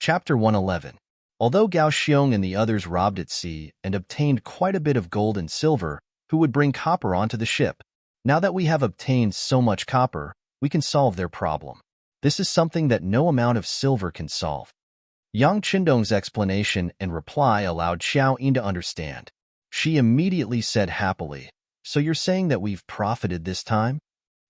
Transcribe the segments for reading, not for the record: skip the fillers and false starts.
Chapter 111. Although Gao Xiong and the others robbed at sea and obtained quite a bit of gold and silver, who would bring copper onto the ship? Now that we have obtained so much copper, we can solve their problem. This is something that no amount of silver can solve. Yang Qindong's explanation and reply allowed Xiao Yin to understand. She immediately said happily, "So you're saying that we've profited this time?"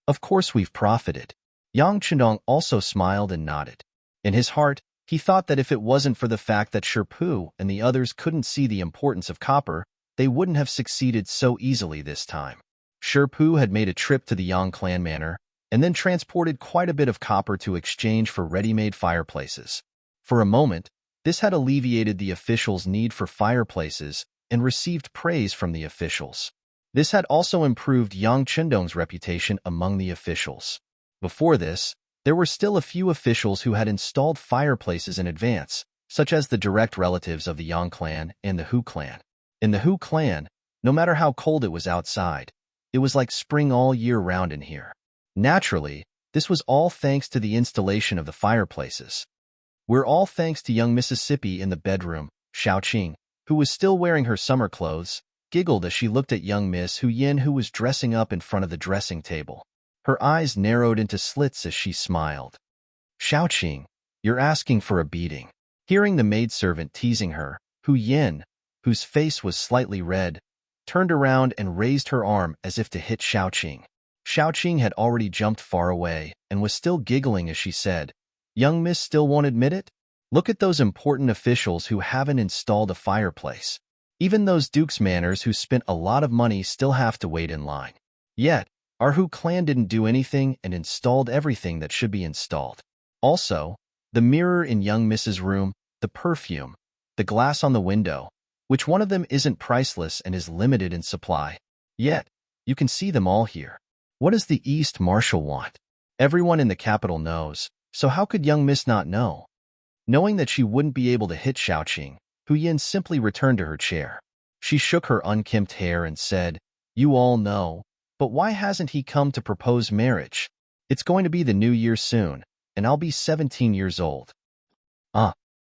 "Of course we've profited." Yang Qindong also smiled and nodded. In his heart, he thought that if it wasn't for the fact that Sherpu and the others couldn't see the importance of copper, they wouldn't have succeeded so easily this time. Sherpu had made a trip to the Yang clan manor, and then transported quite a bit of copper to exchange for ready-made fireplaces. For a moment, this had alleviated the officials' need for fireplaces and received praise from the officials. This had also improved Yang Qindong's reputation among the officials. Before this, there were still a few officials who had installed fireplaces in advance, such as the direct relatives of the Yang clan and the Hu clan. In the Hu clan, no matter how cold it was outside, it was like spring all year round in here. Naturally, this was all thanks to the installation of the fireplaces. We're all thanks to young Mississippi in the bedroom. Xiaoqing, who was still wearing her summer clothes, giggled as she looked at young Miss Hu Yin, who was dressing up in front of the dressing table. Her eyes narrowed into slits as she smiled. "Xiaoqing, you're asking for a beating." Hearing the maidservant teasing her, Hu Yin, whose face was slightly red, turned around and raised her arm as if to hit Xiaoqing. Xiaoqing had already jumped far away and was still giggling as she said, "Young Miss still won't admit it? Look at those important officials who haven't installed a fireplace. Even those Duke's Manners who spent a lot of money still have to wait in line. Yet, our Hu clan didn't do anything and installed everything that should be installed. Also, the mirror in young Miss's room, the perfume, the glass on the window, which one of them isn't priceless and is limited in supply. Yet, you can see them all here. What does the East Marshal want? Everyone in the capital knows, so how could young Miss not know?" Knowing that she wouldn't be able to hit Xiaoqing, Hu Yin simply returned to her chair. She shook her unkempt hair and said, "You all know, but why hasn't he come to propose marriage? It's going to be the new year soon, and I'll be 17 years old."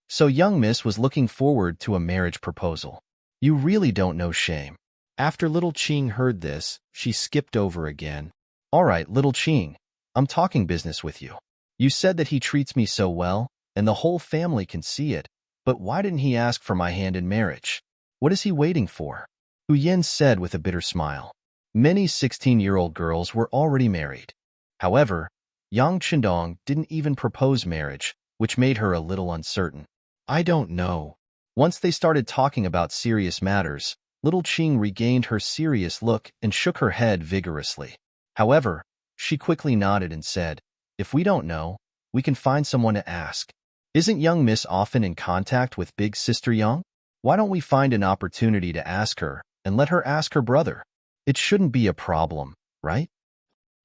So young Miss was looking forward to a marriage proposal. You really don't know shame. After little Qing heard this, she skipped over again. "All right, little Qing, I'm talking business with you. You said that he treats me so well, and the whole family can see it, but why didn't he ask for my hand in marriage? What is he waiting for?" Hu Yin said with a bitter smile. Many 16-year-old girls were already married. However, Yang Qindong didn't even propose marriage, which made her a little uncertain. "I don't know." Once they started talking about serious matters, little Qing regained her serious look and shook her head vigorously. However, she quickly nodded and said, "If we don't know, we can find someone to ask. Isn't young Miss often in contact with big sister Yang? Why don't we find an opportunity to ask her and let her ask her brother? It shouldn't be a problem, right?"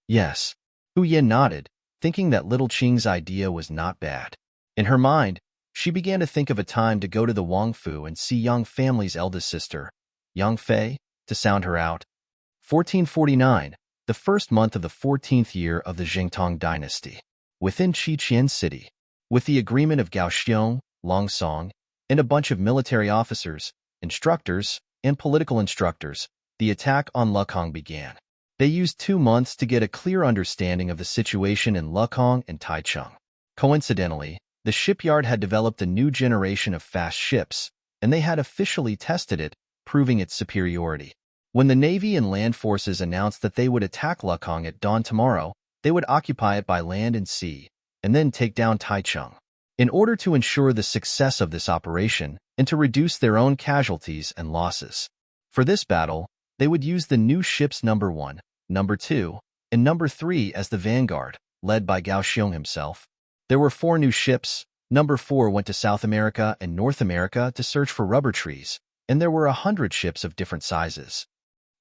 "Yes." Hu Yin nodded, thinking that little Qing's idea was not bad. In her mind, she began to think of a time to go to the Wangfu and see Yang family's eldest sister, Yang Fei, to sound her out. 1449, the first month of the 14th year of the Jingtong dynasty. Within Qiqian City, with the agreement of Gao Xiong, Long Song, and a bunch of military officers, instructors, and political instructors, the attack on Lekong began. They used 2 months to get a clear understanding of the situation in Lekong and Taichung. Coincidentally, the shipyard had developed a new generation of fast ships, and they had officially tested it, proving its superiority. When the Navy and land forces announced that they would attack Lekong at dawn tomorrow, they would occupy it by land and sea, and then take down Taichung. In order to ensure the success of this operation and to reduce their own casualties and losses. For this battle, they would use the new ships number 1, number 2, and number 3 as the vanguard, led by Gao Xiong himself. There were 4 new ships. Number 4 went to South America and North America to search for rubber trees, and there were 100 ships of different sizes.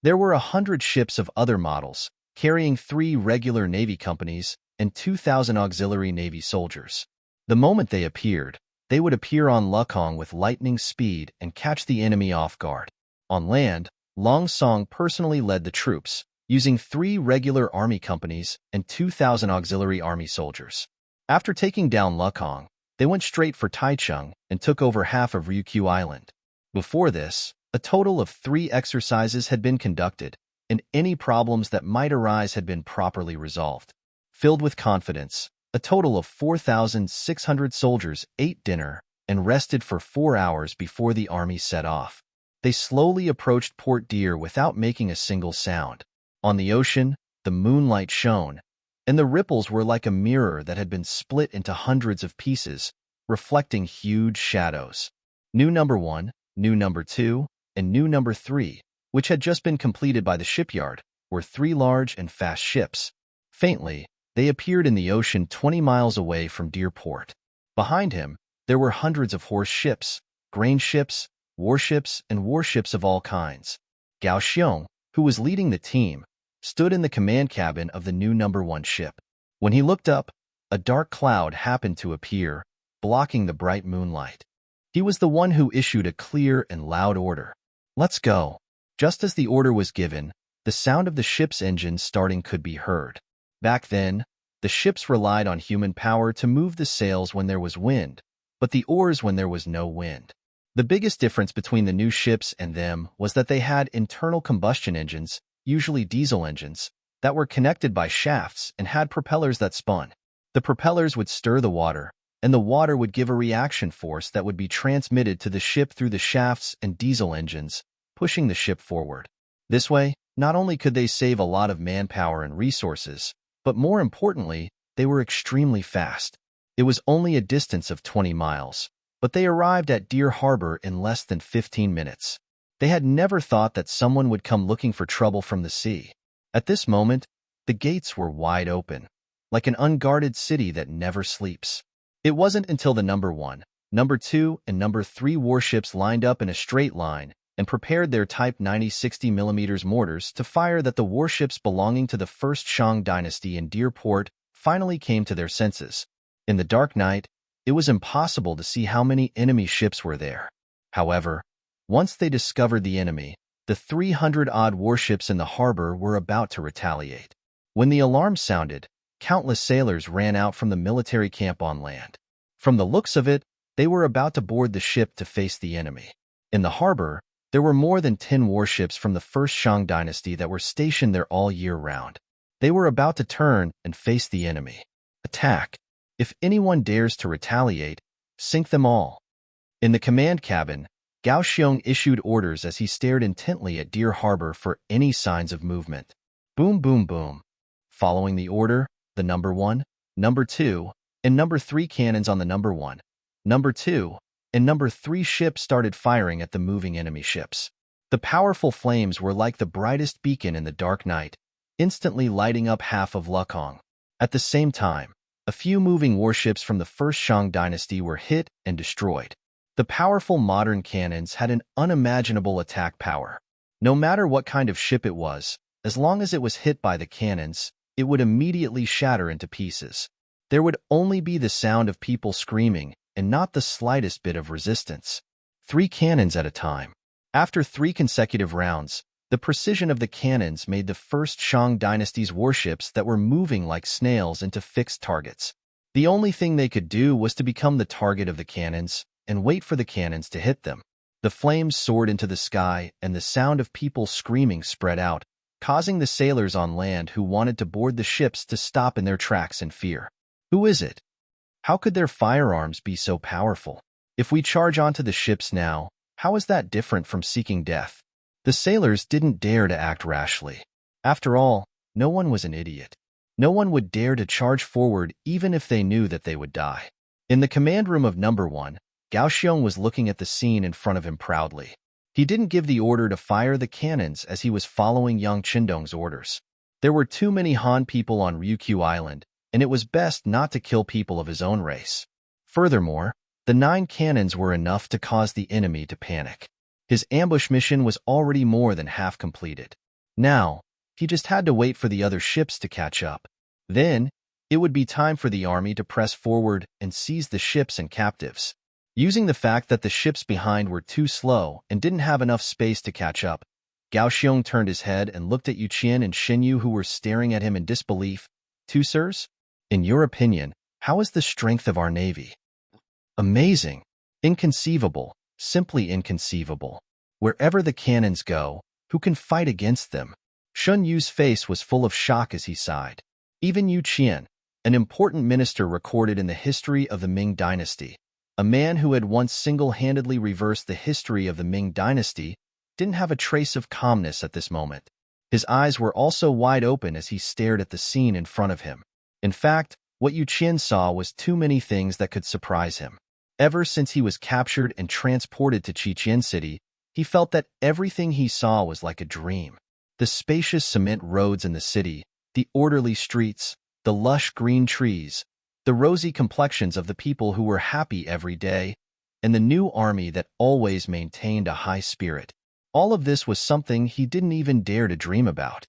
There were 100 ships of other models, carrying 3 regular Navy companies and 2,000 auxiliary Navy soldiers. The moment they appeared, they would appear on Lekong with lightning speed and catch the enemy off guard. On land, Long Song personally led the troops, using 3 regular army companies and 2,000 auxiliary army soldiers. After taking down Lekong, They went straight for Taichung and took over half of Ryukyu Island. Before this, a total of 3 exercises had been conducted, and any problems that might arise had been properly resolved. Filled with confidence, a total of 4,600 soldiers ate dinner and rested for 4 hours before the army set off. They slowly approached Port Dear without making a single sound. On the ocean, the moonlight shone, and the ripples were like a mirror that had been split into hundreds of pieces, reflecting huge shadows. New Number 1, New Number 2, and New Number 3, which had just been completed by the shipyard, were 3 large and fast ships. Faintly, they appeared in the ocean 20 miles away from Deer Port. Behind him, there were hundreds of horse ships, grain ships, warships, and warships of all kinds. Gao Xiong, who was leading the team, stood in the command cabin of the new Number 1 ship. When he looked up, a dark cloud happened to appear, blocking the bright moonlight. He was the one who issued a clear and loud order. "Let's go." Just as the order was given, the sound of the ship's engines starting could be heard. Back then, the ships relied on human power to move the sails when there was wind, but the oars when there was no wind. The biggest difference between the new ships and them was that they had internal combustion engines, usually diesel engines, that were connected by shafts and had propellers that spun. The propellers would stir the water, and the water would give a reaction force that would be transmitted to the ship through the shafts and diesel engines, pushing the ship forward. This way, not only could they save a lot of manpower and resources, but more importantly, they were extremely fast. It was only a distance of 20 miles, but they arrived at Deer Harbor in less than 15 minutes. They had never thought that someone would come looking for trouble from the sea. At this moment, the gates were wide open, like an unguarded city that never sleeps. It wasn't until the Number 1, Number 2, and Number 3 warships lined up in a straight line and prepared their Type 90 60mm mortars to fire that the warships belonging to the First Shang dynasty in Deer Port finally came to their senses. In the dark night, it was impossible to see how many enemy ships were there. However, once they discovered the enemy, the 300-odd warships in the harbor were about to retaliate. When the alarm sounded, countless sailors ran out from the military camp on land. From the looks of it, they were about to board the ship to face the enemy. In the harbor, there were more than 10 warships from the First Shang dynasty that were stationed there all year round. They were about to turn and face the enemy. Attack. If anyone dares to retaliate, sink them all. In the command cabin, Gao Xiong issued orders as he stared intently at Deer Harbor for any signs of movement. Boom, boom, boom. Following the order, the Number 1, Number 2, and Number 3 cannons on the Number 1, Number 2, and Number 3 ships started firing at the moving enemy ships. The powerful flames were like the brightest beacon in the dark night, instantly lighting up half of Lukong. At the same time, a few moving warships from the First Shang dynasty were hit and destroyed. The powerful modern cannons had an unimaginable attack power. No matter what kind of ship it was, as long as it was hit by the cannons, it would immediately shatter into pieces. There would only be the sound of people screaming and not the slightest bit of resistance. 3 cannons at a time. After 3 consecutive rounds, the precision of the cannons made the First Shang dynasty's warships that were moving like snails into fixed targets. The only thing they could do was to become the target of the cannons and wait for the cannons to hit them. The flames soared into the sky, and the sound of people screaming spread out, causing the sailors on land who wanted to board the ships to stop in their tracks in fear. Who is it? How could their firearms be so powerful? If we charge onto the ships now, how is that different from seeking death? The sailors didn't dare to act rashly. After all, no one was an idiot. No one would dare to charge forward even if they knew that they would die. In the command room of Number 1, Gao Xiong was looking at the scene in front of him proudly. He didn't give the order to fire the cannons as he was following Yang Qindong's orders. There were too many Han people on Ryukyu Island, and it was best not to kill people of his own race. Furthermore, the 9 cannons were enough to cause the enemy to panic. His ambush mission was already more than half completed. Now, he just had to wait for the other ships to catch up. Then, it would be time for the army to press forward and seize the ships and captives. Using the fact that the ships behind were too slow and didn't have enough space to catch up, Gao Xiong turned his head and looked at Yu Qian and Xin Yu, who were staring at him in disbelief. "Two sirs? In your opinion, how is the strength of our navy?" Amazing. Inconceivable. Simply inconceivable. Wherever the cannons go, who can fight against them? Shun Yu's face was full of shock as he sighed. Even Yu Qian, an important minister recorded in the history of the Ming dynasty, a man who had once single-handedly reversed the history of the Ming dynasty, didn't have a trace of calmness at this moment. His eyes were also wide open as he stared at the scene in front of him. In fact, what Yu Qian saw was too many things that could surprise him. Ever since he was captured and transported to Qiqian City, he felt that everything he saw was like a dream. The spacious cement roads in the city, the orderly streets, the lush green trees, the rosy complexions of the people who were happy every day, and the new army that always maintained a high spirit. All of this was something he didn't even dare to dream about.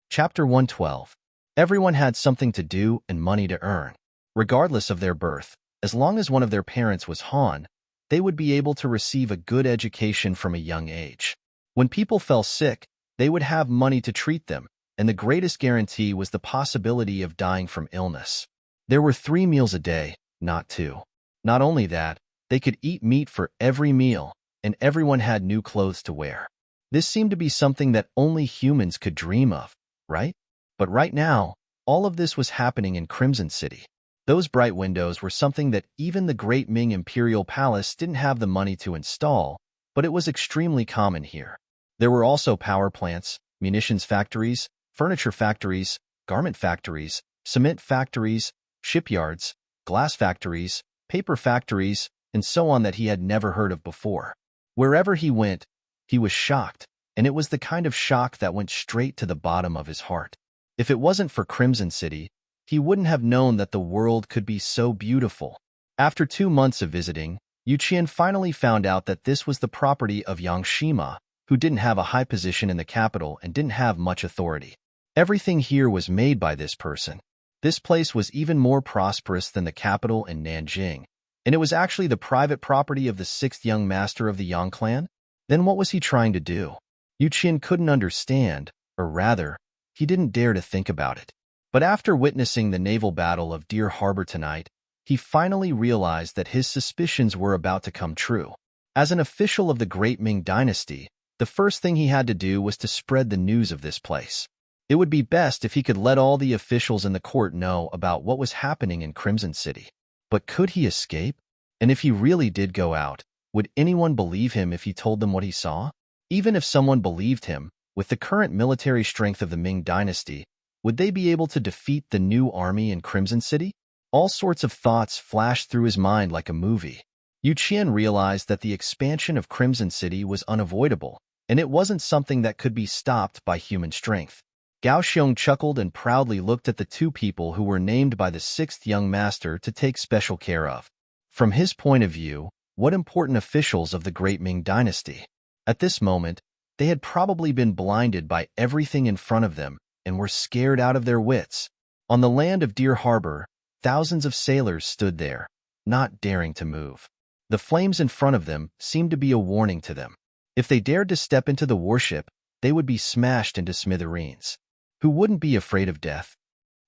Chapter 112. Everyone had something to do and money to earn. Regardless of their birth, as long as one of their parents was Han, they would be able to receive a good education from a young age. When people fell sick, they would have money to treat them, and the greatest guarantee was the possibility of dying from illness. There were 3 meals a day, not 2. Not only that, they could eat meat for every meal, and everyone had new clothes to wear. This seemed to be something that only humans could dream of, right? But right now, all of this was happening in Crimson City. Those bright windows were something that even the great Ming Imperial Palace didn't have the money to install, but it was extremely common here. There were also power plants, munitions factories, furniture factories, garment factories, cement factories, shipyards, glass factories, paper factories, and so on that he had never heard of before. Wherever he went, he was shocked, and it was the kind of shock that went straight to the bottom of his heart. If it wasn't for Crimson City, he wouldn't have known that the world could be so beautiful. After 2 months of visiting, Yu Qian finally found out that this was the property of Yang Shima, who didn't have a high position in the capital and didn't have much authority. Everything here was made by this person. This place was even more prosperous than the capital in Nanjing, and it was actually the private property of the 6th young master of the Yang clan. Then what was he trying to do? Yu Qian couldn't understand, or rather, he didn't dare to think about it. But after witnessing the naval battle of Deer Harbor tonight, he finally realized that his suspicions were about to come true. As an official of the Great Ming Dynasty, the first thing he had to do was to spread the news of this place. It would be best if he could let all the officials in the court know about what was happening in Crimson City. But could he escape? And if he really did go out, would anyone believe him if he told them what he saw? Even if someone believed him, with the current military strength of the Ming Dynasty, would they be able to defeat the new army in Crimson City? All sorts of thoughts flashed through his mind like a movie. Yu Qian realized that the expansion of Crimson City was unavoidable, and it wasn't something that could be stopped by human strength. Gao Xiong chuckled and proudly looked at the 2 people who were named by the 6th young master to take special care of. From his point of view, what important officials of the Great Ming Dynasty? At this moment, they had probably been blinded by everything in front of them and were scared out of their wits. On the land of Deer Harbor, thousands of sailors stood there, not daring to move. The flames in front of them seemed to be a warning to them. If they dared to step into the warship, they would be smashed into smithereens. Who wouldn't be afraid of death?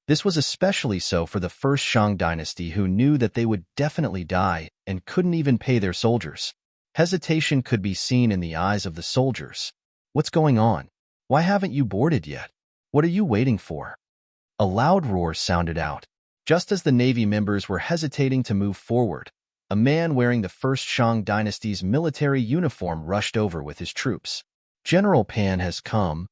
This was especially so for the first Shang dynasty, who knew that they would definitely die and couldn't even pay their soldiers. Hesitation could be seen in the eyes of the soldiers. What's going on? Why haven't you boarded yet? What are you waiting for? A loud roar sounded out. Just as the Navy members were hesitating to move forward, a man wearing the first Shang dynasty's military uniform rushed over with his troops. General Pan has come.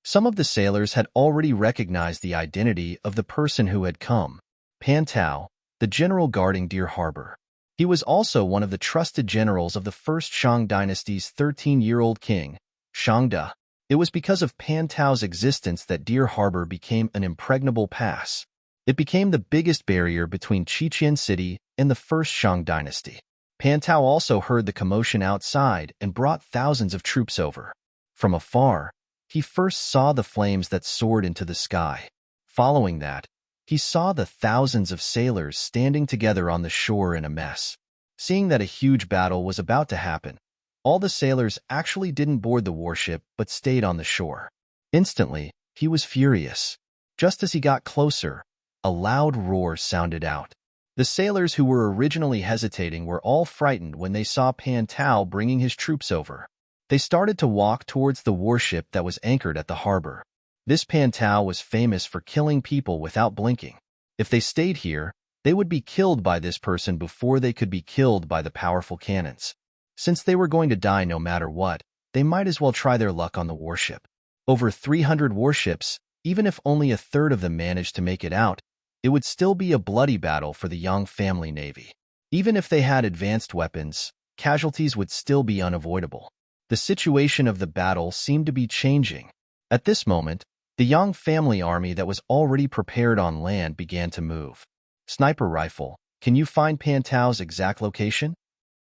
Some of the sailors had already recognized the identity of the person who had come. Pan Tao, the general guarding Deer Harbor. He was also one of the trusted generals of the first Shang dynasty's 13-year-old king, Shangda. It was because of Pan Tao's existence that Deer Harbor became an impregnable pass. It became the biggest barrier between Qiqian City and the first Shang dynasty. Pan Tao also heard the commotion outside and brought thousands of troops over. From afar, he first saw the flames that soared into the sky. Following that, he saw the thousands of sailors standing together on the shore in a mess. Seeing that a huge battle was about to happen, all the sailors actually didn't board the warship but stayed on the shore. Instantly, he was furious. Just as he got closer, a loud roar sounded out. The sailors who were originally hesitating were all frightened when they saw Pan Tao bringing his troops over. They started to walk towards the warship that was anchored at the harbor. This Pan Tao was famous for killing people without blinking. If they stayed here, they would be killed by this person before they could be killed by the powerful cannons. Since they were going to die no matter what, they might as well try their luck on the warship. Over 300 warships, even if only a third of them managed to make it out, it would still be a bloody battle for the Yang family navy. Even if they had advanced weapons, casualties would still be unavoidable. The situation of the battle seemed to be changing. At this moment, the Yang family army that was already prepared on land began to move. Sniper rifle, can you find Pan Tao's exact location?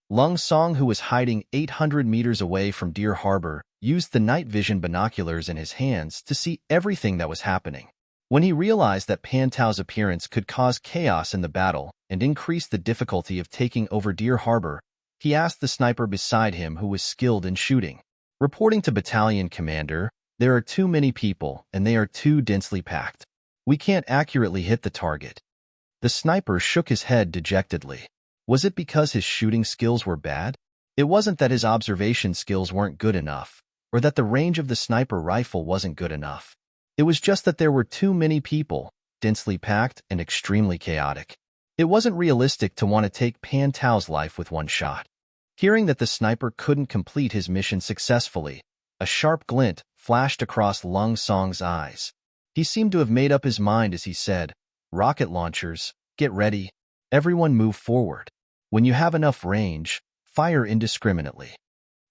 Lung Song, who was hiding 800 meters away from Deer Harbor, used the night vision binoculars in his hands to see everything that was happening. When he realized that Pan Tao's appearance could cause chaos in the battle and increase the difficulty of taking over Deer Harbor, he asked the sniper beside him who was skilled in shooting. Reporting to battalion commander, there are too many people and they are too densely packed. We can't accurately hit the target. The sniper shook his head dejectedly. Was it because his shooting skills were bad? It wasn't that his observation skills weren't good enough, or that the range of the sniper rifle wasn't good enough. It was just that there were too many people, densely packed and extremely chaotic. It wasn't realistic to want to take Pan Tao's life with one shot. Hearing that the sniper couldn't complete his mission successfully, a sharp glint flashed across Lung Song's eyes. He seemed to have made up his mind as he said, "Rocket launchers, get ready. Everyone move forward. When you have enough range, fire indiscriminately."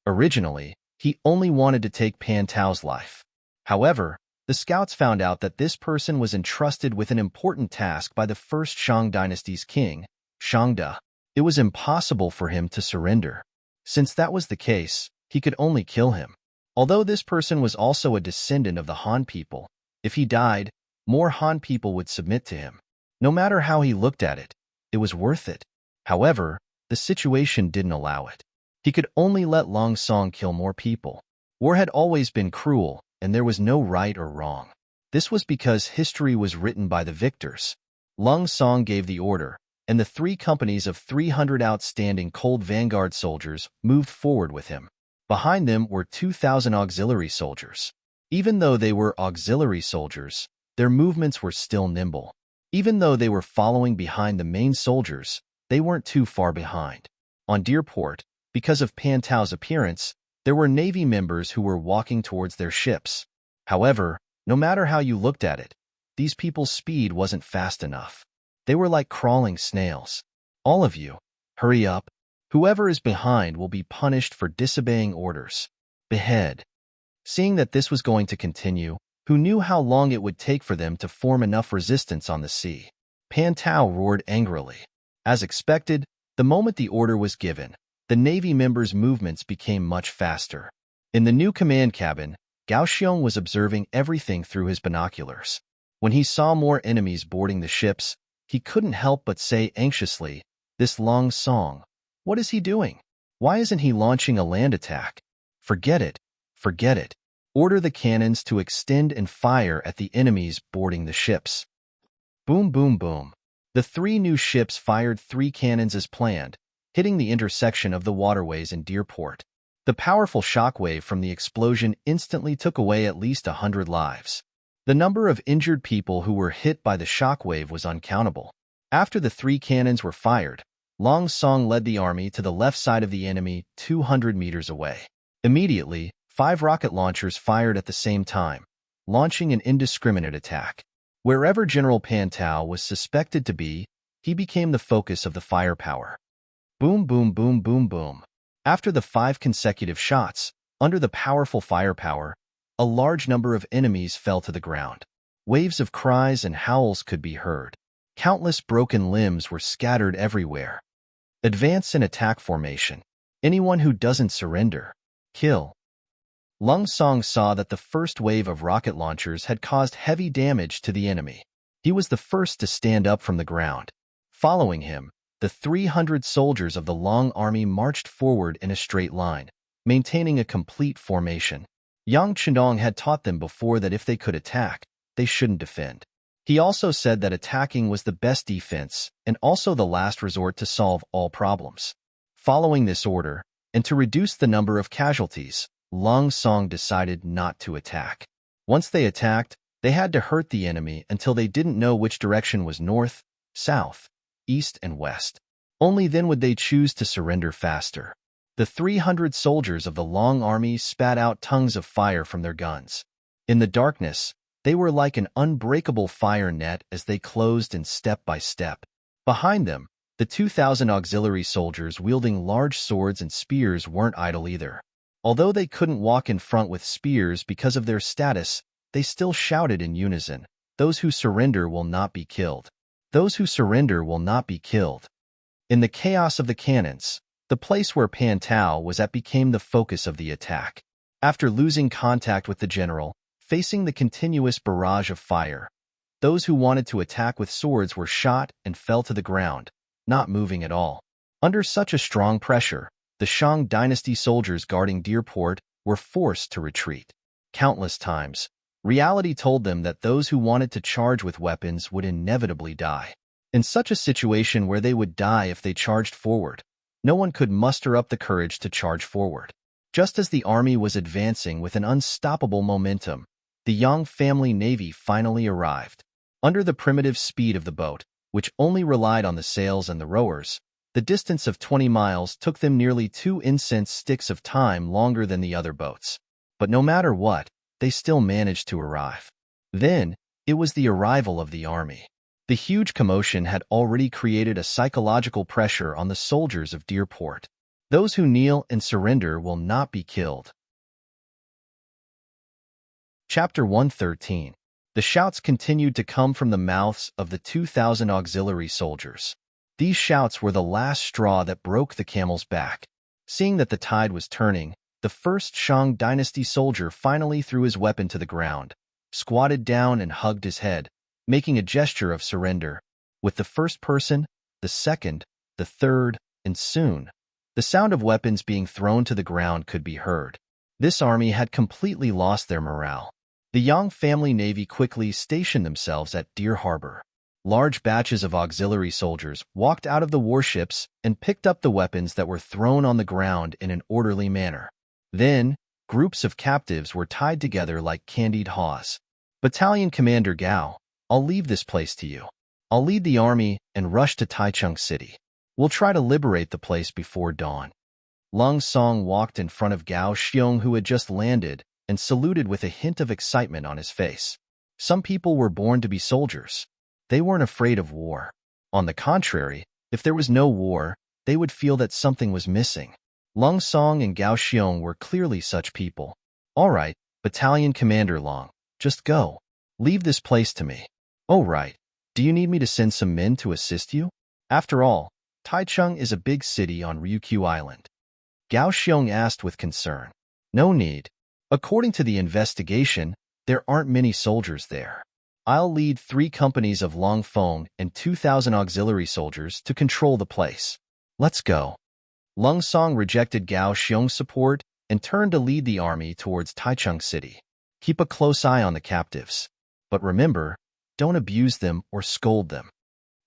Originally, he only wanted to take Pan Tao's life. However, the scouts found out that this person was entrusted with an important task by the first Shang dynasty's king, Shangda. It was impossible for him to surrender. Since that was the case, he could only kill him. Although this person was also a descendant of the Han people, if he died, more Han people would submit to him. No matter how he looked at it, it was worth it. However, the situation didn't allow it. He could only let Lung Song kill more people. War had always been cruel, and there was no right or wrong. This was because history was written by the victors. Lung Song gave the order, and the 3 companies of 300 outstanding Cold Vanguard soldiers moved forward with him. Behind them were 2,000 auxiliary soldiers. Even though they were auxiliary soldiers, their movements were still nimble. Even though they were following behind the main soldiers, they weren't too far behind. On Deerport, because of Pan Tao's appearance, there were Navy members who were walking towards their ships. However, no matter how you looked at it, these people's speed wasn't fast enough. They were like crawling snails. All of you, hurry up. Whoever is behind will be punished for disobeying orders. Behead. Seeing that this was going to continue, who knew how long it would take for them to form enough resistance on the sea? Pan Tao roared angrily. As expected, the moment the order was given, the Navy members' movements became much faster. In the new command cabin, Gao Xiong was observing everything through his binoculars. When he saw more enemies boarding the ships, he couldn't help but say anxiously, "This Lung Song, what is he doing? Why isn't he launching a land attack? Forget it, forget it. Order the cannons to extend and fire at the enemies boarding the ships." Boom, boom, boom. The 3 new ships fired 3 cannons as planned, hitting the intersection of the waterways in Deerport. The powerful shockwave from the explosion instantly took away at least 100 lives. The number of injured people who were hit by the shockwave was uncountable. After the 3 cannons were fired, Lung Song led the army to the left side of the enemy 200 meters away. Immediately, 5 rocket launchers fired at the same time, launching an indiscriminate attack. Wherever General Pan Tao was suspected to be, he became the focus of the firepower. Boom, boom, boom, boom, boom. After the 5 consecutive shots, under the powerful firepower, a large number of enemies fell to the ground. Waves of cries and howls could be heard. Countless broken limbs were scattered everywhere. Advance in attack formation. Anyone who doesn't surrender, kill. Lung Song saw that the first wave of rocket launchers had caused heavy damage to the enemy. He was the first to stand up from the ground. Following him, the 300 soldiers of the Long Army marched forward in a straight line, maintaining a complete formation. Yang Chendong had taught them before that if they could attack, they shouldn't defend. He also said that attacking was the best defense and also the last resort to solve all problems. Following this order, and to reduce the number of casualties, Long Song decided not to attack. Once they attacked, they had to hurt the enemy until they didn't know which direction was north, south, east, and west. Only then would they choose to surrender faster. The 300 soldiers of the Long Army spat out tongues of fire from their guns. In the darkness, they were like an unbreakable fire net as they closed in step by step. Behind them, the 2,000 auxiliary soldiers wielding large swords and spears weren't idle either. Although they couldn't walk in front with spears because of their status, they still shouted in unison, "Those who surrender will not be killed. Those who surrender will not be killed." In the chaos of the cannons, the place where Pan Tao was at became the focus of the attack. After losing contact with the general, facing the continuous barrage of fire, those who wanted to attack with swords were shot and fell to the ground, not moving at all. Under such a strong pressure, the Shang dynasty soldiers guarding Deerport were forced to retreat. Countless times, reality told them that those who wanted to charge with weapons would inevitably die. In such a situation where they would die if they charged forward, no one could muster up the courage to charge forward. Just as the army was advancing with an unstoppable momentum, the Yang family navy finally arrived. Under the primitive speed of the boat, which only relied on the sails and the rowers, the distance of 20 miles took them nearly 2 incense sticks of time longer than the other boats. But no matter what, they still managed to arrive. Then, it was the arrival of the army. The huge commotion had already created a psychological pressure on the soldiers of Deerport. Those who kneel and surrender will not be killed. Chapter 113. The shouts continued to come from the mouths of the 2,000 auxiliary soldiers. These shouts were the last straw that broke the camel's back. Seeing that the tide was turning, the first Shang dynasty soldier finally threw his weapon to the ground, squatted down and hugged his head, making a gesture of surrender. With the first person, the second, the third, and soon, the sound of weapons being thrown to the ground could be heard. This army had completely lost their morale. The Yang family navy quickly stationed themselves at Deer Harbor. Large batches of auxiliary soldiers walked out of the warships and picked up the weapons that were thrown on the ground in an orderly manner. Then, groups of captives were tied together like candied haws. Battalion Commander Gao, I'll leave this place to you. I'll lead the army and rush to Taichung City. We'll try to liberate the place before dawn. Long Song walked in front of Gao Xiong, who had just landed, and saluted with a hint of excitement on his face. Some people were born to be soldiers. They weren't afraid of war. On the contrary, if there was no war, they would feel that something was missing. Long Song and Gao Xiong were clearly such people. All right, Battalion Commander Long, just go. Leave this place to me. Oh right, do you need me to send some men to assist you? After all, Taichung is a big city on Ryukyu Island. Gao Xiong asked with concern. No need. According to the investigation, there aren't many soldiers there. I'll lead 3 companies of Long Feng and 2,000 auxiliary soldiers to control the place. Let's go. Lung Song rejected Gao Xiong's support and turned to lead the army towards Taichung City. Keep a close eye on the captives. But remember, don't abuse them or scold them.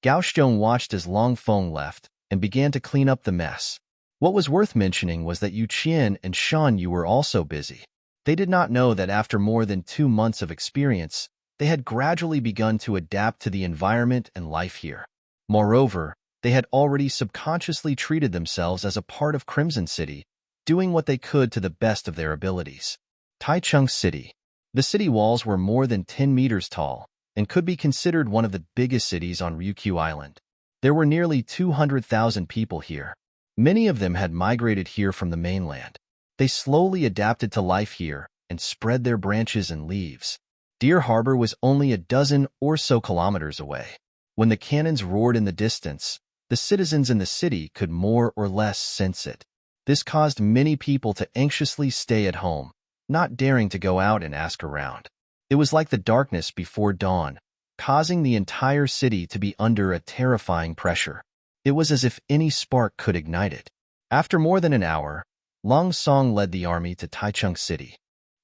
Gao Xiong watched as Long Feng left and began to clean up the mess. What was worth mentioning was that Yu Qian and Shan Yu were also busy. They did not know that after more than 2 months of experience, they had gradually begun to adapt to the environment and life here. Moreover, they had already subconsciously treated themselves as a part of Crimson City, doing what they could to the best of their abilities. Taichung City. The city walls were more than 10 meters tall and could be considered one of the biggest cities on Ryukyu Island. There were nearly 200,000 people here. Many of them had migrated here from the mainland. They slowly adapted to life here and spread their branches and leaves. Deer Harbor was only a dozen or so kilometers away. When the cannons roared in the distance, the citizens in the city could more or less sense it. This caused many people to anxiously stay at home, not daring to go out and ask around. It was like the darkness before dawn, causing the entire city to be under a terrifying pressure. It was as if any spark could ignite it. After more than an hour, Long Song led the army to Taichung City.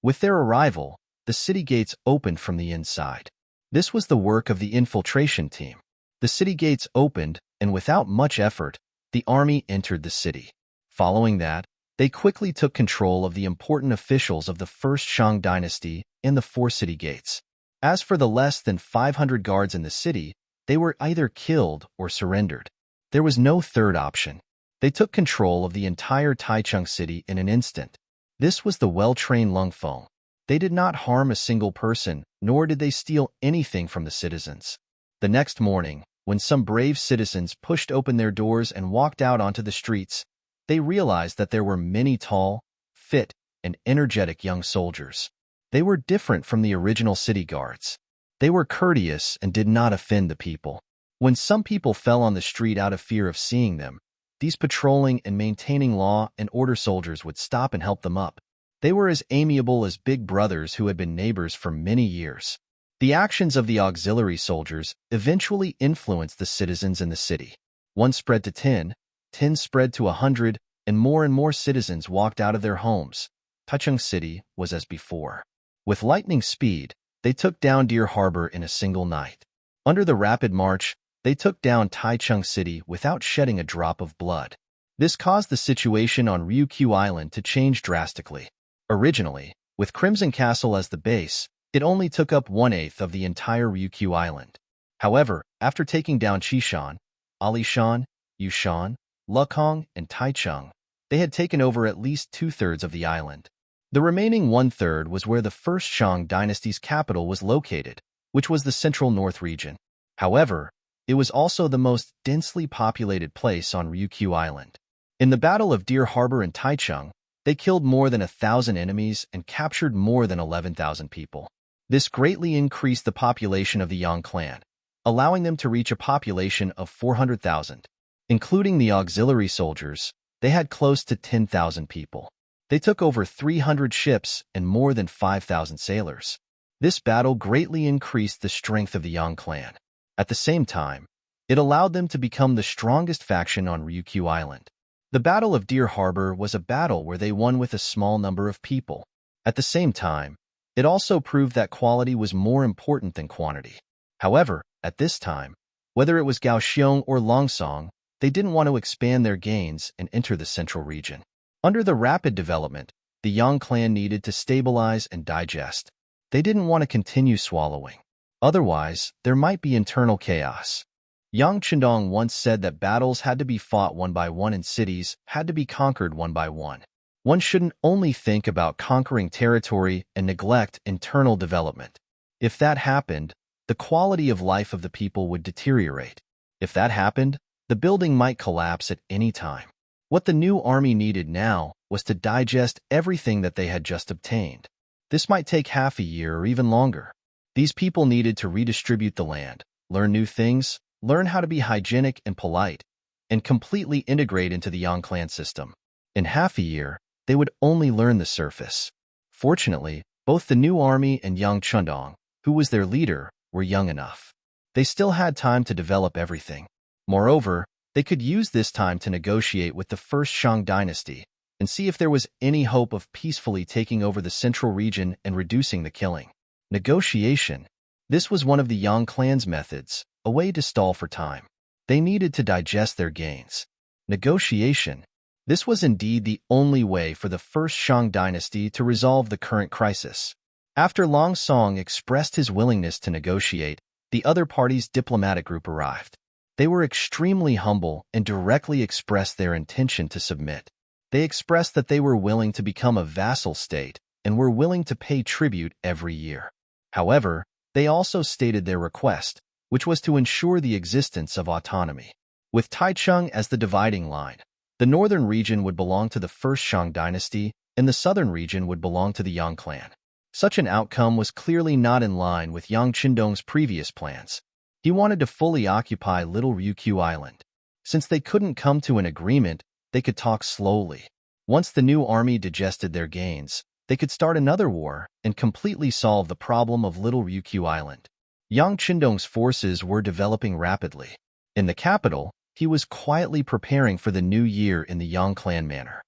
With their arrival, the city gates opened from the inside. This was the work of the infiltration team. The city gates opened, and without much effort, the army entered the city. Following that, they quickly took control of the important officials of the First Shang dynasty and the four city gates. As for the less than 500 guards in the city, they were either killed or surrendered. There was no third option. They took control of the entire Taichung city in an instant. This was the well-trained Lungfeng. They did not harm a single person, nor did they steal anything from the citizens. The next morning, when some brave citizens pushed open their doors and walked out onto the streets, they realized that there were many tall, fit, and energetic young soldiers. They were different from the original city guards. They were courteous and did not offend the people. When some people fell on the street out of fear of seeing them, these patrolling and maintaining law and order soldiers would stop and help them up. They were as amiable as big brothers who had been neighbors for many years. The actions of the auxiliary soldiers eventually influenced the citizens in the city. One spread to 10, 10 spread to 100, and more citizens walked out of their homes. Taichung City was as before. With lightning speed, they took down Deer Harbor in a single night. Under the rapid march, they took down Taichung City without shedding a drop of blood. This caused the situation on Ryukyu Island to change drastically. Originally, with Crimson Castle as the base, it only took up 1/8 of the entire Ryukyu Island. However, after taking down Qishan, Alishan, Yushan, Lukong, and Taichung, they had taken over at least 2/3 of the island. The remaining 1/3 was where the First Shang dynasty's capital was located, which was the central north region. However, it was also the most densely populated place on Ryukyu Island. In the Battle of Deer Harbor and Taichung, they killed more than 1,000 enemies and captured more than 11,000 people. This greatly increased the population of the Yang clan, allowing them to reach a population of 400,000. Including the auxiliary soldiers, they had close to 10,000 people. They took over 300 ships and more than 5,000 sailors. This battle greatly increased the strength of the Yang clan. At the same time, it allowed them to become the strongest faction on Ryukyu Island. The Battle of Deer Harbor was a battle where they won with a small number of people. At the same time, it also proved that quality was more important than quantity. However, at this time, whether it was Kaohsiung or Longsong, they didn't want to expand their gains and enter the central region. Under the rapid development, the Yang clan needed to stabilize and digest. They didn't want to continue swallowing. Otherwise, there might be internal chaos. Yang Chendong once said that battles had to be fought one by one and cities had to be conquered one by one. One shouldn't only think about conquering territory and neglect internal development. If that happened, the quality of life of the people would deteriorate. If that happened, the building might collapse at any time. What the new army needed now was to digest everything that they had just obtained. This might take half a year or even longer. These people needed to redistribute the land, learn new things, learn how to be hygienic and polite, and completely integrate into the Yang clan system. In half a year, they would only learn the surface. Fortunately, both the new army and Yang Chendong, who was their leader, were young enough. They still had time to develop everything. Moreover, they could use this time to negotiate with the First Shang dynasty and see if there was any hope of peacefully taking over the central region and reducing the killing. Negotiation. This was one of the Yang clan's methods, a way to stall for time. They needed to digest their gains. Negotiation. This was indeed the only way for the First Shang dynasty to resolve the current crisis. After Long Song expressed his willingness to negotiate, the other party's diplomatic group arrived. They were extremely humble and directly expressed their intention to submit. They expressed that they were willing to become a vassal state and were willing to pay tribute every year. However, they also stated their request, which was to ensure the existence of autonomy. With Taichung as the dividing line, the northern region would belong to the First Shang dynasty and the southern region would belong to the Yang clan. Such an outcome was clearly not in line with Yang Chendong's previous plans. He wanted to fully occupy Little Ryukyu Island. Since they couldn't come to an agreement, they could talk slowly. Once the new army digested their gains, they could start another war and completely solve the problem of Little Ryukyu Island. Yang Chendong's forces were developing rapidly. In the capital, he was quietly preparing for the new year in the Yang clan manner.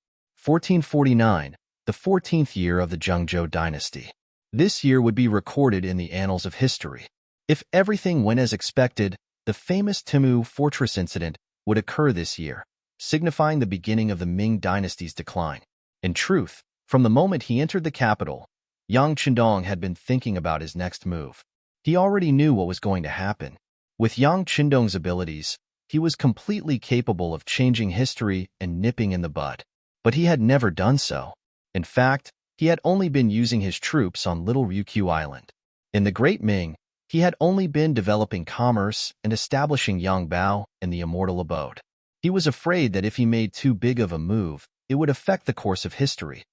1449, the 14th year of the Zhengzhou dynasty. This year would be recorded in the annals of history. If everything went as expected, the famous Timu fortress incident would occur this year, signifying the beginning of the Ming dynasty's decline. In truth, from the moment he entered the capital, Yang Qindong had been thinking about his next move. He already knew what was going to happen. With Yang Qindong's abilities, he was completely capable of changing history and nipping in the bud. But he had never done so. In fact, he had only been using his troops on Little Ryukyu Island. In the Great Ming, he had only been developing commerce and establishing Yangbao and the immortal abode. He was afraid that if he made too big of a move, it would affect the course of history.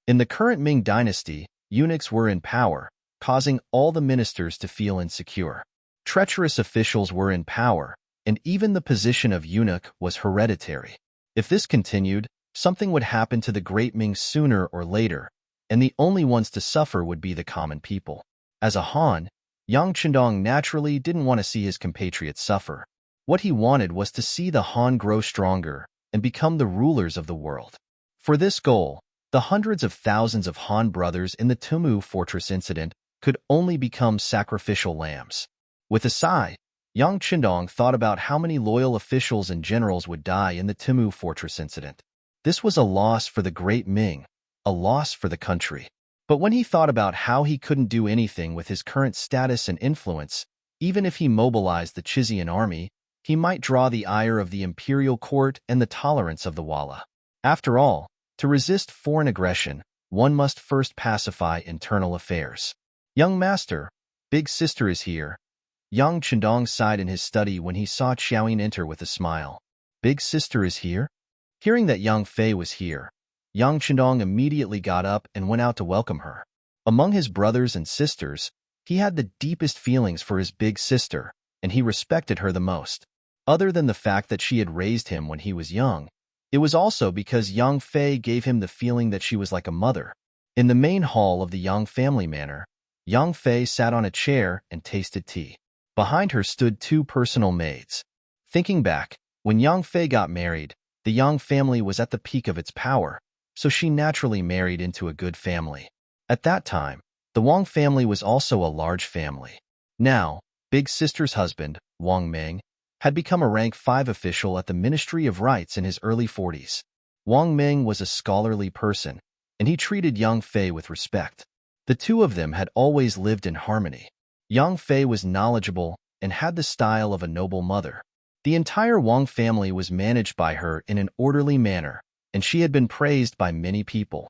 In the current Ming dynasty, eunuchs were in power, causing all the ministers to feel insecure. Treacherous officials were in power, and even the position of eunuch was hereditary. If this continued, something would happen to the Great Ming sooner or later, and the only ones to suffer would be the common people. As a Han, Yang Qindong naturally didn't want to see his compatriots suffer. What he wanted was to see the Han grow stronger and become the rulers of the world. For this goal, the hundreds of thousands of Han brothers in the Timu fortress incident could only become sacrificial lambs. With a sigh, Yang Qindong thought about how many loyal officials and generals would die in the Timu fortress incident. This was a loss for the Great Ming, a loss for the country. But when he thought about how he couldn't do anything with his current status and influence, even if he mobilized the Chizian army, he might draw the ire of the imperial court and the tolerance of the Walla. After all, to resist foreign aggression, one must first pacify internal affairs. Young master, big sister is here. Yang Qindong sighed in his study when he saw Xiaoyin enter with a smile. Big sister is here? Hearing that Yang Fei was here, Yang Qindong immediately got up and went out to welcome her. Among his brothers and sisters, he had the deepest feelings for his big sister, and he respected her the most. Other than the fact that she had raised him when he was young, it was also because Yang Fei gave him the feeling that she was like a mother. In the main hall of the Yang family manor, Yang Fei sat on a chair and tasted tea. Behind her stood two personal maids. Thinking back, when Yang Fei got married, the Yang family was at the peak of its power, so she naturally married into a good family. At that time, the Wang family was also a large family. Now, big sister's husband, Wang Ming, had become a rank 5 official at the Ministry of Rites in his early 40s. Wang Ming was a scholarly person, and he treated Yang Fei with respect. The two of them had always lived in harmony. Yang Fei was knowledgeable and had the style of a noble mother. The entire Wang family was managed by her in an orderly manner, and she had been praised by many people.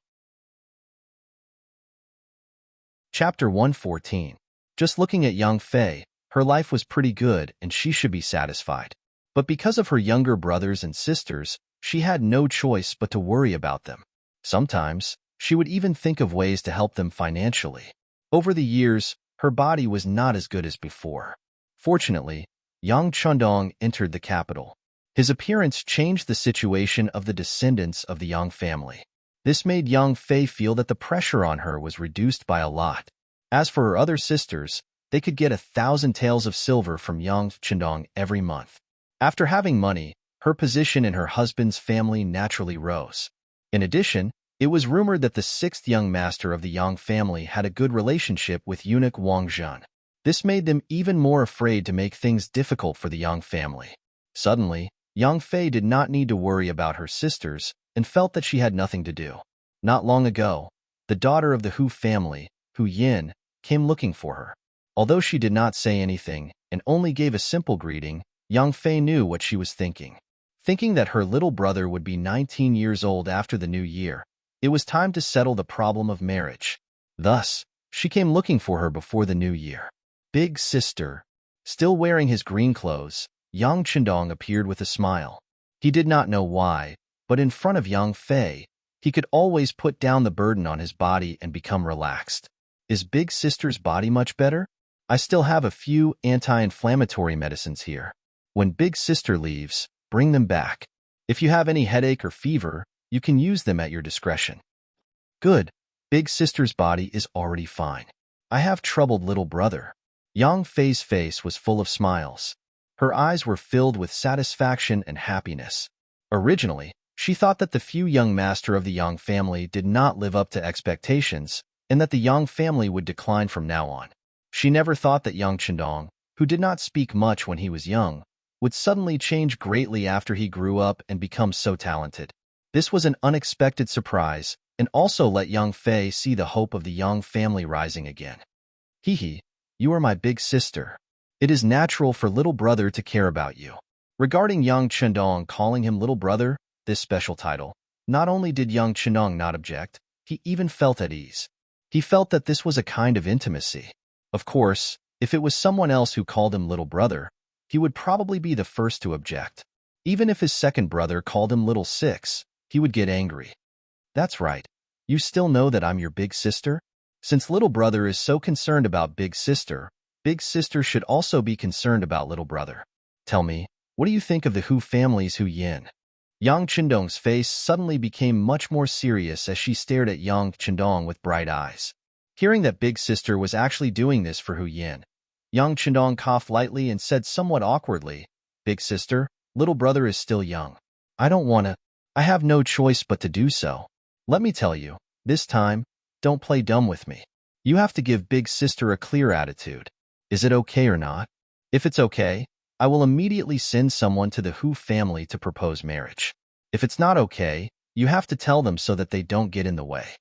Chapter 114. Just looking at Yang Fei, her life was pretty good and she should be satisfied. But because of her younger brothers and sisters, she had no choice but to worry about them. Sometimes, she would even think of ways to help them financially. Over the years, her body was not as good as before. Fortunately, Yang Qindong entered the capital. His appearance changed the situation of the descendants of the Yang family. This made Yang Fei feel that the pressure on her was reduced by a lot. As for her other sisters, they could get 1,000 taels of silver from Yang Qindong every month. After having money, her position in her husband's family naturally rose. In addition, it was rumored that the 6th young master of the Yang family had a good relationship with eunuch Wang Zhen. This made them even more afraid to make things difficult for the Yang family. Suddenly, Yang Fei did not need to worry about her sisters and felt that she had nothing to do. Not long ago, the daughter of the Hu family, Hu Yin, came looking for her. Although she did not say anything and only gave a simple greeting, Yang Fei knew what she was thinking. Thinking that her little brother would be 19 years old after the new year, it was time to settle the problem of marriage. Thus, she came looking for her before the new year. Big sister. Still wearing his green clothes, Yang Qindong appeared with a smile. He did not know why, but in front of Yang Fei, he could always put down the burden on his body and become relaxed. Is big sister's body much better? I still have a few anti-inflammatory medicines here. When big sister leaves, bring them back. If you have any headache or fever, you can use them at your discretion. Good. Big sister's body is already fine. I have troubled little brother. Yang Fei's face was full of smiles. Her eyes were filled with satisfaction and happiness. Originally, she thought that the few young master of the Yang family did not live up to expectations, and that the Yang family would decline from now on. She never thought that Yang Qindong who did not speak much when he was young, would suddenly change greatly after he grew up and become so talented. This was an unexpected surprise, and also let young Fei see the hope of the Yang family rising again. Hee, you are my big sister. It is natural for little brother to care about you. Regarding Yang Chendong calling him little brother, this special title, not only did Yang Chendong not object, he even felt at ease. He felt that this was a kind of intimacy. Of course, if it was someone else who called him little brother, he would probably be the first to object. Even if his second brother called him little six, he would get angry. That's right. You still know that I'm your big sister? Since little brother is so concerned about big sister should also be concerned about little brother. Tell me, what do you think of the Hu family's Hu Yin? Yang Chendong's face suddenly became much more serious as she stared at Yang Chendong with bright eyes. Hearing that big sister was actually doing this for Hu Yin, Yang Chendong coughed lightly and said somewhat awkwardly, "Big sister, little brother is still young. I don't want to. I have no choice but to do so. Let me tell you, this time, don't play dumb with me. You have to give big sister a clear attitude. Is it okay or not? If it's okay, I will immediately send someone to the Hu family to propose marriage. If it's not okay, you have to tell them so that they don't get in the way."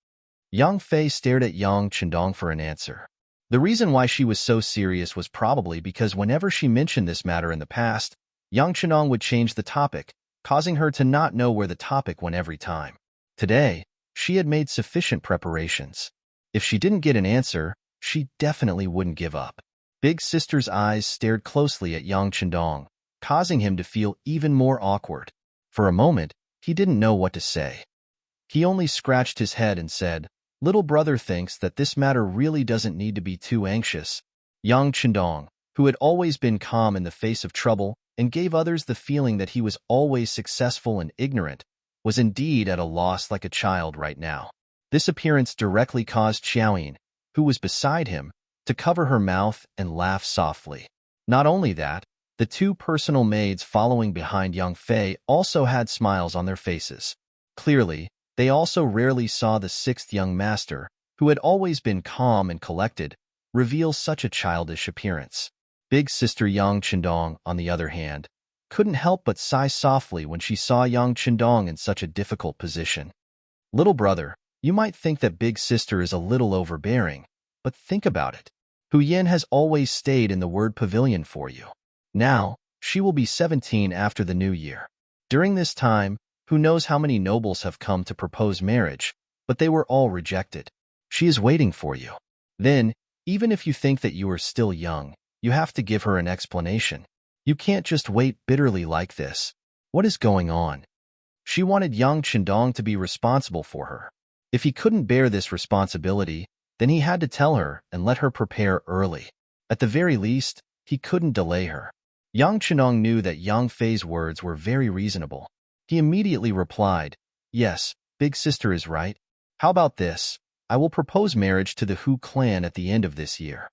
Yang Fei stared at Yang Chendong for an answer. The reason why she was so serious was probably because whenever she mentioned this matter in the past, Yang Chendong would change the topic, causing her to not know where the topic went every time. Today, she had made sufficient preparations. If she didn't get an answer, she definitely wouldn't give up. Big sister's eyes stared closely at Yang Chendong, causing him to feel even more awkward. For a moment, he didn't know what to say. He only scratched his head and said, "Little brother thinks that this matter really doesn't need to be too anxious." Yang Chendong, who had always been calm in the face of trouble and gave others the feeling that he was always successful and ignorant, was indeed at a loss like a child right now. This appearance directly caused Xiaoyin, who was beside him, to cover her mouth and laugh softly. Not only that, the two personal maids following behind young Fei also had smiles on their faces. Clearly, they also rarely saw the sixth young master, who had always been calm and collected, reveal such a childish appearance. Big sister Yang Chendong, on the other hand, couldn't help but sigh softly when she saw Yang Chendong in such a difficult position. Little brother, you might think that big sister is a little overbearing, but think about it. Hu Yin has always stayed in the word pavilion for you. Now, she will be 17 after the new year. During this time, who knows how many nobles have come to propose marriage, but they were all rejected. She is waiting for you. Then, even if you think that you are still young, you have to give her an explanation. You can't just wait bitterly like this. What is going on? She wanted Yang Chendong to be responsible for her. If he couldn't bear this responsibility, then he had to tell her and let her prepare early. At the very least, he couldn't delay her. Yang Chendong knew that Yang Fei's words were very reasonable. He immediately replied, "Yes, big sister is right. How about this? I will propose marriage to the Hu clan at the end of this year."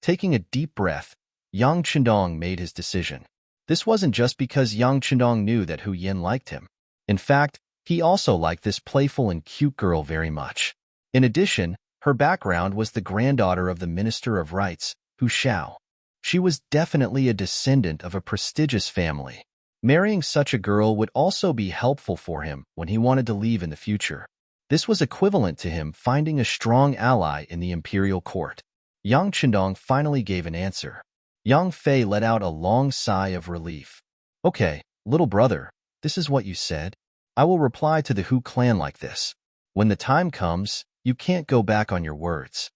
Taking a deep breath, Yang Chendong made his decision. This wasn't just because Yang Chendong knew that Hu Yin liked him. In fact, he also liked this playful and cute girl very much. In addition, her background was the granddaughter of the Minister of Rights, Hu Xiao. She was definitely a descendant of a prestigious family. Marrying such a girl would also be helpful for him when he wanted to leave in the future. This was equivalent to him finding a strong ally in the imperial court. Yang Chendong finally gave an answer. Yang Fei let out a long sigh of relief. "Okay, little brother, this is what you said. I will reply to the Hu clan like this. When the time comes, you can't go back on your words."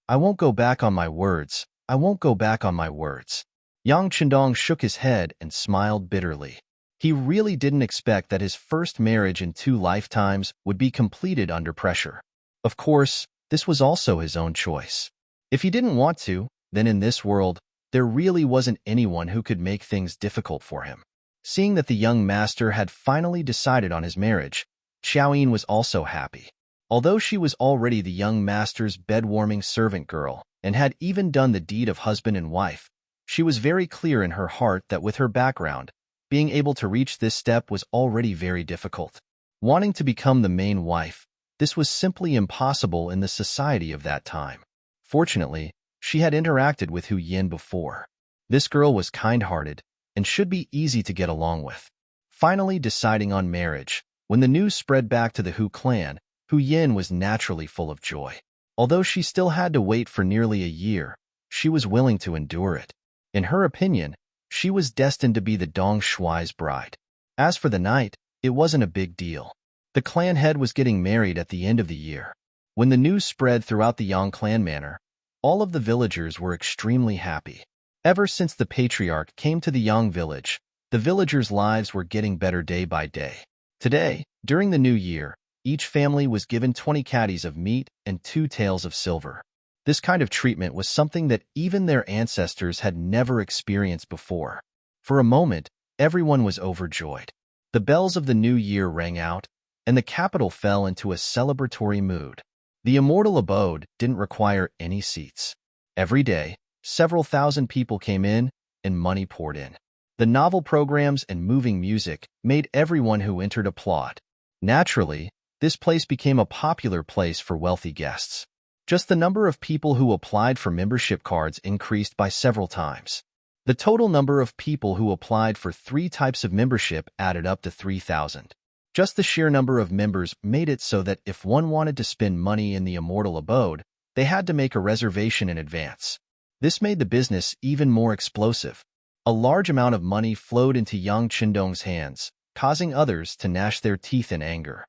"I won't go back on my words. I won't go back on my words." Yang Chendong shook his head and smiled bitterly. He really didn't expect that his first marriage in 2 lifetimes would be completed under pressure. Of course, this was also his own choice. If he didn't want to, then in this world, there really wasn't anyone who could make things difficult for him. Seeing that the young master had finally decided on his marriage, Xiaoyin was also happy. Although she was already the young master's bed-warming servant girl and had even done the deed of husband and wife, she was very clear in her heart that with her background, being able to reach this step was already very difficult. Wanting to become the main wife, this was simply impossible in the society of that time. Fortunately, she had interacted with Hu Yin before. This girl was kind-hearted and should be easy to get along with. Finally deciding on marriage, when the news spread back to the Hu clan, Hu Yin was naturally full of joy. Although she still had to wait for nearly a year, she was willing to endure it. In her opinion, she was destined to be the Dong Shuai's bride. As for the night, it wasn't a big deal. The clan head was getting married at the end of the year. When the news spread throughout the Yang clan manor, all of the villagers were extremely happy. Ever since the patriarch came to the Yang village, the villagers' lives were getting better day by day. Today, during the new year, each family was given 20 caddies of meat and 2 taels of silver. This kind of treatment was something that even their ancestors had never experienced before. For a moment, everyone was overjoyed. The bells of the new year rang out, and the capital fell into a celebratory mood. The immortal abode didn't require any seats. Every day, several thousand people came in, and money poured in. The novel programs and moving music made everyone who entered applaud. Naturally, this place became a popular place for wealthy guests. Just the number of people who applied for membership cards increased by several times. The total number of people who applied for 3 types of membership added up to 3,000. Just the sheer number of members made it so that if one wanted to spend money in the immortal abode, they had to make a reservation in advance. This made the business even more explosive. A large amount of money flowed into Yang Qindong's hands, causing others to gnash their teeth in anger.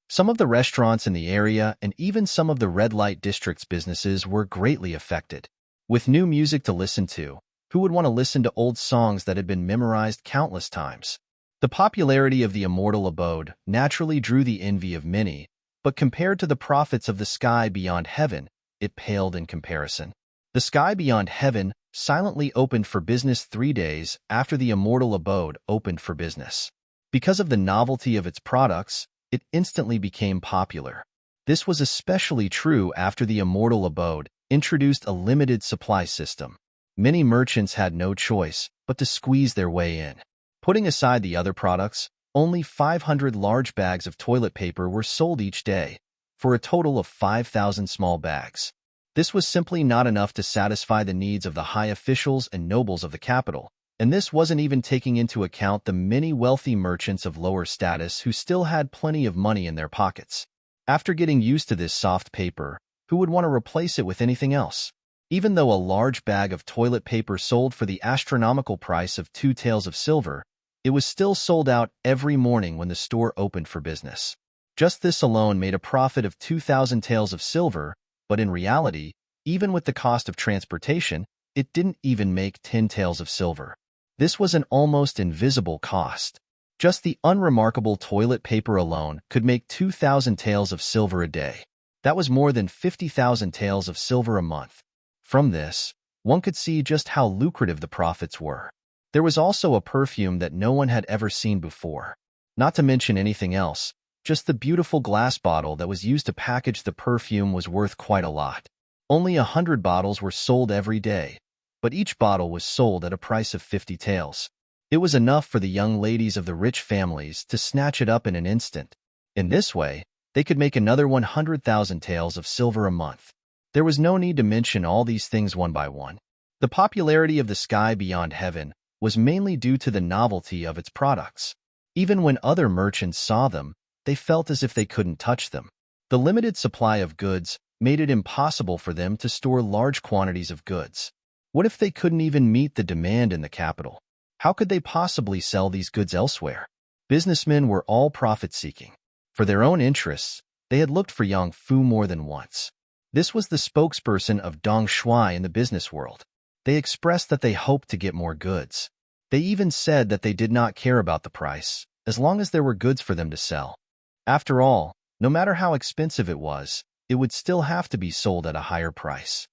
Some of the restaurants in the area and even some of the red light district's businesses were greatly affected. With new music to listen to, who would want to listen to old songs that had been memorized countless times? The popularity of the immortal abode naturally drew the envy of many, but compared to the profits of the sky beyond heaven, it paled in comparison. The sky beyond heaven silently opened for business 3 days after the immortal abode opened for business. Because of the novelty of its products, it instantly became popular. This was especially true after the immortal abode introduced a limited supply system. Many merchants had no choice but to squeeze their way in. Putting aside the other products, only 500 large bags of toilet paper were sold each day, for a total of 5,000 small bags. This was simply not enough to satisfy the needs of the high officials and nobles of the capital, and this wasn't even taking into account the many wealthy merchants of lower status who still had plenty of money in their pockets. After getting used to this soft paper, who would want to replace it with anything else? Even though a large bag of toilet paper sold for the astronomical price of 2 taels of silver, it was still sold out every morning when the store opened for business. Just this alone made a profit of 2,000 taels of silver, but in reality, even with the cost of transportation, it didn't even make 10 taels of silver. This was an almost invisible cost. Just the unremarkable toilet paper alone could make 2,000 taels of silver a day. That was more than 50,000 taels of silver a month. From this, one could see just how lucrative the profits were. There was also a perfume that no one had ever seen before. Not to mention anything else, just the beautiful glass bottle that was used to package the perfume was worth quite a lot. Only 100 bottles were sold every day, but each bottle was sold at a price of 50 taels. It was enough for the young ladies of the rich families to snatch it up in an instant. In this way, they could make another 100,000 taels of silver a month. There was no need to mention all these things one by one. The popularity of the sky beyond heaven was mainly due to the novelty of its products. Even when other merchants saw them, they felt as if they couldn't touch them. The limited supply of goods made it impossible for them to store large quantities of goods. What if they couldn't even meet the demand in the capital? How could they possibly sell these goods elsewhere? Businessmen were all profit-seeking. For their own interests, they had looked for Yang Fu more than once. This was the spokesperson of Dong Shuai in the business world. They expressed that they hoped to get more goods. They even said that they did not care about the price, as long as there were goods for them to sell. After all, no matter how expensive it would still have to be sold at a higher price.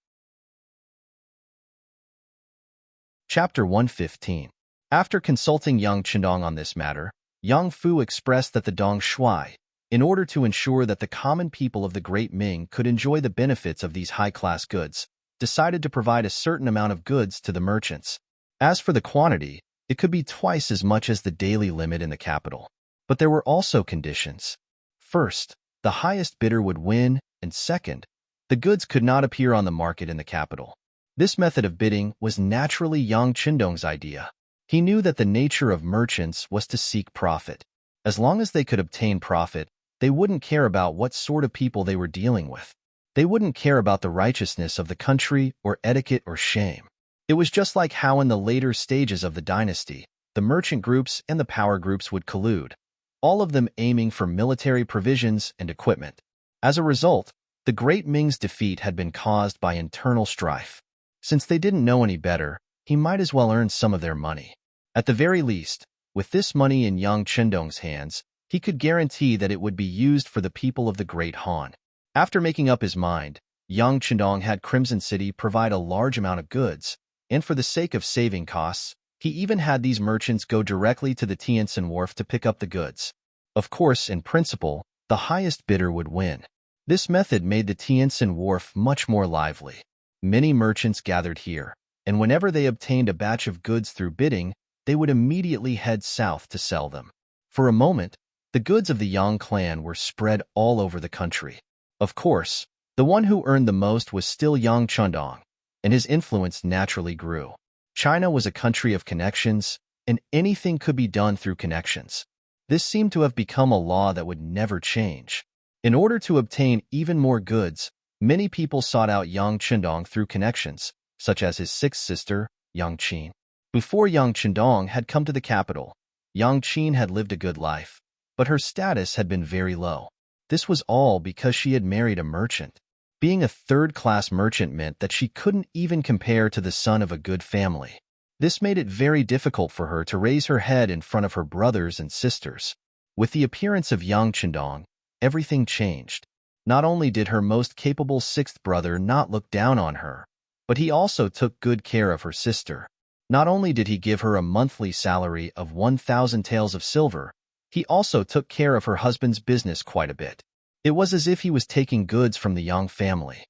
Chapter 115. After consulting Yang Qindong on this matter, Yang Fu expressed that the Dong Shuai, in order to ensure that the common people of the Great Ming could enjoy the benefits of these high-class goods, decided to provide a certain amount of goods to the merchants. As for the quantity, it could be twice as much as the daily limit in the capital. But there were also conditions. First, the highest bidder would win, and second, the goods could not appear on the market in the capital. This method of bidding was naturally Yang Qindong's idea. He knew that the nature of merchants was to seek profit. As long as they could obtain profit, they wouldn't care about what sort of people they were dealing with. They wouldn't care about the righteousness of the country or etiquette or shame. It was just like how in the later stages of the dynasty, the merchant groups and the power groups would collude, all of them aiming for military provisions and equipment. As a result, the Great Ming's defeat had been caused by internal strife. Since they didn't know any better, he might as well earn some of their money. At the very least, with this money in Yang Qindong's hands, he could guarantee that it would be used for the people of the Great Han. After making up his mind, Yang Qindong had Crimson City provide a large amount of goods, and for the sake of saving costs, he even had these merchants go directly to the Tientsin wharf to pick up the goods. Of course, in principle, the highest bidder would win. This method made the Tientsin wharf much more lively. Many merchants gathered here, and whenever they obtained a batch of goods through bidding, they would immediately head south to sell them. For a moment, the goods of the Yang clan were spread all over the country. Of course, the one who earned the most was still Yang Qindong, and his influence naturally grew. China was a country of connections, and anything could be done through connections. This seemed to have become a law that would never change. In order to obtain even more goods, many people sought out Yang Qindong through connections, such as his sixth sister, Yang Qin. Before Yang Qindong had come to the capital, Yang Qin had lived a good life, but her status had been very low. This was all because she had married a merchant. Being a third-class merchant meant that she couldn't even compare to the son of a good family. This made it very difficult for her to raise her head in front of her brothers and sisters. With the appearance of Yang Qindong, everything changed. Not only did her most capable sixth brother not look down on her, but he also took good care of her sister. Not only did he give her a monthly salary of 1,000 taels of silver, he also took care of her husband's business quite a bit. It was as if he was taking goods from the Yang family.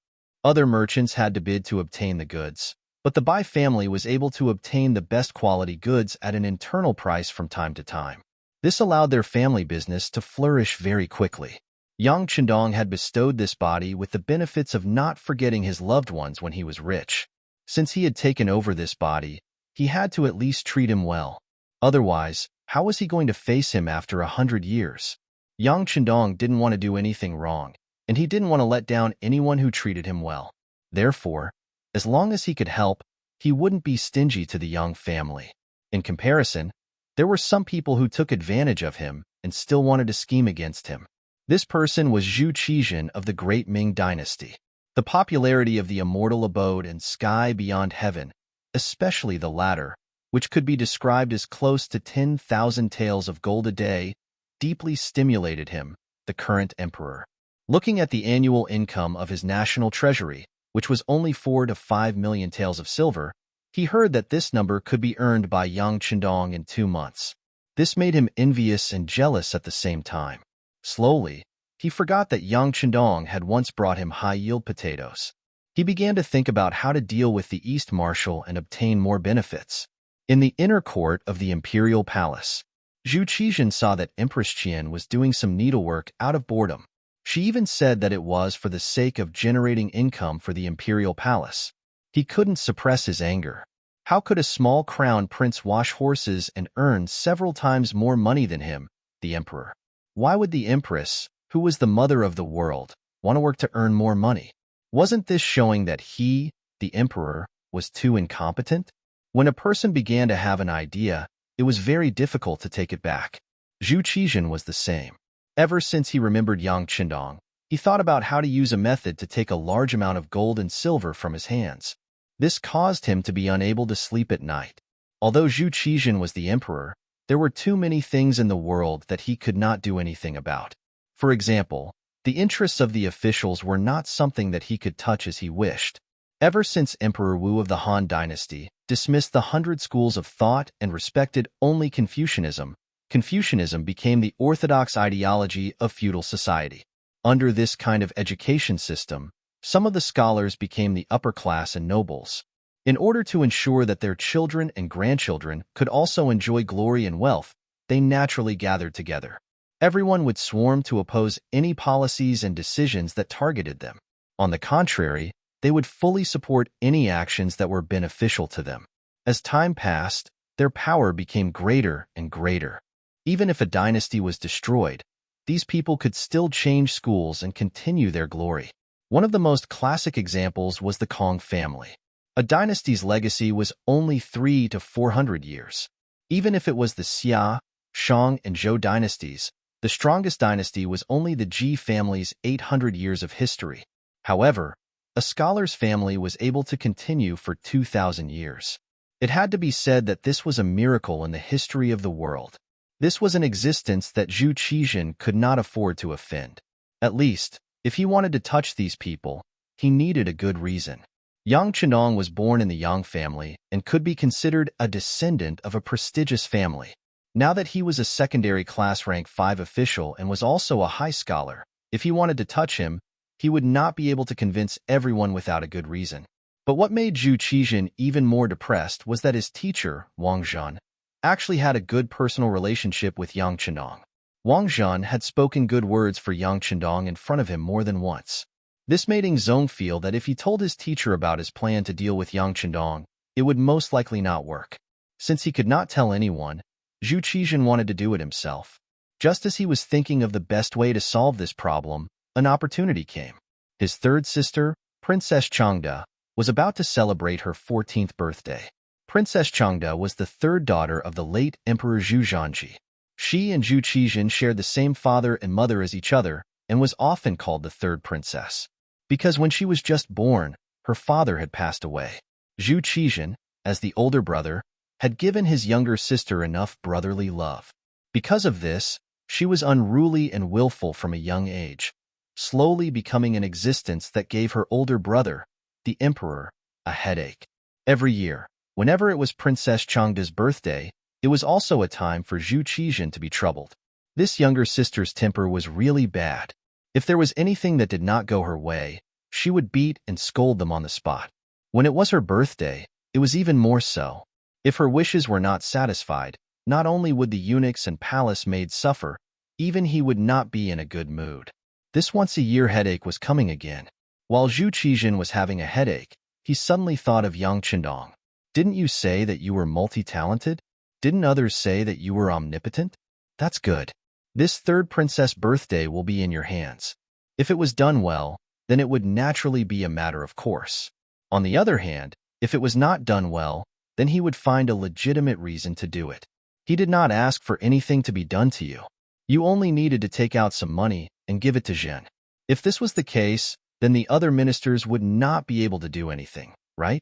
Other merchants had to bid to obtain the goods, but the Bai family was able to obtain the best quality goods at an internal price from time to time. This allowed their family business to flourish very quickly. Yang Qindong had bestowed this body with the benefits of not forgetting his loved ones when he was rich. Since he had taken over this body, he had to at least treat him well. Otherwise, how was he going to face him after 100 years? Yang Qindong didn't want to do anything wrong, and he didn't want to let down anyone who treated him well. Therefore, as long as he could help, he wouldn't be stingy to the Yang family. In comparison, there were some people who took advantage of him and still wanted to scheme against him. This person was Zhu Qizhen of the Great Ming dynasty. The popularity of the immortal abode and sky beyond heaven, especially the latter, which could be described as close to 10,000 taels of gold a day, deeply stimulated him, the current emperor. Looking at the annual income of his national treasury, which was only 4 to 5 million taels of silver, he heard that this number could be earned by Yang Qindong in 2 months. This made him envious and jealous at the same time. Slowly, he forgot that Yang Qindong had once brought him high-yield potatoes. He began to think about how to deal with the East Marshal and obtain more benefits. In the inner court of the imperial palace, Zhu Qizhen saw that Empress Qian was doing some needlework out of boredom. She even said that it was for the sake of generating income for the imperial palace. He couldn't suppress his anger. How could a small crown prince wash horses and earn several times more money than him, the emperor? Why would the empress, who was the mother of the world, want to work to earn more money? Wasn't this showing that he, the emperor, was too incompetent? When a person began to have an idea, it was very difficult to take it back. Zhu Qizhen was the same. Ever since he remembered Yang Qindong, he thought about how to use a method to take a large amount of gold and silver from his hands. This caused him to be unable to sleep at night. Although Zhu Qizhen was the emperor, there were too many things in the world that he could not do anything about. For example, the interests of the officials were not something that he could touch as he wished. Ever since Emperor Wu of the Han Dynasty dismissed the 100 schools of thought and respected only Confucianism, Confucianism became the orthodox ideology of feudal society. Under this kind of education system, some of the scholars became the upper class and nobles. In order to ensure that their children and grandchildren could also enjoy glory and wealth, they naturally gathered together. Everyone would swarm to oppose any policies and decisions that targeted them. On the contrary, They would fully support any actions that were beneficial to them. As time passed, their power became greater and greater. Even if a dynasty was destroyed, these people could still change schools and continue their glory. One of the most classic examples was the Kong family. A dynasty's legacy was only 300 to 400 years. Even if it was the Xia, Shang, and Zhou dynasties, the strongest dynasty was only the Ji family's 800 years of history. However, a scholar's family was able to continue for 2,000 years. It had to be said that this was a miracle in the history of the world. This was an existence that Zhu Qizhen could not afford to offend. At least, if he wanted to touch these people, he needed a good reason. Yang Chenong was born in the Yang family and could be considered a descendant of a prestigious family. Now that he was a secondary class rank 5 official and was also a high scholar, if he wanted to touch him, he would not be able to convince everyone without a good reason. But what made Zhu Qizhen even more depressed was that his teacher, Wang Zhan, actually had a good personal relationship with Yang Chenong. Wang Zhan had spoken good words for Yang Chenong in front of him more than once. This made Ing Zong feel that if he told his teacher about his plan to deal with Yang Chenong, it would most likely not work. Since he could not tell anyone, Zhu Qizhen wanted to do it himself. Just as he was thinking of the best way to solve this problem, an opportunity came. His third sister, Princess Changde, was about to celebrate her 14th birthday. Princess Changde was the third daughter of the late Emperor Zhu Zhanji. She and Zhu Qizhen shared the same father and mother as each other and was often called the third princess. Because when she was just born, her father had passed away. Zhu Qizhen, as the older brother, had given his younger sister enough brotherly love. Because of this, she was unruly and willful from a young age, slowly becoming an existence that gave her older brother, the emperor, a headache. Every year, whenever it was Princess Changde's birthday, it was also a time for Zhu Qizhen to be troubled. This younger sister's temper was really bad. If there was anything that did not go her way, she would beat and scold them on the spot. When it was her birthday, it was even more so. If her wishes were not satisfied, not only would the eunuchs and palace maids suffer, even he would not be in a good mood. This once-a-year headache was coming again. While Zhu Qizhen was having a headache, he suddenly thought of Yang Chenong. Didn't you say that you were multi-talented? Didn't others say that you were omnipotent? That's good. This third princess birthday will be in your hands. If it was done well, then it would naturally be a matter of course. On the other hand, if it was not done well, then he would find a legitimate reason to do it. He did not ask for anything to be done to you. You only needed to take out some money and give it to Zhen. If this was the case, then the other ministers would not be able to do anything, right?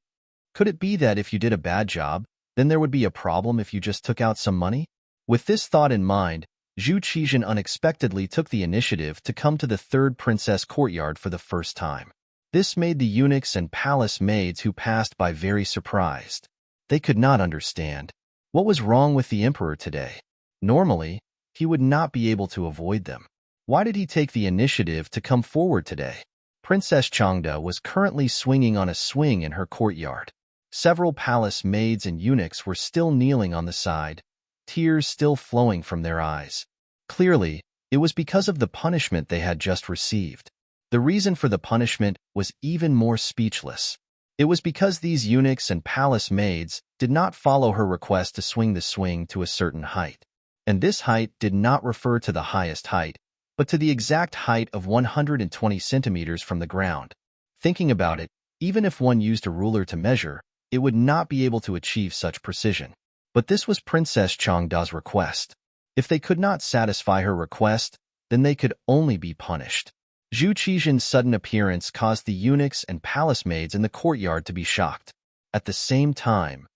Could it be that if you did a bad job, then there would be a problem if you just took out some money? With this thought in mind, Zhu Qizhen unexpectedly took the initiative to come to the third princess courtyard for the first time. This made the eunuchs and palace maids who passed by very surprised. They could not understand. What was wrong with the emperor today? Normally, he would not be able to avoid them. Why did he take the initiative to come forward today? Princess Changde was currently swinging on a swing in her courtyard. Several palace maids and eunuchs were still kneeling on the side, tears still flowing from their eyes. Clearly, it was because of the punishment they had just received. The reason for the punishment was even more speechless. It was because these eunuchs and palace maids did not follow her request to swing the swing to a certain height. And this height did not refer to the highest height, but to the exact height of 120 centimeters from the ground. Thinking about it, even if one used a ruler to measure, it would not be able to achieve such precision. But this was Princess Changde's request. If they could not satisfy her request, then they could only be punished. Zhu Qizhen's sudden appearance caused the eunuchs and palace maids in the courtyard to be shocked. At the same time,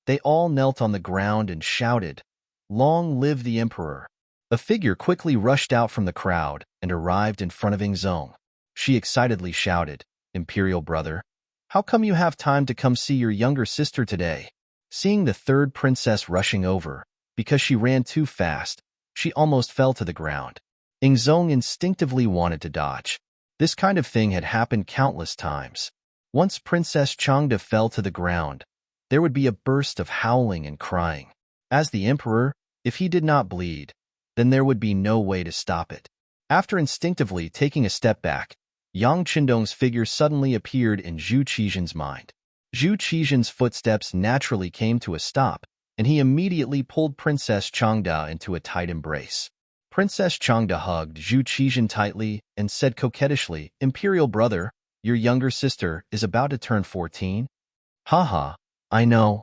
they all knelt on the ground and shouted, "Long live the emperor!" A figure quickly rushed out from the crowd and arrived in front of Ing Zong. She excitedly shouted, "Imperial brother, how come you have time to come see your younger sister today?" Seeing the third princess rushing over, because she ran too fast, she almost fell to the ground. Ing Zong instinctively wanted to dodge. This kind of thing had happened countless times. Once Princess Changde fell to the ground, there would be a burst of howling and crying. As the emperor, if he did not bleed, then there would be no way to stop it. After instinctively taking a step back, Yang Qindong's figure suddenly appeared in Zhu Qizhen's mind. Zhu Qizhen's footsteps naturally came to a stop, and he immediately pulled Princess Changda into a tight embrace. Princess Changda hugged Zhu Qizhen tightly and said coquettishly, "Imperial brother, your younger sister is about to turn 14? Haha, I know.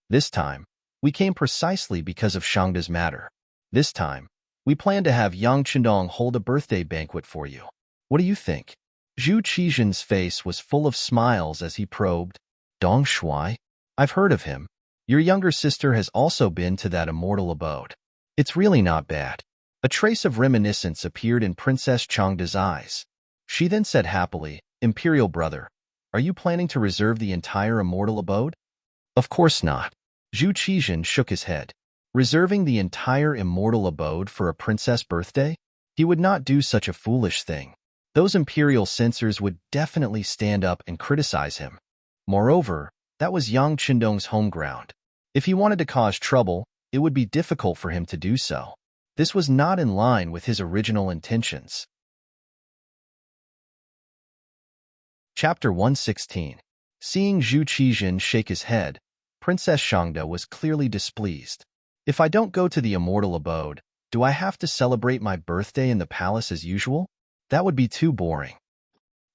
This time, we came precisely because of Shangda's matter. This time, we plan to have Yang Qindong hold a birthday banquet for you. What do you think?" Zhu Qizhen's face was full of smiles as he probed, "Dong Shuai? I've heard of him. Your younger sister has also been to that immortal abode. It's really not bad." A trace of reminiscence appeared in Princess Changda's eyes. She then said happily, "Imperial brother, are you planning to reserve the entire immortal abode?" "Of course not." Zhu Qizhen shook his head. Reserving the entire immortal abode for a princess' birthday? He would not do such a foolish thing. Those imperial censors would definitely stand up and criticize him. Moreover, that was Yang Qindong's home ground. If he wanted to cause trouble, it would be difficult for him to do so. This was not in line with his original intentions. Chapter 116. Seeing Zhu Qizhen shake his head, Princess Shangda was clearly displeased. "If I don't go to the immortal abode, do I have to celebrate my birthday in the palace as usual? That would be too boring."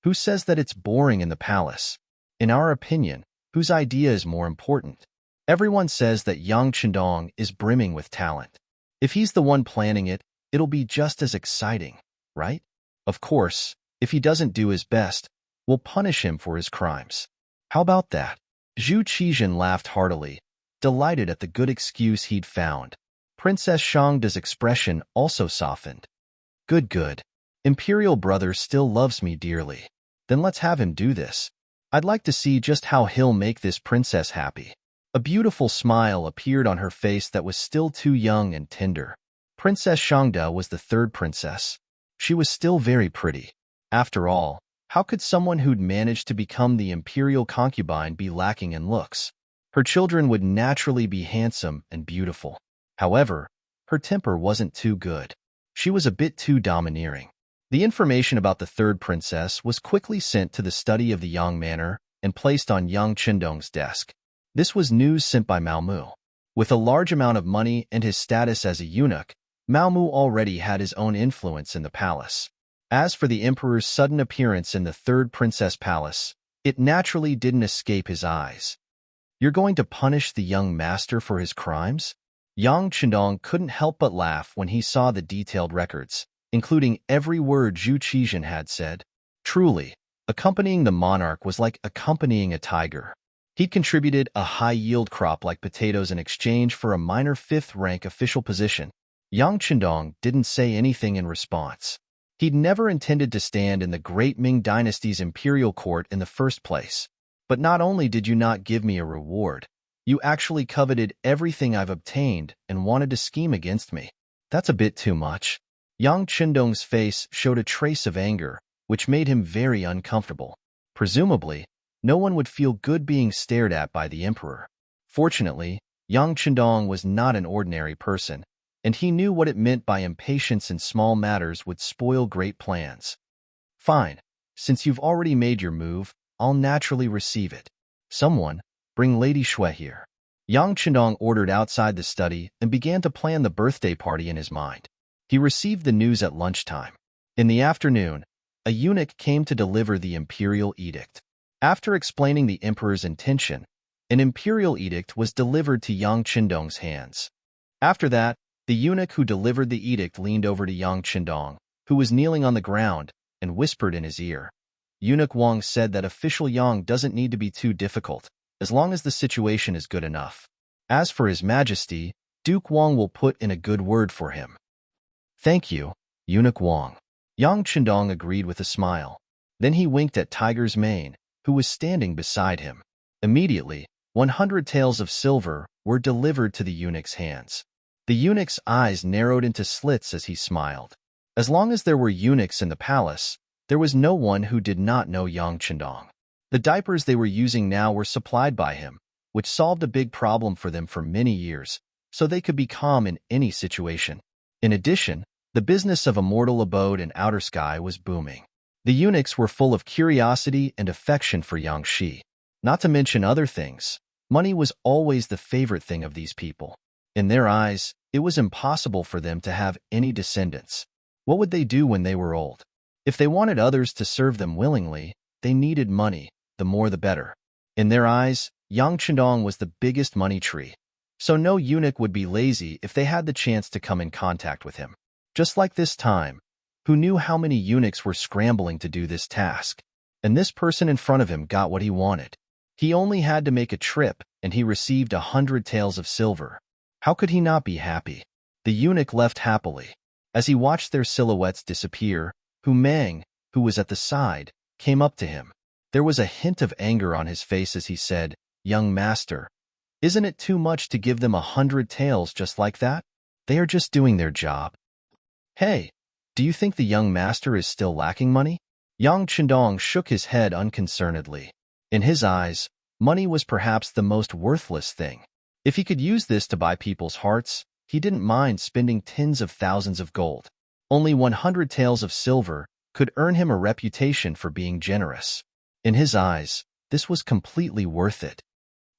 "Who says that it's boring in the palace? In our opinion, whose idea is more important? Everyone says that Yang Qindong is brimming with talent. If he's the one planning it, it'll be just as exciting, right? Of course, if he doesn't do his best, we'll punish him for his crimes. How about that?" Zhu Qizhen laughed heartily, delighted at the good excuse he'd found. Princess Shangda's expression also softened. Good. Imperial brother still loves me dearly. Then let's have him do this. I'd like to see just how he'll make this princess happy." A beautiful smile appeared on her face that was still too young and tender. Princess Shangda was the third princess. She was still very pretty. After all, how could someone who'd managed to become the imperial concubine be lacking in looks? Her children would naturally be handsome and beautiful. However, her temper wasn't too good. She was a bit too domineering. The information about the third princess was quickly sent to the study of the Yang Manor and placed on Yang Qindong's desk. This was news sent by Mao Mu. With a large amount of money and his status as a eunuch, Mao Mu already had his own influence in the palace. As for the emperor's sudden appearance in the third princess palace, it naturally didn't escape his eyes. "You're going to punish the young master for his crimes?" Yang Qindong couldn't help but laugh when he saw the detailed records, including every word Zhu Qizhen had said. Truly, accompanying the monarch was like accompanying a tiger. He'd contributed a high-yield crop like potatoes in exchange for a minor fifth-rank official position. Yang Qindong didn't say anything in response. He'd never intended to stand in the great Ming dynasty's imperial court in the first place. "But not only did you not give me a reward, you actually coveted everything I've obtained and wanted to scheme against me. That's a bit too much." Yang Qindong's face showed a trace of anger, which made him very uncomfortable. Presumably, no one would feel good being stared at by the emperor. Fortunately, Yang Qindong was not an ordinary person, and he knew what it meant by impatience in small matters would spoil great plans. "Fine. Since you've already made your move, I'll naturally receive it. Someone, bring Lady Shui here." Yang Qindong ordered outside the study and began to plan the birthday party in his mind. He received the news at lunchtime. In the afternoon, a eunuch came to deliver the imperial edict. After explaining the emperor's intention, an imperial edict was delivered to Yang Qindong's hands. After that, the eunuch who delivered the edict leaned over to Yang Qindong, who was kneeling on the ground, and whispered in his ear. Eunuch Wang said that official Yang doesn't need to be too difficult, as long as the situation is good enough. As for His Majesty, Duke Wang will put in a good word for him. "Thank you, Eunuch Wang." Yang Qindong agreed with a smile. Then he winked at Tiger's Mane, who was standing beside him. Immediately, 100 taels of silver were delivered to the eunuch's hands. The eunuch's eyes narrowed into slits as he smiled. As long as there were eunuchs in the palace, there was no one who did not know Yang Qindong. The diapers they were using now were supplied by him, which solved a big problem for them for many years, so they could be calm in any situation. In addition, the business of immortal abode and outer sky was booming. The eunuchs were full of curiosity and affection for Yang Shi. Not to mention other things, money was always the favorite thing of these people. In their eyes, it was impossible for them to have any descendants. What would they do when they were old? If they wanted others to serve them willingly, they needed money, the more the better. In their eyes, Yang Chendong was the biggest money tree, so no eunuch would be lazy if they had the chance to come in contact with him. Just like this time, who knew how many eunuchs were scrambling to do this task? And this person in front of him got what he wanted. He only had to make a trip, and he received 100 taels of silver. How could he not be happy? The eunuch left happily. As he watched their silhouettes disappear, Ming, who was at the side, came up to him. There was a hint of anger on his face as he said, "Young master, isn't it too much to give them 100 taels just like that? They are just doing their job." "Hey, do you think the young master is still lacking money?" Yang Chendong shook his head unconcernedly. In his eyes, money was perhaps the most worthless thing. If he could use this to buy people's hearts, he didn't mind spending tens of thousands of gold. Only 100 taels of silver could earn him a reputation for being generous. In his eyes, this was completely worth it.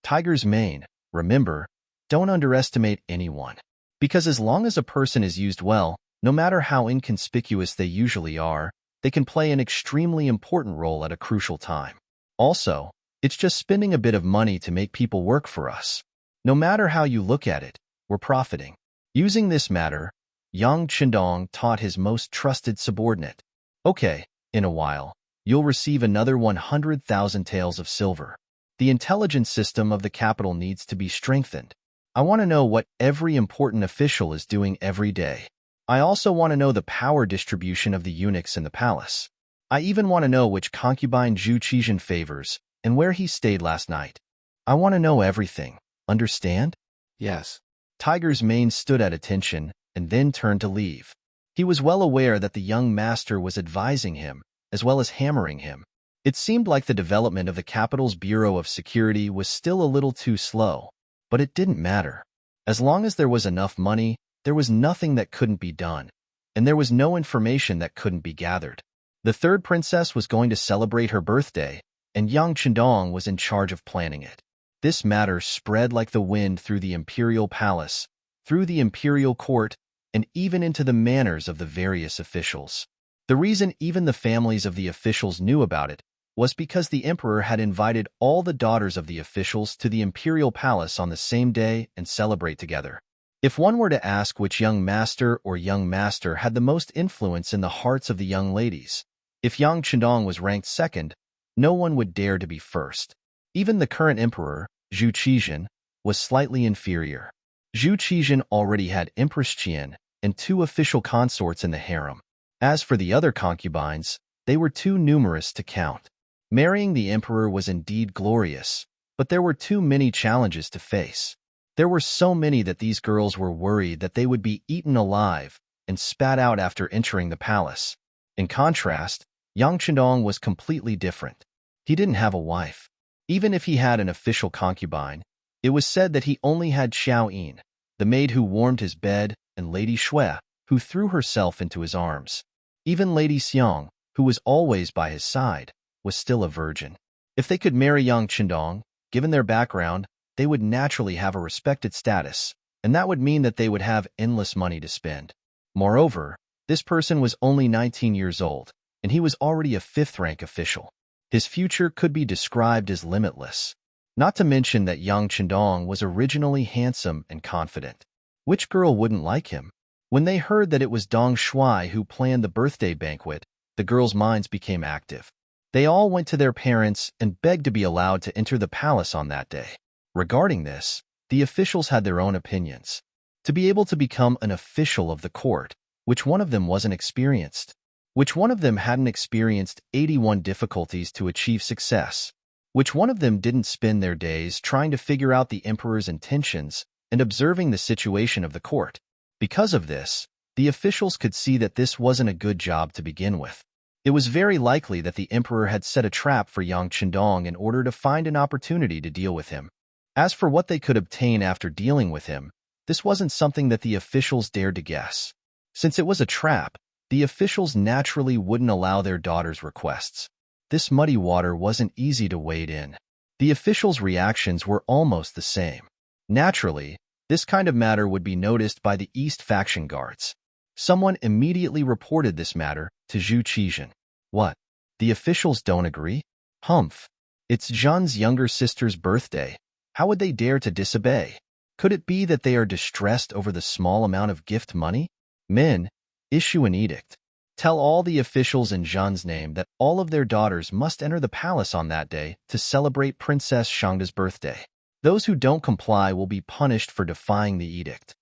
Tiger's mane, remember, don't underestimate anyone. Because as long as a person is used well, no matter how inconspicuous they usually are, they can play an extremely important role at a crucial time. Also, it's just spending a bit of money to make people work for us. No matter how you look at it, we're profiting. Using this matter, Yang Chendong taught his most trusted subordinate. "Okay, in a while, you'll receive another 100,000 taels of silver. The intelligence system of the capital needs to be strengthened. I want to know what every important official is doing every day. I also want to know the power distribution of the eunuchs in the palace. I even want to know which concubine Zhu Qizhen favors and where he stayed last night. I want to know everything. Understand?" Yes. Tiger's mane stood at attention and then turned to leave. He was well aware that the young master was advising him, as well as hammering him. It seemed like the development of the capital's Bureau of Security was still a little too slow, but it didn't matter. As long as there was enough money, there was nothing that couldn't be done, and there was no information that couldn't be gathered. The third princess was going to celebrate her birthday, and Yang Chendong was in charge of planning it. This matter spread like the wind through the imperial palace, through the imperial court, and even into the manners of the various officials. The reason even the families of the officials knew about it was because the emperor had invited all the daughters of the officials to the imperial palace on the same day and celebrate together. If one were to ask which young master or young master had the most influence in the hearts of the young ladies, if Yang Chendong was ranked second, no one would dare to be first. Even the current emperor, Zhu Qizhen, was slightly inferior. Zhu Qizhen already had Empress Qian and 2 official consorts in the harem. As for the other concubines, they were too numerous to count. Marrying the emperor was indeed glorious, but there were too many challenges to face. There were so many that these girls were worried that they would be eaten alive and spat out after entering the palace. In contrast, Yang Chendong was completely different. He didn't have a wife. Even if he had an official concubine, it was said that he only had Xiao Yin, the maid who warmed his bed, and Lady Shui, who threw herself into his arms. Even Lady Xiang, who was always by his side, was still a virgin. If they could marry Yang Chendong, given their background, they would naturally have a respected status, and that would mean that they would have endless money to spend. Moreover, this person was only 19 years old, and he was already a 5th-rank official. His future could be described as limitless. Not to mention that Yang Chendong was originally handsome and confident. Which girl wouldn't like him? When they heard that it was Dong Shuai who planned the birthday banquet, the girls' minds became active. They all went to their parents and begged to be allowed to enter the palace on that day. Regarding this, the officials had their own opinions. To be able to become an official of the court, which one of them wasn't experienced? Which one of them hadn't experienced 81 difficulties to achieve success? Which one of them didn't spend their days trying to figure out the emperor's intentions and observing the situation of the court? Because of this, the officials could see that this wasn't a good job to begin with. It was very likely that the emperor had set a trap for Yang Chendong in order to find an opportunity to deal with him. As for what they could obtain after dealing with him, this wasn't something that the officials dared to guess. Since it was a trap, The officials naturally wouldn't allow their daughters' requests. This muddy water wasn't easy to wade in. The officials' reactions were almost the same. Naturally, this kind of matter would be noticed by the East faction guards. Someone immediately reported this matter to Zhu Qijin. What? The officials don't agree? Humph. It's Zhan's younger sister's birthday. How would they dare to disobey? Could it be that they are distressed over the small amount of gift money? Min, issue an edict. Tell all the officials in Zhan's name that all of their daughters must enter the palace on that day to celebrate Princess Shangda's birthday. Those who don't comply will be punished for defying the edict.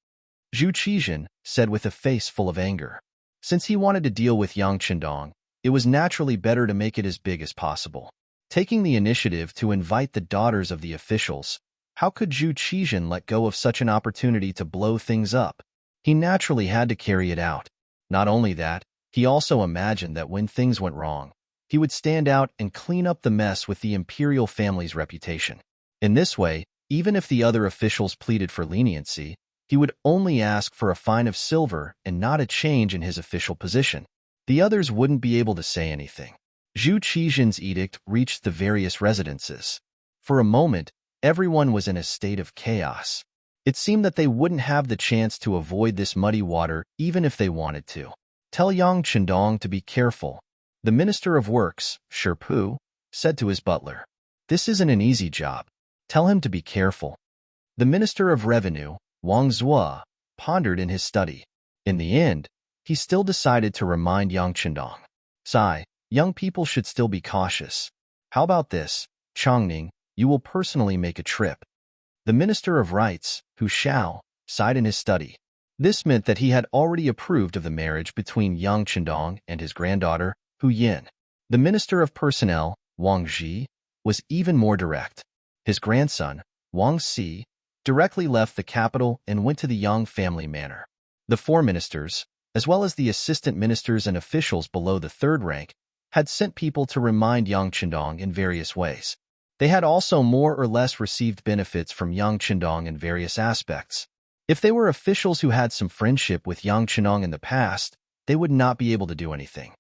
Zhu Qijin said with a face full of anger. Since he wanted to deal with Yang Qindong, it was naturally better to make it as big as possible. Taking the initiative to invite the daughters of the officials, how could Zhu Qijin let go of such an opportunity to blow things up? He naturally had to carry it out. Not only that, he also imagined that when things went wrong, he would stand out and clean up the mess with the imperial family's reputation. In this way, even if the other officials pleaded for leniency, he would only ask for a fine of silver and not a change in his official position. The others wouldn't be able to say anything. Zhu Qijin's edict reached the various residences. For a moment, everyone was in a state of chaos. It seemed that they wouldn't have the chance to avoid this muddy water even if they wanted to. Tell Yang Qindong to be careful, the Minister of Works, Shi Pu, said to his butler. This isn't an easy job. Tell him to be careful. The Minister of Revenue, Wang Zhuo, pondered in his study. In the end, he still decided to remind Yang Qindong. Sigh, young people should still be cautious. How about this, Chongning, you will personally make a trip. The Minister of Rights, Hu Xiao, sighed in his study. This meant that he had already approved of the marriage between Yang Qindong and his granddaughter, Hu Yin. The Minister of Personnel, Wang Zhi, was even more direct. His grandson, Wang Si, directly left the capital and went to the Yang family manor. The four ministers, as well as the assistant ministers and officials below the third rank, had sent people to remind Yang Qindong in various ways. They had also more or less received benefits from Yang Qindong in various aspects. If they were officials who had some friendship with Yang Qindong in the past, they would not be able to do anything.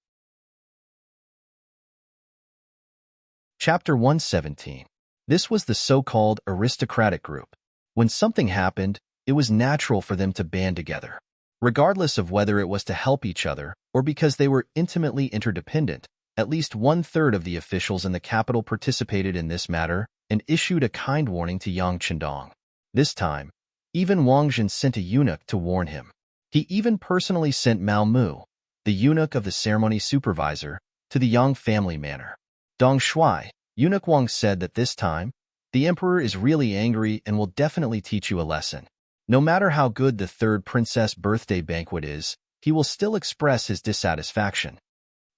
Chapter 117. This was the so-called aristocratic group. When something happened, it was natural for them to band together. Regardless of whether it was to help each other or because they were intimately interdependent, at least one-third of the officials in the capital participated in this matter and issued a kind warning to Yang Qindong. This time, even Wang Zhen sent a eunuch to warn him. He even personally sent Mao Mu, the eunuch of the ceremony supervisor, to the Yang family manor. Dong Shuai, eunuch Wang said that this time, the emperor is really angry and will definitely teach you a lesson. No matter how good the third princess birthday banquet is, he will still express his dissatisfaction.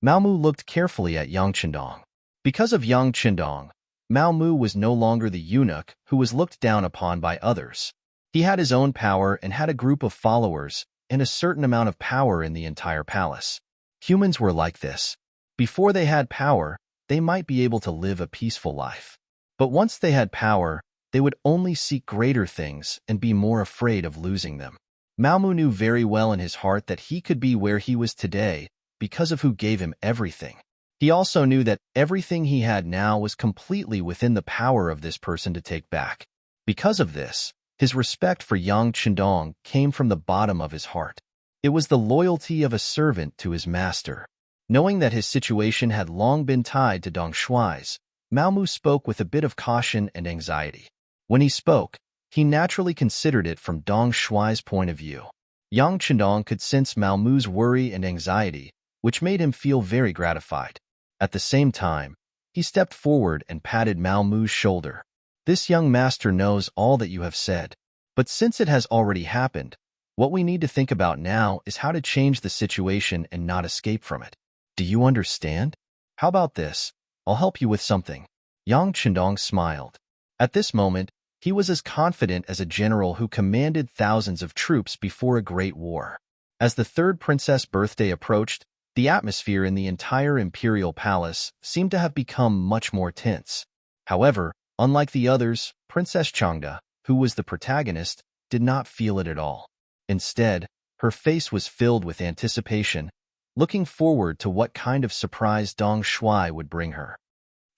Mao Mu looked carefully at Yang Qindong. Because of Yang Qindong, Mao Mu was no longer the eunuch who was looked down upon by others. He had his own power and had a group of followers and a certain amount of power in the entire palace. Humans were like this. Before they had power, they might be able to live a peaceful life. But once they had power, they would only seek greater things and be more afraid of losing them. Mao Mu knew very well in his heart that he could be where he was today because of who gave him everything. He also knew that everything he had now was completely within the power of this person to take back. Because of this, his respect for Yang Qindong came from the bottom of his heart. It was the loyalty of a servant to his master. Knowing that his situation had long been tied to Dong Shuai's, Mao Mu spoke with a bit of caution and anxiety. When he spoke, he naturally considered it from Dong Shuai's point of view. Yang Qindong could sense Mao Mu's worry and anxiety, which made him feel very gratified. At the same time, he stepped forward and patted Mao Mu's shoulder. This young master knows all that you have said, but since it has already happened, what we need to think about now is how to change the situation and not escape from it. Do you understand? How about this? I'll help you with something. Yang Qindong smiled. At this moment, he was as confident as a general who commanded thousands of troops before a great war. As the third princess' birthday approached, the atmosphere in the entire imperial palace seemed to have become much more tense. However, unlike the others, Princess Changda, who was the protagonist, did not feel it at all. Instead, her face was filled with anticipation, looking forward to what kind of surprise Dong Shuai would bring her.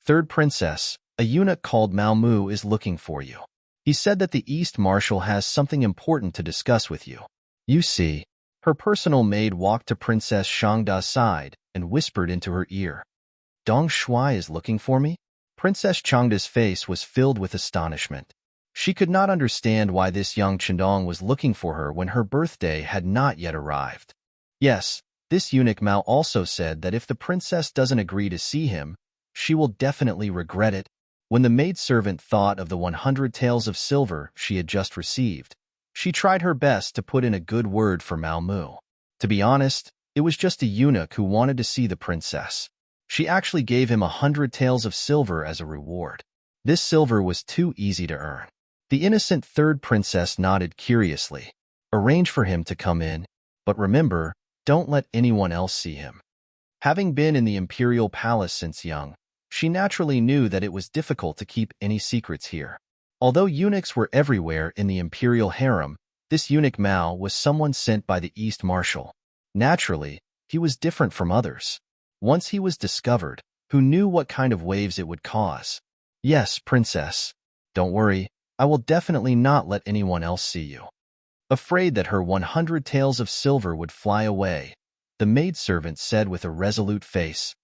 Third princess, a eunuch called Mao Mu is looking for you. He said that the East Marshal has something important to discuss with you. You see, her personal maid walked to Princess Shangda's side and whispered into her ear. Dong Shuai is looking for me? Princess Changda's face was filled with astonishment. She could not understand why this young Chendong was looking for her when her birthday had not yet arrived. Yes, this eunuch Mao also said that if the princess doesn't agree to see him, she will definitely regret it. When the maidservant thought of the 100 taels of silver she had just received, she tried her best to put in a good word for Mao Mu. To be honest, it was just a eunuch who wanted to see the princess. She actually gave him 100 taels of silver as a reward. This silver was too easy to earn. The innocent third princess nodded curiously. Arrange for him to come in, but remember, don't let anyone else see him. Having been in the imperial palace since young, she naturally knew that it was difficult to keep any secrets here. Although eunuchs were everywhere in the imperial harem, this eunuch Mao was someone sent by the East Marshal. Naturally, he was different from others. Once he was discovered, who knew what kind of waves it would cause? Yes, princess. Don't worry, I will definitely not let anyone else see you. Afraid that her 100 taels of silver would fly away, the maidservant said with a resolute face.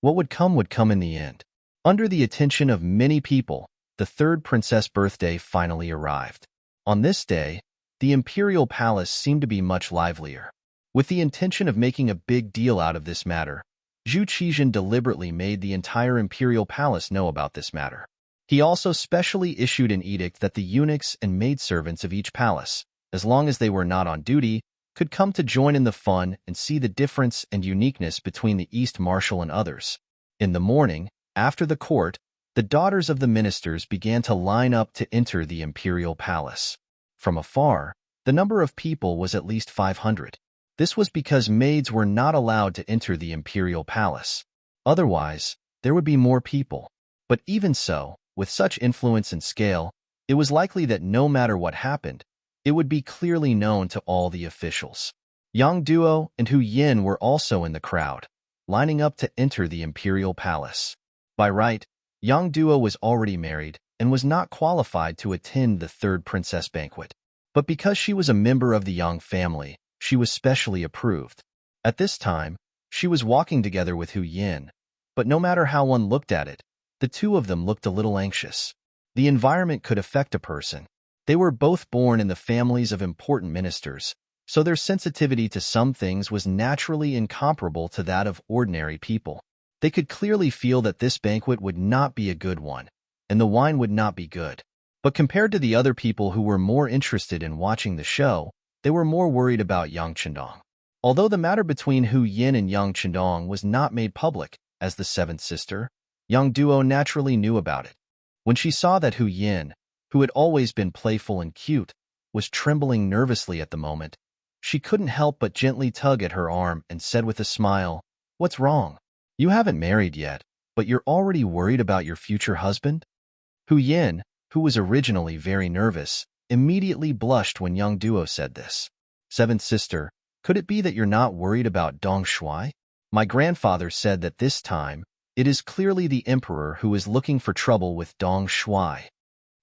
What would come in the end. Under the attention of many people, the third princess' birthday finally arrived. On this day, the imperial palace seemed to be much livelier. With the intention of making a big deal out of this matter, Zhu Qizhen deliberately made the entire imperial palace know about this matter. He also specially issued an edict that the eunuchs and maidservants of each palace, as long as they were not on duty, could come to join in the fun and see the difference and uniqueness between the East Marshal and others. In the morning, after the court, the daughters of the ministers began to line up to enter the imperial palace. From afar, the number of people was at least 500. This was because maids were not allowed to enter the imperial palace. Otherwise, there would be more people. But even so, with such influence and scale, it was likely that no matter what happened, it would be clearly known to all the officials. Yang Duo and Hu Yin were also in the crowd, lining up to enter the imperial palace. By right, Yang Duo was already married and was not qualified to attend the third princess banquet. But because she was a member of the Yang family, she was specially approved. At this time, she was walking together with Hu Yin, but no matter how one looked at it, the two of them looked a little anxious. The environment could affect a person. They were both born in the families of important ministers, so their sensitivity to some things was naturally incomparable to that of ordinary people. They could clearly feel that this banquet would not be a good one, and the wine would not be good. But compared to the other people who were more interested in watching the show, they were more worried about Yang Chendong. Although the matter between Hu Yin and Yang Chendong was not made public, as the seventh sister, Yang Duo naturally knew about it. When she saw that Hu Yin, who had always been playful and cute, was trembling nervously at the moment, she couldn't help but gently tug at her arm and said with a smile, "What's wrong? You haven't married yet, but you're already worried about your future husband?" Hu Yin, who was originally very nervous, immediately blushed when Yang Duo said this. "Seventh sister, could it be that you're not worried about Dong Shuai? My grandfather said that this time, it is clearly the emperor who is looking for trouble with Dong Shuai."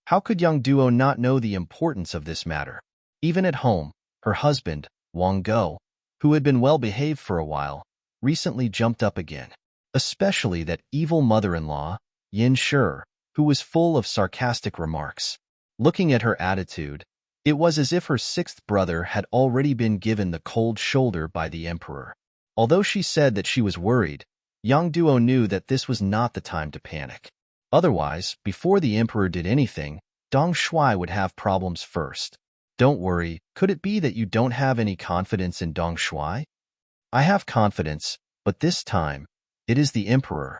How could Yang Duo not know the importance of this matter? Even at home, her husband, Wang Go, who had been well-behaved for a while, recently jumped up again. Especially that evil mother-in-law, Yin Shi, who was full of sarcastic remarks. Looking at her attitude, it was as if her sixth brother had already been given the cold shoulder by the emperor. Although she said that she was worried, Yang Duo knew that this was not the time to panic. Otherwise, before the emperor did anything, Dong Shuai would have problems first. Don't worry, could it be that you don't have any confidence in Dong Shuai? I have confidence, but this time, it is the emperor.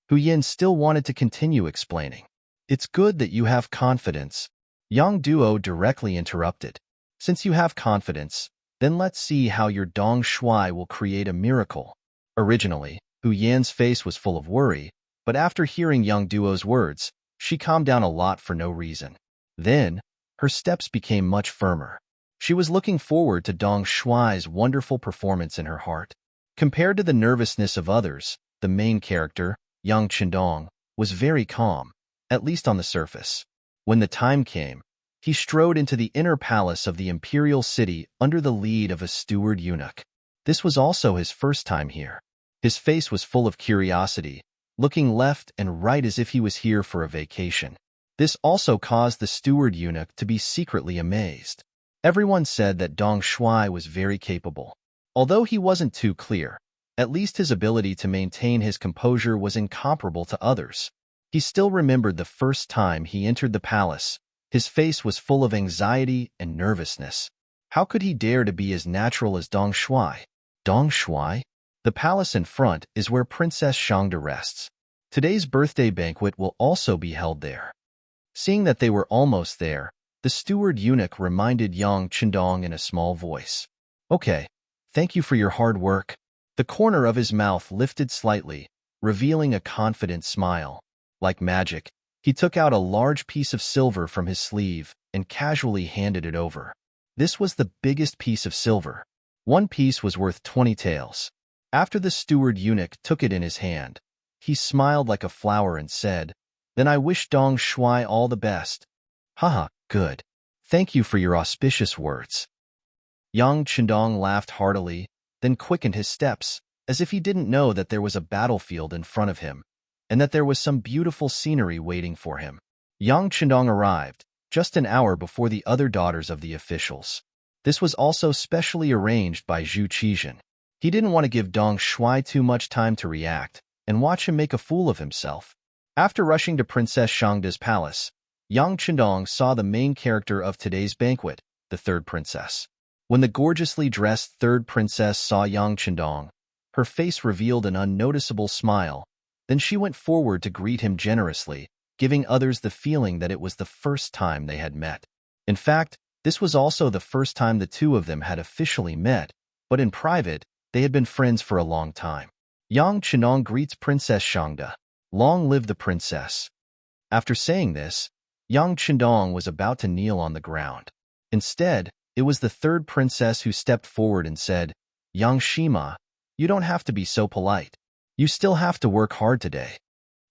Hu Yin still wanted to continue explaining. It's good that you have confidence. Yang Duo directly interrupted. Since you have confidence, then let's see how your Dong Shuai will create a miracle. Originally, Hu Yan's face was full of worry, but after hearing Yang Duo's words, she calmed down a lot for no reason. Then, her steps became much firmer. She was looking forward to Dong Shuai's wonderful performance in her heart. Compared to the nervousness of others, the main character, young Chendong, was very calm, at least on the surface. When the time came, he strode into the inner palace of the imperial city under the lead of a steward eunuch. This was also his first time here. His face was full of curiosity, looking left and right as if he was here for a vacation. This also caused the steward eunuch to be secretly amazed. Everyone said that Dong Shuai was very capable. Although he wasn't too clear, at least his ability to maintain his composure was incomparable to others. He still remembered the first time he entered the palace. His face was full of anxiety and nervousness. How could he dare to be as natural as Dong Shuai? Dong Shuai? The palace in front is where Princess Shangda rests. Today's birthday banquet will also be held there. Seeing that they were almost there, the steward eunuch reminded young Chendong in a small voice. Okay, thank you for your hard work. The corner of his mouth lifted slightly, revealing a confident smile. Like magic, he took out a large piece of silver from his sleeve and casually handed it over. This was the biggest piece of silver. One piece was worth 20 taels. After the steward eunuch took it in his hand, he smiled like a flower and said, "Then I wish Dong Shuai all the best." Haha, good. Thank you for your auspicious words. Young Chendong laughed heartily, then quickened his steps, as if he didn't know that there was a battlefield in front of him, and that there was some beautiful scenery waiting for him. Young Chendong arrived, just an hour before the other daughters of the officials. This was also specially arranged by Zhu Qizhen. He didn't want to give Dong Shuai too much time to react and watch him make a fool of himself. After rushing to Princess Shangda's palace, Yang Chendong saw the main character of today's banquet, the third princess. When the gorgeously dressed third princess saw Yang Chendong, her face revealed an unnoticeable smile. Then she went forward to greet him generously, giving others the feeling that it was the first time they had met. In fact, this was also the first time the two of them had officially met, but in private, they had been friends for a long time. Yang Chendong greets Princess Shangda. Long live the princess. After saying this, Yang Chendong was about to kneel on the ground. Instead, it was the third princess who stepped forward and said, "Yang Shima, you don't have to be so polite. You still have to work hard today."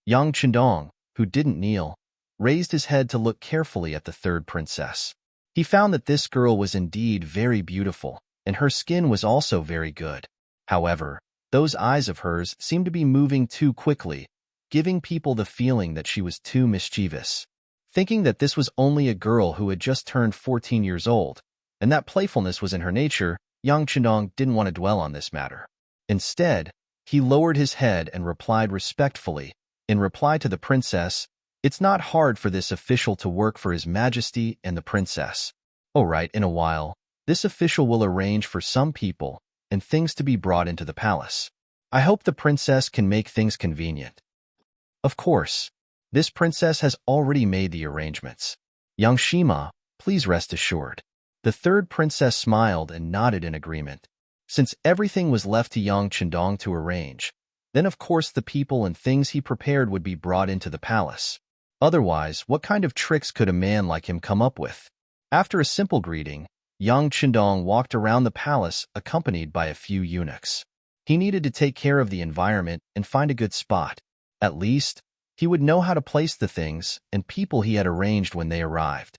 Yang Chendong, who didn't kneel, raised his head to look carefully at the third princess. He found that this girl was indeed very beautiful, and her skin was also very good. However, those eyes of hers seemed to be moving too quickly, giving people the feeling that she was too mischievous. Thinking that this was only a girl who had just turned 14 years old, and that playfulness was in her nature, Yang Chendong didn't want to dwell on this matter. Instead, he lowered his head and replied respectfully. In reply to the princess, "It's not hard for this official to work for His Majesty and the princess. Oh right, in a while, this official will arrange for some people and things to be brought into the palace. I hope the princess can make things convenient." Of course, this princess has already made the arrangements. Yang Shima, please rest assured. The third princess smiled and nodded in agreement. Since everything was left to Yang Chendong to arrange, then of course the people and things he prepared would be brought into the palace. Otherwise, what kind of tricks could a man like him come up with? After a simple greeting, Yang Chendong walked around the palace accompanied by a few eunuchs. He needed to take care of the environment and find a good spot. At least, he would know how to place the things and people he had arranged when they arrived.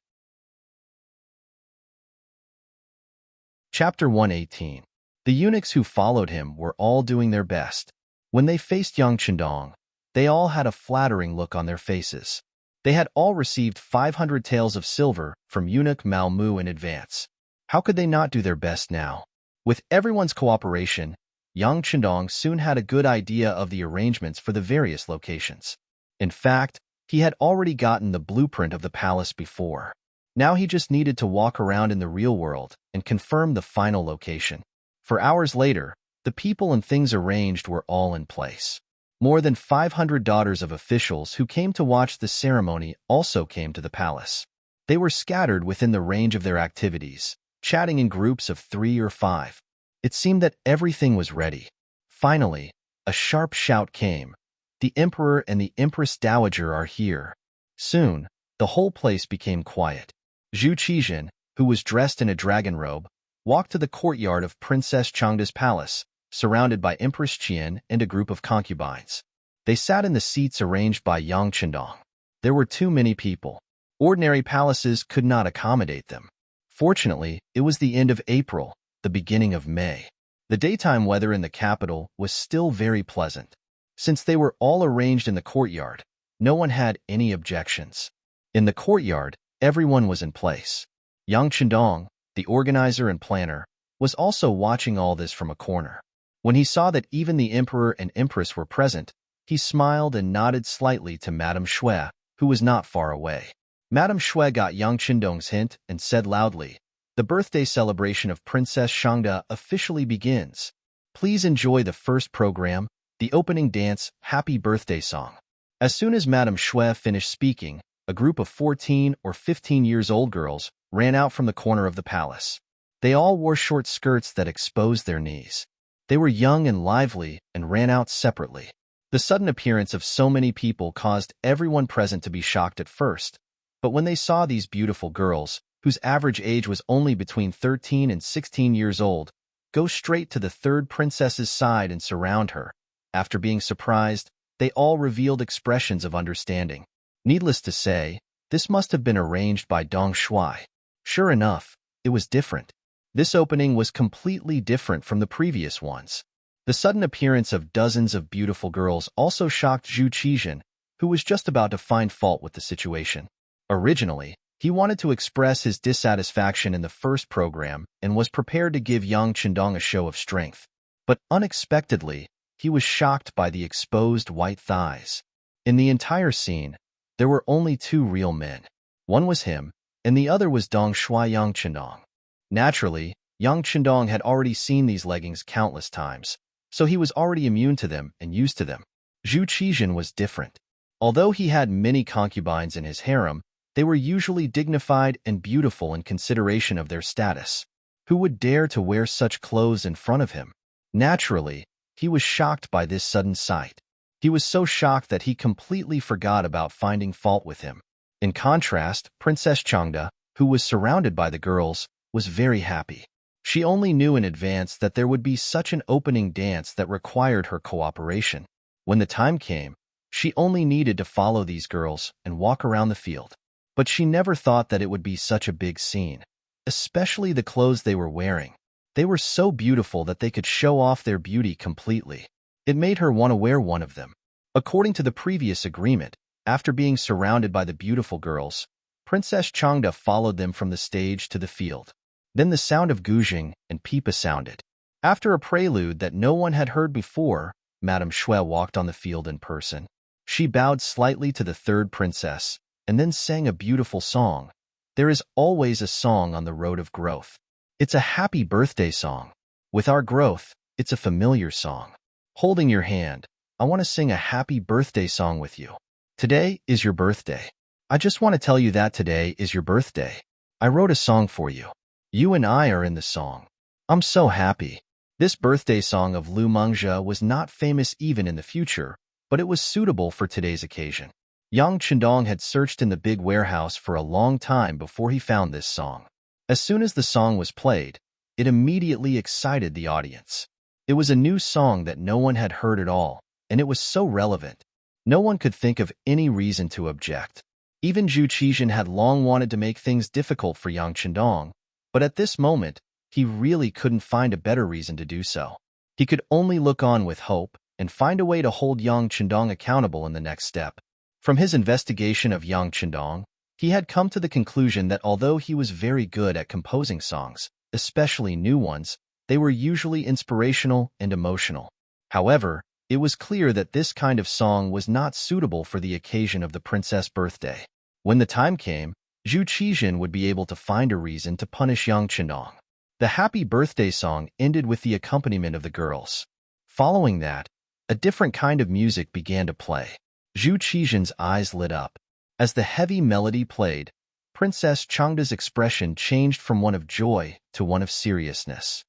Chapter 118. The eunuchs who followed him were all doing their best. When they faced Yang Chendong, they all had a flattering look on their faces. They had all received 500 taels of silver from eunuch Mao Mu in advance. How could they not do their best now? With everyone's cooperation, Yang Chendong soon had a good idea of the arrangements for the various locations. In fact, he had already gotten the blueprint of the palace before. Now he just needed to walk around in the real world and confirm the final location. For hours later, the people and things arranged were all in place. More than 500 daughters of officials who came to watch the ceremony also came to the palace. They were scattered within the range of their activities, chatting in groups of 3 or 5. It seemed that everything was ready. Finally, a sharp shout came. "The Emperor and the Empress Dowager are here." Soon, the whole place became quiet. Zhu Qizhen, who was dressed in a dragon robe, walked to the courtyard of Princess Changda's palace, surrounded by Empress Qian and a group of concubines. They sat in the seats arranged by Yang Chendong. There were too many people. Ordinary palaces could not accommodate them. Fortunately, it was the end of April, the beginning of May. The daytime weather in the capital was still very pleasant. Since they were all arranged in the courtyard, no one had any objections. In the courtyard, everyone was in place. Yang Chendong, the organizer and planner, was also watching all this from a corner. When he saw that even the emperor and empress were present, he smiled and nodded slightly to Madame Shui, who was not far away. Madame Shui got Yang Chendong's hint and said loudly, "The birthday celebration of Princess Shangda officially begins. Please enjoy the first program, the opening dance, Happy Birthday Song." As soon as Madame Shui finished speaking, a group of 14 or 15 years old girls ran out from the corner of the palace. They all wore short skirts that exposed their knees. They were young and lively and ran out separately. The sudden appearance of so many people caused everyone present to be shocked at first, but when they saw these beautiful girls, whose average age was only between 13 and 16 years old, go straight to the third princess's side and surround her, after being surprised, they all revealed expressions of understanding. Needless to say, this must have been arranged by Dong Shui. Sure enough, it was different. This opening was completely different from the previous ones. The sudden appearance of dozens of beautiful girls also shocked Zhu Qizhen, who was just about to find fault with the situation. Originally, he wanted to express his dissatisfaction in the first program and was prepared to give Yang Chendong a show of strength. But unexpectedly, he was shocked by the exposed white thighs. In the entire scene, there were only two real men. One was him, and the other was Dong Shui Yang Chendong. Naturally, Yang Chendong had already seen these leggings countless times, so he was already immune to them and used to them. Zhu Qizhen was different. Although he had many concubines in his harem, they were usually dignified and beautiful in consideration of their status. Who would dare to wear such clothes in front of him? Naturally, he was shocked by this sudden sight. He was so shocked that he completely forgot about finding fault with him. In contrast, Princess Changda, who was surrounded by the girls, was very happy. She only knew in advance that there would be such an opening dance that required her cooperation. When the time came, she only needed to follow these girls and walk around the field. But she never thought that it would be such a big scene, especially the clothes they were wearing. They were so beautiful that they could show off their beauty completely. It made her want to wear one of them. According to the previous agreement, after being surrounded by the beautiful girls, Princess Changda followed them from the stage to the field. Then the sound of guzheng and pipa sounded. After a prelude that no one had heard before, Madame Shui walked on the field in person. She bowed slightly to the third princess, and then sang a beautiful song. There is always a song on the road of growth. It's a happy birthday song. With our growth, it's a familiar song. Holding your hand, I want to sing a happy birthday song with you. Today is your birthday. I just want to tell you that today is your birthday. I wrote a song for you. You and I are in the song. I'm so happy. This birthday song of Lu Mengzhe was not famous even in the future, but it was suitable for today's occasion. Yang Chendong had searched in the big warehouse for a long time before he found this song. As soon as the song was played, it immediately excited the audience. It was a new song that no one had heard at all, and it was so relevant. No one could think of any reason to object. Even Zhu Qizhen had long wanted to make things difficult for Yang Chendong, but at this moment, he really couldn't find a better reason to do so. He could only look on with hope and find a way to hold Yang Chendong accountable in the next step. From his investigation of Yang Chendong, he had come to the conclusion that although he was very good at composing songs, especially new ones, they were usually inspirational and emotional. However, it was clear that this kind of song was not suitable for the occasion of the princess' birthday. When the time came, Zhu Qizhen would be able to find a reason to punish Yang Chendong. The happy birthday song ended with the accompaniment of the girls. Following that, a different kind of music began to play. Zhu Qizhen's eyes lit up. As the heavy melody played, Princess Changda's expression changed from one of joy to one of seriousness.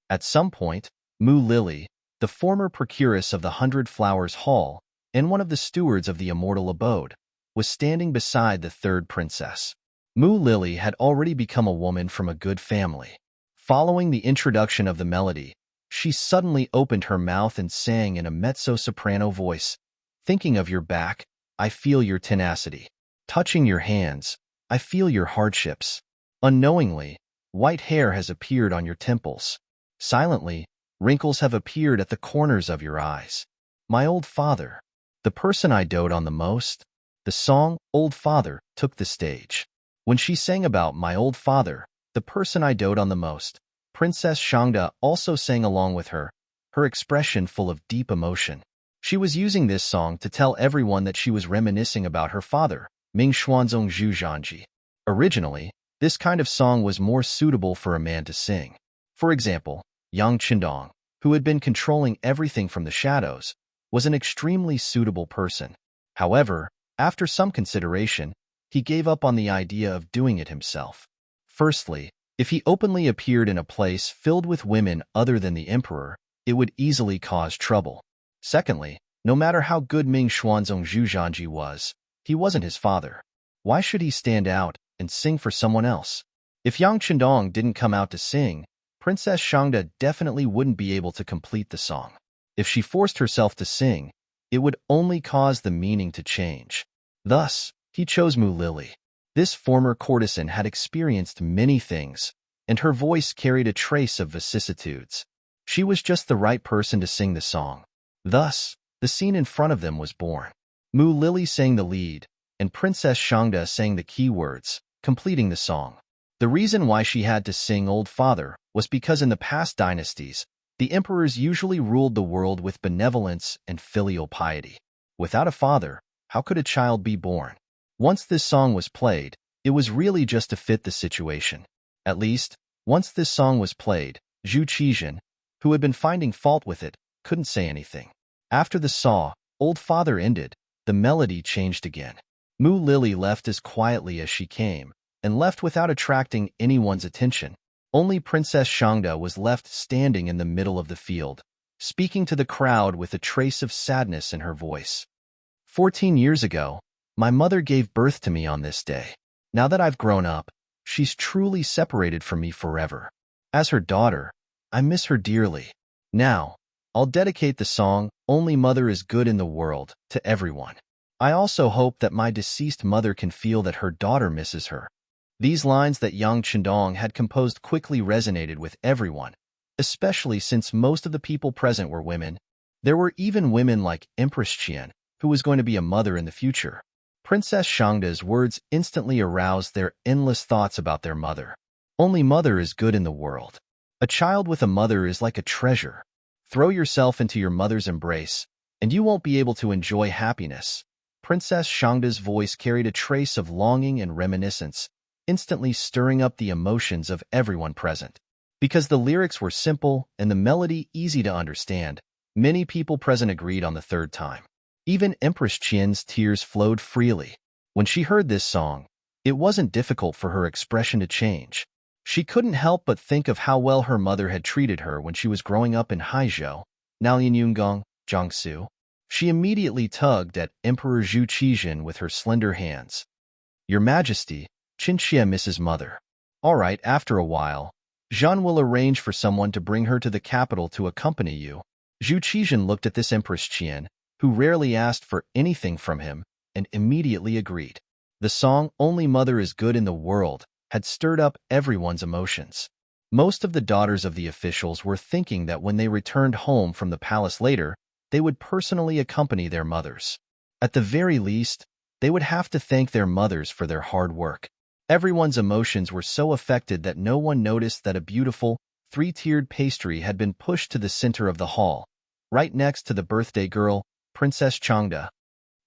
At some point, Mu Lily, the former procuress of the 100 Flowers Hall and one of the stewards of the immortal abode, was standing beside the third princess. Mu Lily had already become a woman from a good family. Following the introduction of the melody, She suddenly opened her mouth and sang in a mezzo-soprano voice. Thinking of your back, I feel your tenacity. Touching your hands, I feel your hardships. Unknowingly, white hair has appeared on your temples. Silently, wrinkles have appeared at the corners of your eyes. My old father, the person I dote on the most. The song, Old Father, took the stage. When she sang about my old father, the person I dote on the most, Princess Shangda also sang along with her expression full of deep emotion. She was using this song to tell everyone that she was reminiscing about her father, Ming Xuanzong Zhu Zhanji. Originally, this kind of song was more suitable for a man to sing. For example, Yang Qindong, who had been controlling everything from the shadows, was an extremely suitable person. However, after some consideration, he gave up on the idea of doing it himself. Firstly, if he openly appeared in a place filled with women other than the emperor, it would easily cause trouble. Secondly, no matter how good Ming Xuanzong Zhu Zhanji was, he wasn't his father. Why should he stand out and sing for someone else? If Yang Qindong didn't come out to sing, Princess Shangda definitely wouldn't be able to complete the song. If she forced herself to sing, it would only cause the meaning to change. Thus, he chose Mu Lily. This former courtesan had experienced many things, and her voice carried a trace of vicissitudes. She was just the right person to sing the song. Thus, the scene in front of them was born. Mu Lily sang the lead, and Princess Shangda sang the key words, completing the song. The reason why she had to sing Old Father was because in the past dynasties, the emperors usually ruled the world with benevolence and filial piety. Without a father, how could a child be born? Once this song was played, it was really just to fit the situation. At least, once this song was played, Zhu Qizhen, who had been finding fault with it, couldn't say anything. After the saw, Old Father ended, the melody changed again. Mu Lily left as quietly as she came, and left without attracting anyone's attention. Only Princess Shangda was left standing in the middle of the field, speaking to the crowd with a trace of sadness in her voice. 14 years ago, my mother gave birth to me on this day. Now that I've grown up, she's truly separated from me forever. As her daughter, I miss her dearly. Now, I'll dedicate the song, Only Mother is Good in the World, to everyone. I also hope that my deceased mother can feel that her daughter misses her. These lines that Yang Qindong had composed quickly resonated with everyone, especially since most of the people present were women. There were even women like Empress Qian, who was going to be a mother in the future. Princess Shangda's words instantly aroused their endless thoughts about their mother. Only mother is good in the world. A child with a mother is like a treasure. Throw yourself into your mother's embrace, and you won't be able to enjoy happiness. Princess Shangda's voice carried a trace of longing and reminiscence, instantly stirring up the emotions of everyone present. Because the lyrics were simple and the melody easy to understand, many people present agreed on the third time. Even Empress Qian's tears flowed freely. When she heard this song, it wasn't difficult for her expression to change. She couldn't help but think of how well her mother had treated her when she was growing up in Haizhou, Nalianyungong, Jiangsu. She immediately tugged at Emperor Zhu Qizhen with her slender hands. Your Majesty, Qinxia misses mother. All right, after a while, Zhan will arrange for someone to bring her to the capital to accompany you. Zhu Qizhen looked at this Empress Qian, who rarely asked for anything from him, and immediately agreed. The song, Only Mother is Good in the World, had stirred up everyone's emotions. Most of the daughters of the officials were thinking that when they returned home from the palace later, they would personally accompany their mothers. At the very least, they would have to thank their mothers for their hard work. Everyone's emotions were so affected that no one noticed that a beautiful, three-tiered pastry had been pushed to the center of the hall, right next to the birthday girl, Princess Changda.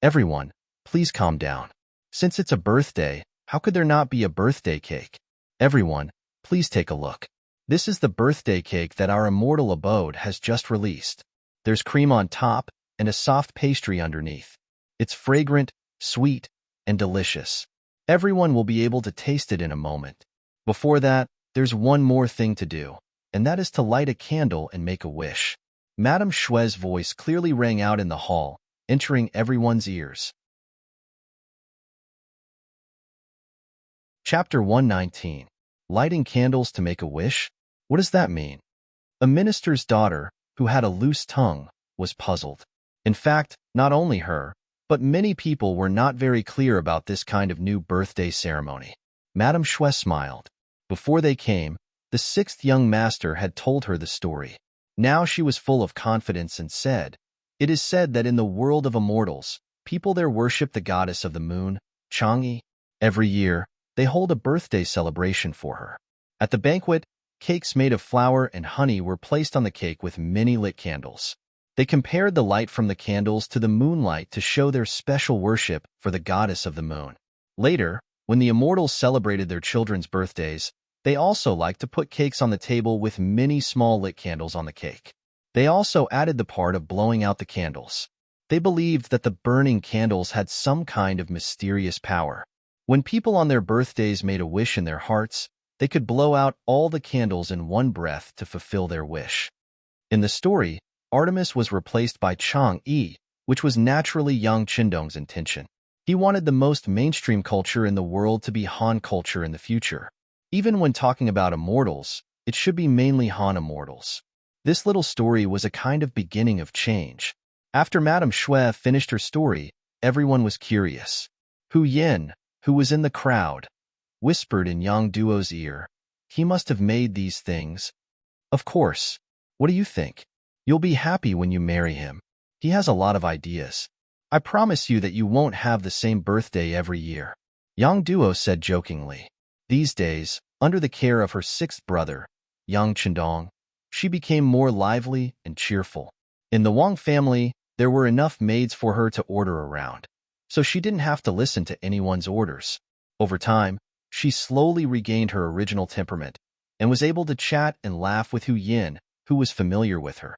Everyone, please calm down. Since it's a birthday, how could there not be a birthday cake? Everyone, please take a look. This is the birthday cake that our immortal abode has just released. There's cream on top and a soft pastry underneath. It's fragrant, sweet, and delicious. Everyone will be able to taste it in a moment. Before that, there's one more thing to do, and that is to light a candle and make a wish. Madame Shui's voice clearly rang out in the hall, entering everyone's ears. Chapter 119. Lighting candles to make a wish? What does that mean? A minister's daughter, who had a loose tongue, was puzzled. In fact, not only her, but many people were not very clear about this kind of new birthday ceremony. Madame Shui smiled. Before they came, the sixth young master had told her the story. Now she was full of confidence and said, "It is said that in the world of immortals, people there worship the goddess of the moon, Chang'e. Every year, they hold a birthday celebration for her. At the banquet, cakes made of flour and honey were placed on the cake with many lit candles. They compared the light from the candles to the moonlight to show their special worship for the goddess of the moon. Later, when the immortals celebrated their children's birthdays, they also liked to put cakes on the table with many small lit candles on the cake. They also added the part of blowing out the candles. They believed that the burning candles had some kind of mysterious power. When people on their birthdays made a wish in their hearts, they could blow out all the candles in one breath to fulfill their wish. In the story, Artemis was replaced by Chang'e, which was naturally Yang Qindong's intention. He wanted the most mainstream culture in the world to be Han culture in the future. Even when talking about immortals, it should be mainly Han immortals. This little story was a kind of beginning of change. After Madame Shui finished her story, everyone was curious. Hu Yin, who was in the crowd, whispered in Yang Duo's ear, "He must have made these things." "Of course. What do you think? You'll be happy when you marry him. He has a lot of ideas. I promise you that you won't have the same birthday every year," Yang Duo said jokingly. These days, under the care of her sixth brother, Yang Qindong, she became more lively and cheerful. In the Wang family, there were enough maids for her to order around, so she didn't have to listen to anyone's orders. Over time, she slowly regained her original temperament and was able to chat and laugh with Hu Yin, who was familiar with her.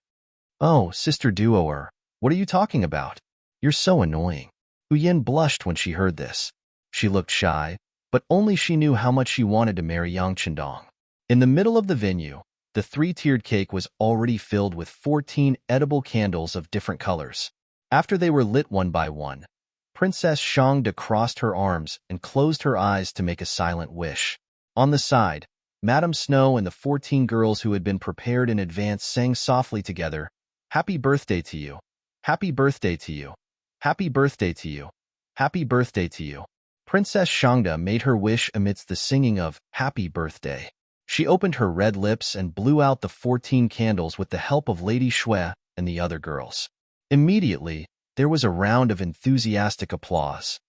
"Oh, Sister Duoer, what are you talking about? You're so annoying." Hu Yin blushed when she heard this. She looked shy, but only she knew how much she wanted to marry Yang Qindong. In the middle of the venue, the three-tiered cake was already filled with 14 edible candles of different colors. After they were lit one by one, Princess Shangda crossed her arms and closed her eyes to make a silent wish. On the side, Madame Snow and the 14 girls who had been prepared in advance sang softly together, "Happy birthday to you. Happy birthday to you. Happy birthday to you. Happy birthday to you." Princess Shangda made her wish amidst the singing of "Happy Birthday." She opened her red lips and blew out the 14 candles with the help of Lady Shui and the other girls. Immediately, there was a round of enthusiastic applause.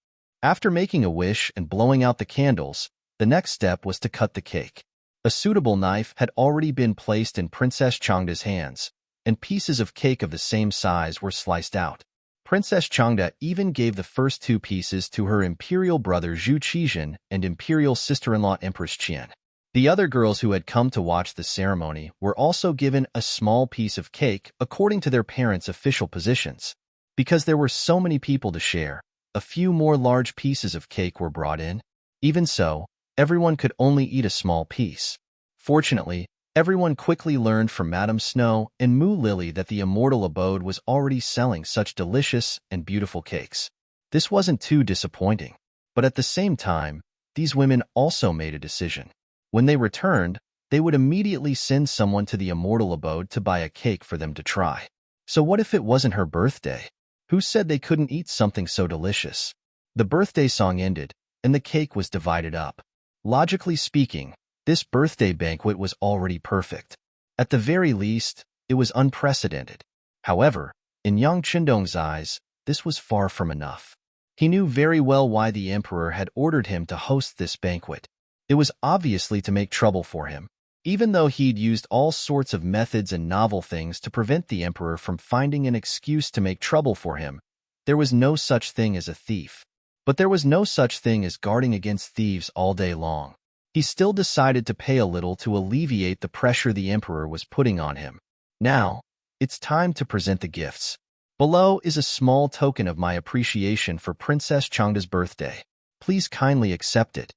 After making a wish and blowing out the candles, the next step was to cut the cake. A suitable knife had already been placed in Princess Changda's hands, and pieces of cake of the same size were sliced out. Princess Changda even gave the first two pieces to her imperial brother Zhu Qizhen and imperial sister-in-law Empress Qian. The other girls who had come to watch the ceremony were also given a small piece of cake according to their parents' official positions. Because there were so many people to share, a few more large pieces of cake were brought in. Even so, everyone could only eat a small piece. Fortunately, everyone quickly learned from Madame Snow and Mu Lily that the immortal abode was already selling such delicious and beautiful cakes. This wasn't too disappointing, but at the same time, these women also made a decision. When they returned, they would immediately send someone to the immortal abode to buy a cake for them to try. So what if it wasn't her birthday? Who said they couldn't eat something so delicious? The birthday song ended, and the cake was divided up. Logically speaking, this birthday banquet was already perfect. At the very least, it was unprecedented. However, in Yang Qindong's eyes, this was far from enough. He knew very well why the emperor had ordered him to host this banquet. It was obviously to make trouble for him. Even though he'd used all sorts of methods and novel things to prevent the emperor from finding an excuse to make trouble for him, there was no such thing as a thief. But there was no such thing as guarding against thieves all day long. He still decided to pay a little to alleviate the pressure the emperor was putting on him. Now, it's time to present the gifts. Below is a small token of my appreciation for Princess Changda's birthday. Please kindly accept it.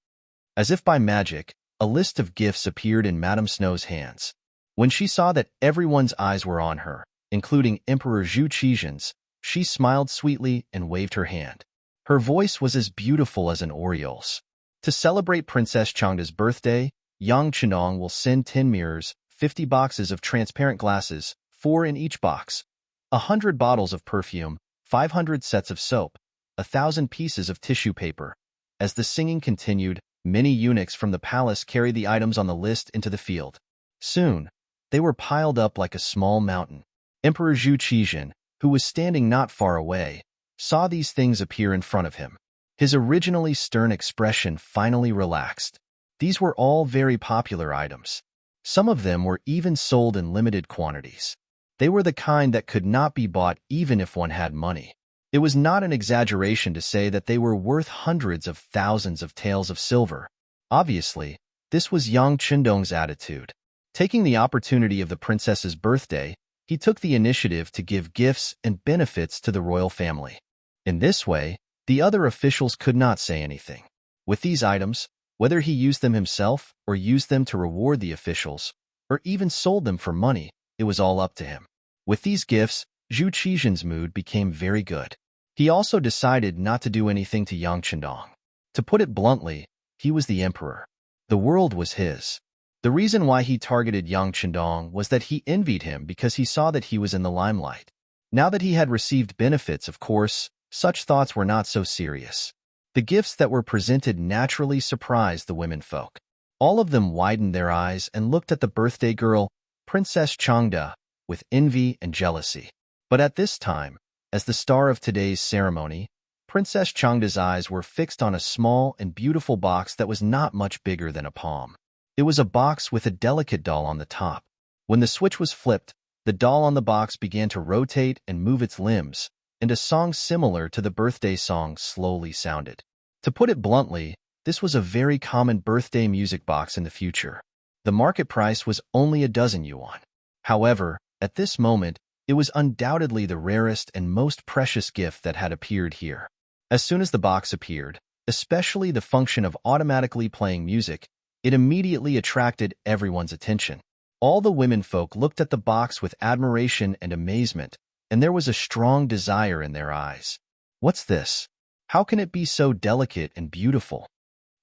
As if by magic, a list of gifts appeared in Madame Snow's hands. When she saw that everyone's eyes were on her, including Emperor Zhu Qizhen's, she smiled sweetly and waved her hand. Her voice was as beautiful as an oriole's. To celebrate Princess Changda's birthday, Yang Qindong will send 10 mirrors 50 boxes of transparent glasses, 4 in each box, 100 bottles of perfume, 500 sets of soap, 1,000 pieces of tissue paper. As the singing continued, many eunuchs from the palace carried the items on the list into the field. Soon, they were piled up like a small mountain. Emperor Zhu Qizhen, who was standing not far away, saw these things appear in front of him. His originally stern expression finally relaxed. These were all very popular items. Some of them were even sold in limited quantities. They were the kind that could not be bought even if one had money. It was not an exaggeration to say that they were worth hundreds of thousands of taels of silver. Obviously, this was Yang Qindong's attitude. Taking the opportunity of the princess's birthday, he took the initiative to give gifts and benefits to the royal family. In this way, the other officials could not say anything. With these items, whether he used them himself or used them to reward the officials, or even sold them for money, it was all up to him. With these gifts, Zhu Qizhen's mood became very good. He also decided not to do anything to Yang Qindong. To put it bluntly, he was the emperor. The world was his. The reason why he targeted Yang Qindong was that he envied him because he saw that he was in the limelight. Now that he had received benefits, of course, such thoughts were not so serious. The gifts that were presented naturally surprised the womenfolk. All of them widened their eyes and looked at the birthday girl, Princess Changde, with envy and jealousy. But at this time, as the star of today's ceremony, Princess Changde's eyes were fixed on a small and beautiful box that was not much bigger than a palm. It was a box with a delicate doll on the top. When the switch was flipped, the doll on the box began to rotate and move its limbs, and a song similar to the birthday song slowly sounded. To put it bluntly, this was a very common birthday music box in the future. The market price was only 12 yuan. However, at this moment, it was undoubtedly the rarest and most precious gift that had appeared here. As soon as the box appeared, especially the function of automatically playing music, it immediately attracted everyone's attention. All the womenfolk looked at the box with admiration and amazement, and there was a strong desire in their eyes. What's this? How can it be so delicate and beautiful?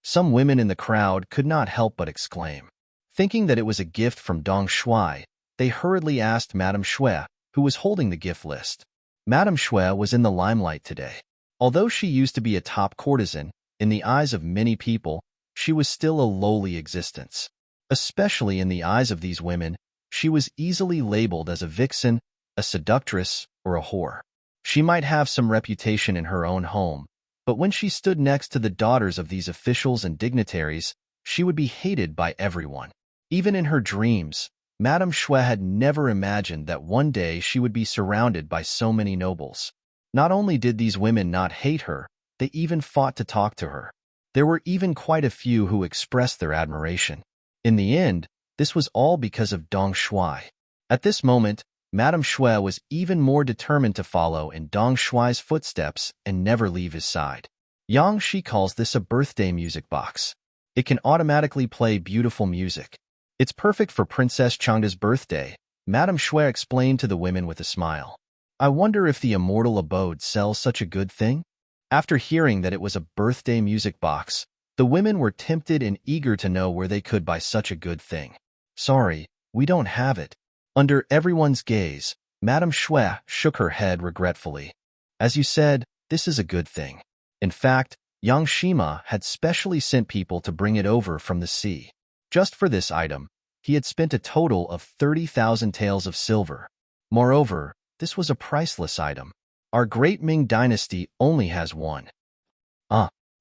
Some women in the crowd could not help but exclaim. Thinking that it was a gift from Dong Shui, they hurriedly asked Madame Shui, who was holding the gift list. Madame Shui was in the limelight today. Although she used to be a top courtesan, in the eyes of many people, she was still a lowly existence. Especially in the eyes of these women, she was easily labeled as a vixen, a seductress, or a whore. She might have some reputation in her own home, but when she stood next to the daughters of these officials and dignitaries, she would be hated by everyone. Even in her dreams, Madame Shui had never imagined that one day she would be surrounded by so many nobles. Not only did these women not hate her, they even fought to talk to her. There were even quite a few who expressed their admiration. In the end, this was all because of Dong Shui. At this moment, Madame Shui was even more determined to follow in Dong Shui's footsteps and never leave his side. Yang Shi calls this a birthday music box. It can automatically play beautiful music. It's perfect for Princess Changde's birthday, Madame Shui explained to the women with a smile. I wonder if the immortal abode sells such a good thing? After hearing that it was a birthday music box, the women were tempted and eager to know where they could buy such a good thing. Sorry, we don't have it. Under everyone's gaze, Madame Shui shook her head regretfully. As you said, this is a good thing. In fact, Yang Shima had specially sent people to bring it over from the sea. Just for this item, he had spent a total of 30,000 taels of silver. Moreover, this was a priceless item. Our great Ming dynasty only has one.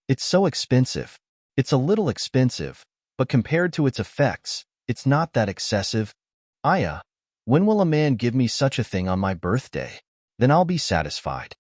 It's so expensive. It's a little expensive, but compared to its effects, it's not that excessive. When will a man give me such a thing on my birthday? Then I'll be satisfied.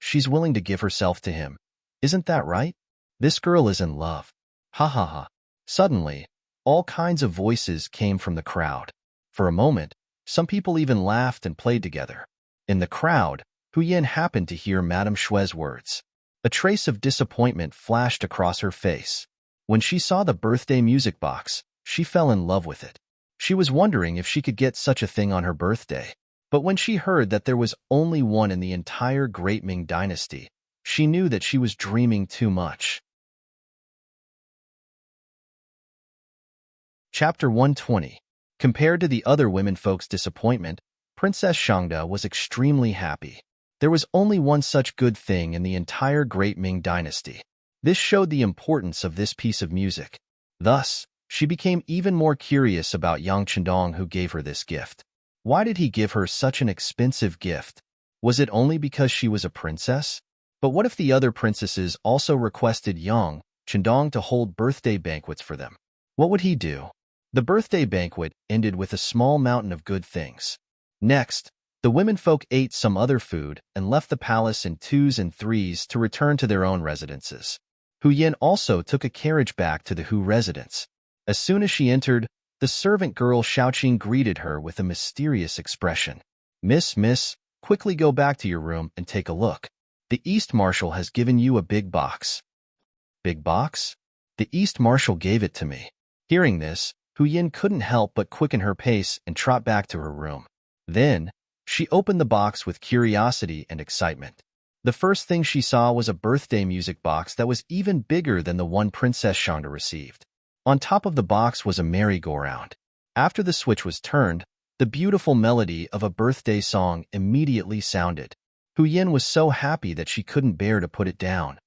She's willing to give herself to him. Isn't that right? This girl is in love. Ha ha ha. Suddenly, all kinds of voices came from the crowd. For a moment, some people even laughed and played together. In the crowd, Hu Yin happened to hear Madame Shui's words. A trace of disappointment flashed across her face. When she saw the birthday music box, she fell in love with it. She was wondering if she could get such a thing on her birthday. But when she heard that there was only one in the entire Great Ming dynasty, she knew that she was dreaming too much. Chapter 120. Compared to the other womenfolk's disappointment, Princess Shangda was extremely happy. There was only one such good thing in the entire Great Ming dynasty. This showed the importance of this piece of music. Thus, she became even more curious about Yang Chendong, who gave her this gift. Why did he give her such an expensive gift? Was it only because she was a princess? But what if the other princesses also requested Yang Chendong to hold birthday banquets for them? What would he do? The birthday banquet ended with a small mountain of good things. Next, the womenfolk ate some other food and left the palace in twos and threes to return to their own residences. Hu Yin also took a carriage back to the Hu residence. As soon as she entered, the servant girl Xiaoqing greeted her with a mysterious expression. Miss, quickly go back to your room and take a look. The East Marshal has given you a big box. Big box? The East Marshal gave it to me. Hearing this, Hu Yin couldn't help but quicken her pace and trot back to her room. Then, she opened the box with curiosity and excitement. The first thing she saw was a birthday music box that was even bigger than the one Princess Shangda received. On top of the box was a merry-go-round. After the switch was turned, the beautiful melody of a birthday song immediately sounded. Hu Yin was so happy that she couldn't bear to put it down.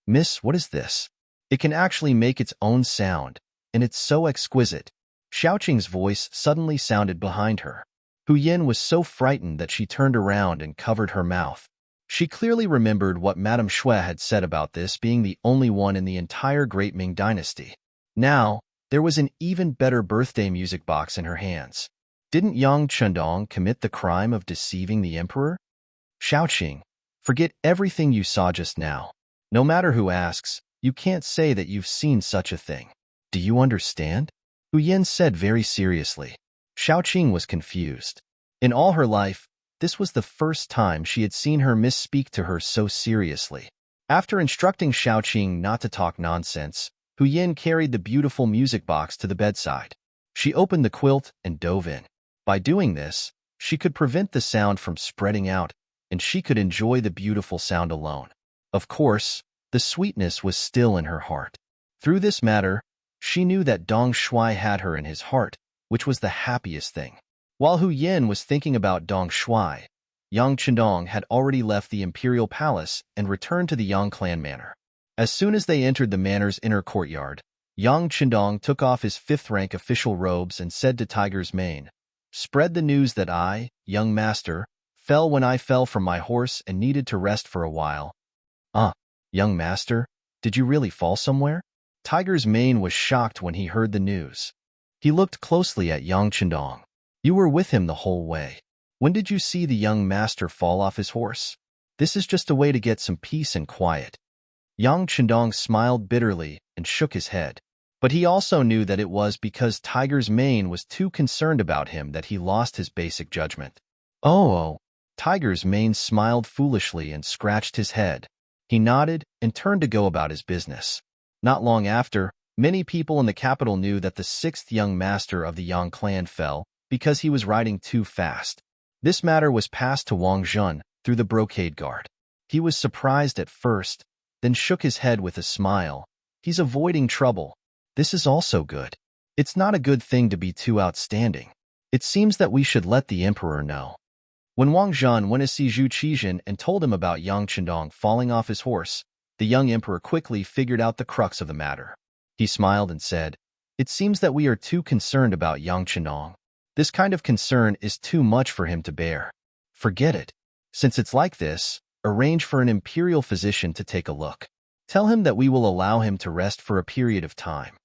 Miss, what is this? It can actually make its own sound, and it's so exquisite. Xiaoqing's voice suddenly sounded behind her. Hu Yin was so frightened that she turned around and covered her mouth. She clearly remembered what Madame Shui had said about this being the only one in the entire Great Ming dynasty. Now, there was an even better birthday music box in her hands. Didn't Yang Chendong commit the crime of deceiving the emperor? Xiaoqing, forget everything you saw just now. No matter who asks, you can't say that you've seen such a thing. Do you understand? Hu Yin said very seriously. Xiaoqing was confused. In all her life, this was the first time she had seen her misspeak to her so seriously. After instructing Xiaoqing not to talk nonsense, Hu Yin carried the beautiful music box to the bedside. She opened the quilt and dove in. By doing this, she could prevent the sound from spreading out, and she could enjoy the beautiful sound alone. Of course, the sweetness was still in her heart. Through this matter, she knew that Dong Shui had her in his heart, which was the happiest thing. While Hu Yin was thinking about Dong Shui, Yang Chendong had already left the imperial palace and returned to the Yang clan manor. As soon as they entered the manor's inner courtyard, Yang Chendong took off his fifth-rank official robes and said to Tiger's Mane, "Spread the news that I, young master, fell when I fell from my horse and needed to rest for a while." Young master, did you really fall somewhere? Tiger's Mane was shocked when he heard the news. He looked closely at Yang Chendong. You were with him the whole way. When did you see the young master fall off his horse? This is just a way to get some peace and quiet. Yang Chendong smiled bitterly and shook his head. But he also knew that it was because Tiger's Mane was too concerned about him that he lost his basic judgment. Oh. Tiger's Mane smiled foolishly and scratched his head. He nodded and turned to go about his business. Not long after, many people in the capital knew that the sixth young master of the Yang clan fell because he was riding too fast. This matter was passed to Wang Zhen through the brocade guard. He was surprised at first, then shook his head with a smile. He's avoiding trouble. This is also good. It's not a good thing to be too outstanding. It seems that we should let the emperor know. When Wang Zhen went to see Zhu Qizhen and told him about Yang Chendong falling off his horse, the young emperor quickly figured out the crux of the matter. He smiled and said, "It seems that we are too concerned about Yang Chendong. This kind of concern is too much for him to bear. Forget it. Since it's like this, arrange for an imperial physician to take a look. Tell him that we will allow him to rest for a period of time."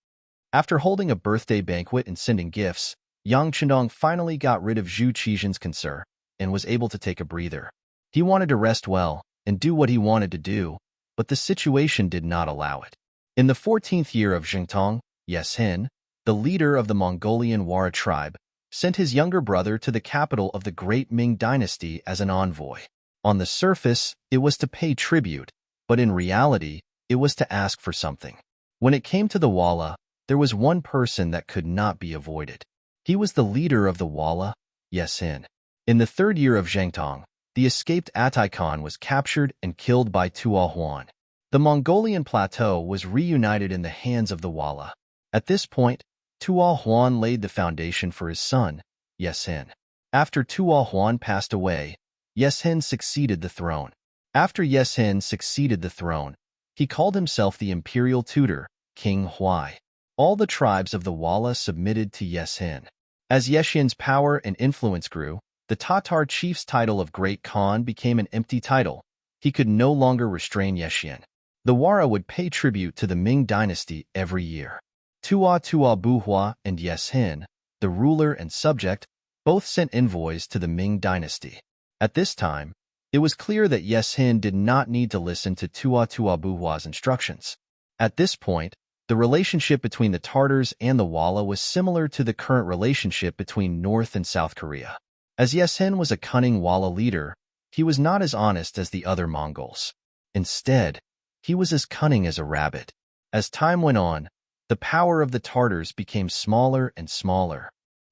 After holding a birthday banquet and sending gifts, Yang Chendong finally got rid of Zhu Qizhen's concern and was able to take a breather. He wanted to rest well and do what he wanted to do, but the situation did not allow it. In the 14th year of Zhengtong, Yeshen, the leader of the Mongolian Wara tribe, sent his younger brother to the capital of the Great Ming dynasty as an envoy. On the surface, it was to pay tribute, but in reality, it was to ask for something. When it came to the Wala, there was one person that could not be avoided. He was the leader of the Wala, Yeshen. In the 3rd year of Zhengtong, the escaped Atai Khan was captured and killed by Tuo Huan. The Mongolian plateau was reunited in the hands of the Wala. At this point, Tuo Huan laid the foundation for his son, Yeshin. After Tuo Huan passed away, Yeshin succeeded the throne. After Yeshin succeeded the throne, he called himself the imperial tutor, King Huai. All the tribes of the Wala submitted to Yeshin. As Yeshin's power and influence grew, the Tatar chief's title of Great Khan became an empty title. He could no longer restrain Yeshin. The Wara would pay tribute to the Ming dynasty every year. Tua Buhua and Yeshin, the ruler and subject, both sent envoys to the Ming dynasty. At this time, it was clear that Yeshin did not need to listen to Tua Buhua's instructions. At this point, the relationship between the Tartars and the Wala was similar to the current relationship between North and South Korea. As Yeshin was a cunning Wala leader, he was not as honest as the other Mongols. Instead, he was as cunning as a rabbit. As time went on, the power of the Tartars became smaller and smaller.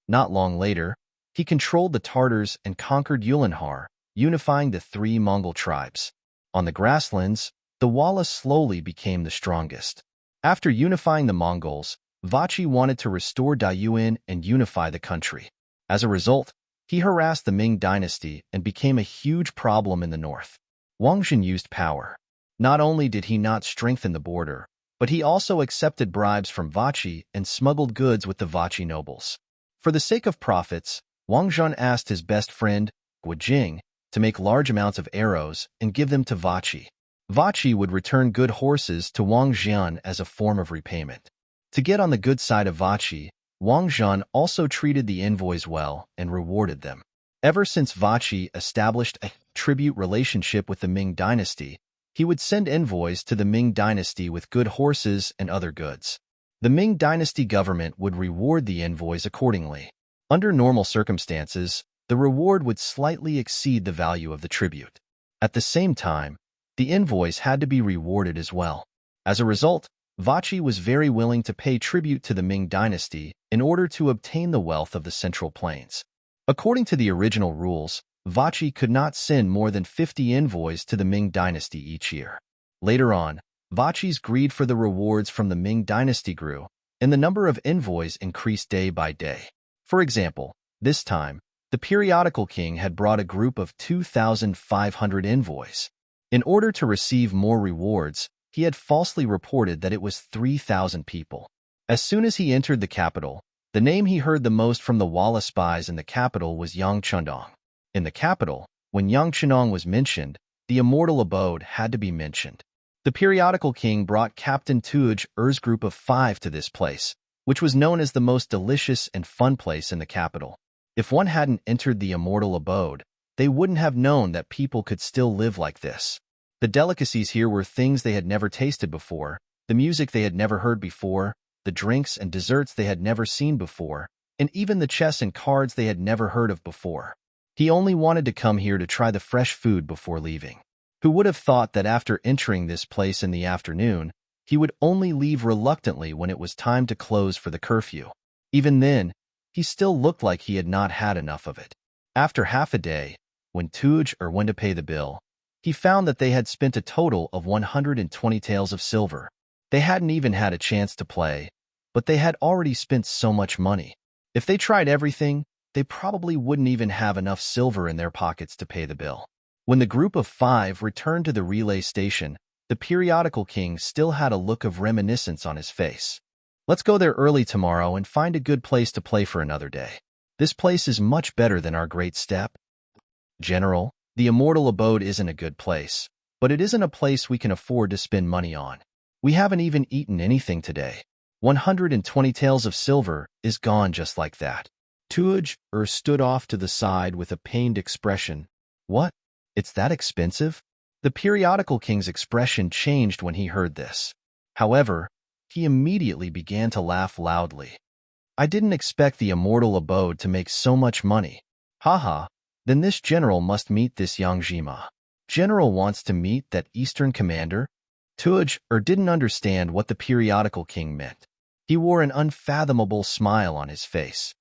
Not long later, he controlled the Tartars and conquered Yulanhar, unifying the three Mongol tribes. On the grasslands, the Wala slowly became the strongest. After unifying the Mongols, Vachi wanted to restore Daiyuan and unify the country. As a result, he harassed the Ming dynasty and became a huge problem in the north. Wang Jin used power. Not only did he not strengthen the border, but he also accepted bribes from Vachi and smuggled goods with the Vachi nobles. For the sake of profits, Wang Jin asked his best friend, Guojing, to make large amounts of arrows and give them to Vachi. Vachi would return good horses to Wang Jian as a form of repayment. To get on the good side of Vachi, Wang Jian also treated the envoys well and rewarded them. Ever since Vachi established a tribute relationship with the Ming dynasty, he would send envoys to the Ming dynasty with good horses and other goods. The Ming dynasty government would reward the envoys accordingly. Under normal circumstances, the reward would slightly exceed the value of the tribute. At the same time, the envoys had to be rewarded as well. As a result, Vachi was very willing to pay tribute to the Ming dynasty in order to obtain the wealth of the Central Plains. According to the original rules, Vachi could not send more than 50 envoys to the Ming dynasty each year. Later on, Vachi's greed for the rewards from the Ming dynasty grew, and the number of envoys increased day by day. For example, this time, the periodical king had brought a group of 2,500 envoys. In order to receive more rewards, he had falsely reported that it was 3,000 people. As soon as he entered the capital, the name he heard the most from the Wala spies in the capital was Yang Chendong. In the capital, when Yang Chendong was mentioned, the immortal abode had to be mentioned. The periodical king brought Captain Tuj Er's group of 5 to this place, which was known as the most delicious and fun place in the capital. If one hadn't entered the immortal abode, they wouldn't have known that people could still live like this. The delicacies here were things they had never tasted before, the music they had never heard before, the drinks and desserts they had never seen before, and even the chess and cards they had never heard of before. He only wanted to come here to try the fresh food before leaving. Who would have thought that after entering this place in the afternoon, he would only leave reluctantly when it was time to close for the curfew? Even then, he still looked like he had not had enough of it. After half a day, when Tuj went to pay the bill, he found that they had spent a total of 120 taels of silver. They hadn't even had a chance to play, but they had already spent so much money. If they tried everything, they probably wouldn't even have enough silver in their pockets to pay the bill. When the group of 5 returned to the relay station, the periodical king still had a look of reminiscence on his face. Let's go there early tomorrow and find a good place to play for another day. This place is much better than our great steppe. General, the immortal abode isn't a good place, but it isn't a place we can afford to spend money on. We haven't even eaten anything today. 120 taels of silver is gone just like that. Tuj stood off to the side with a pained expression. What? It's that expensive? The periodical king's expression changed when he heard this. However, he immediately began to laugh loudly. I didn't expect the immortal abode to make so much money. Haha, then this general must meet this Yang Jima. General wants to meet that Eastern commander? Tuj didn't understand what the periodical king meant. He wore an unfathomable smile on his face.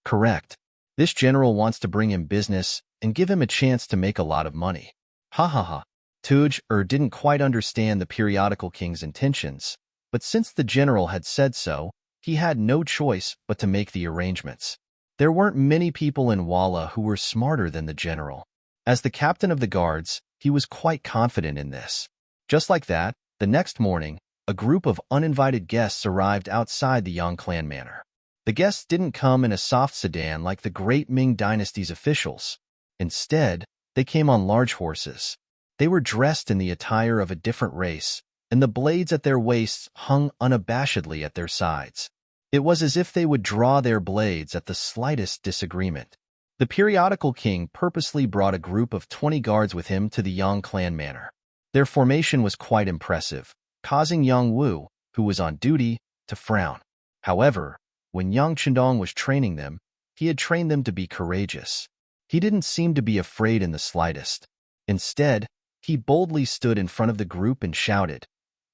Correct. This general wants to bring him business and give him a chance to make a lot of money. Ha ha ha. Tuj didn't quite understand the periodical king's intentions, but since the general had said so, he had no choice but to make the arrangements. There weren't many people in Walla who were smarter than the general. As the captain of the guards, he was quite confident in this. Just like that, the next morning, a group of uninvited guests arrived outside the Yang clan manor. The guests didn't come in a soft sedan like the great Ming dynasty's officials. Instead, they came on large horses. They were dressed in the attire of a different race, and the blades at their waists hung unabashedly at their sides. It was as if they would draw their blades at the slightest disagreement. The periodical king purposely brought a group of 20 guards with him to the Yang clan manor. Their formation was quite impressive, causing Yang Wu, who was on duty, to frown. However, when Yang Chendong was training them, he had trained them to be courageous. He didn't seem to be afraid in the slightest. Instead, he boldly stood in front of the group and shouted,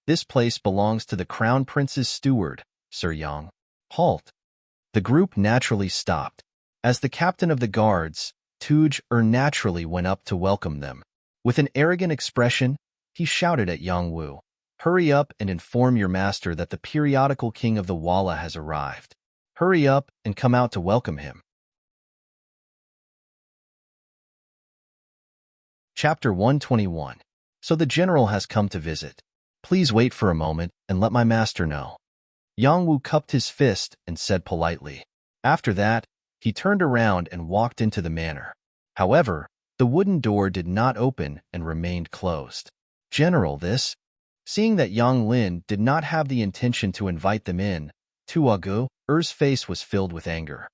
"This place belongs to the Crown Prince's steward, Sir Yang. Halt!" The group naturally stopped. As the captain of the guards, Tuj naturally went up to welcome them. With an arrogant expression, he shouted at Yang Wu, "Hurry up and inform your master that the periodical king of the Walla has arrived. Hurry up and come out to welcome him." Chapter 121. So the general has come to visit. Please wait for a moment and let my master know. Yang Wu cupped his fist and said politely. After that, he turned around and walked into the manor. However, the wooden door did not open and remained closed. General, this? Seeing that Yang Lin did not have the intention to invite them in, Tuagu's face was filled with anger.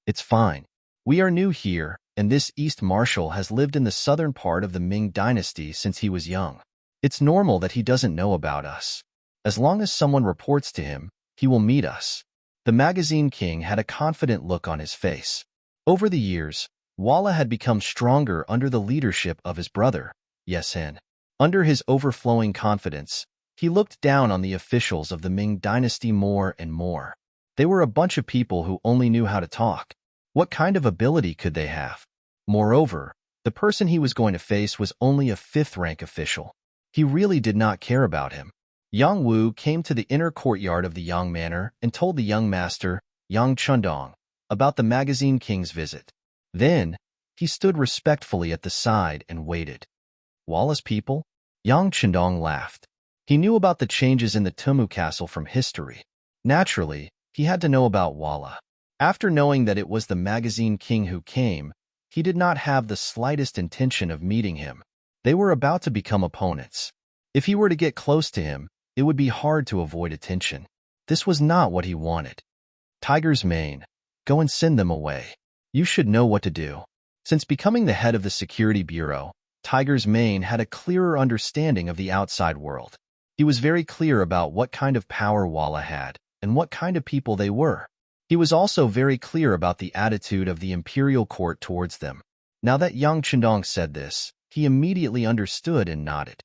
It's fine. We are new here, and this East Marshal has lived in the southern part of the Ming dynasty since he was young. It's normal that he doesn't know about us. As long as someone reports to him, he will meet us. The magazine king had a confident look on his face. Over the years, Walla had become stronger under the leadership of his brother, Yesen. Under his overflowing confidence, he looked down on the officials of the Ming dynasty more and more. They were a bunch of people who only knew how to talk. What kind of ability could they have? Moreover, the person he was going to face was only a fifth-rank official. He really did not care about him. Yang Wu came to the inner courtyard of the Yang manor and told the young master, Yang Chendong, about the magazine king's visit. Then, he stood respectfully at the side and waited. Wallace people? Yang Chendong laughed. He knew about the changes in the Tumu castle from history. Naturally, he had to know about Walla. After knowing that it was the magazine king who came, he did not have the slightest intention of meeting him. They were about to become opponents. If he were to get close to him, it would be hard to avoid attention. This was not what he wanted. Tiger's Mane, go and send them away. You should know what to do. Since becoming the head of the security bureau, Tiger's Mane had a clearer understanding of the outside world. He was very clear about what kind of power Walla had and what kind of people they were. He was also very clear about the attitude of the imperial court towards them. Now that Yang Chendong said this, he immediately understood and nodded.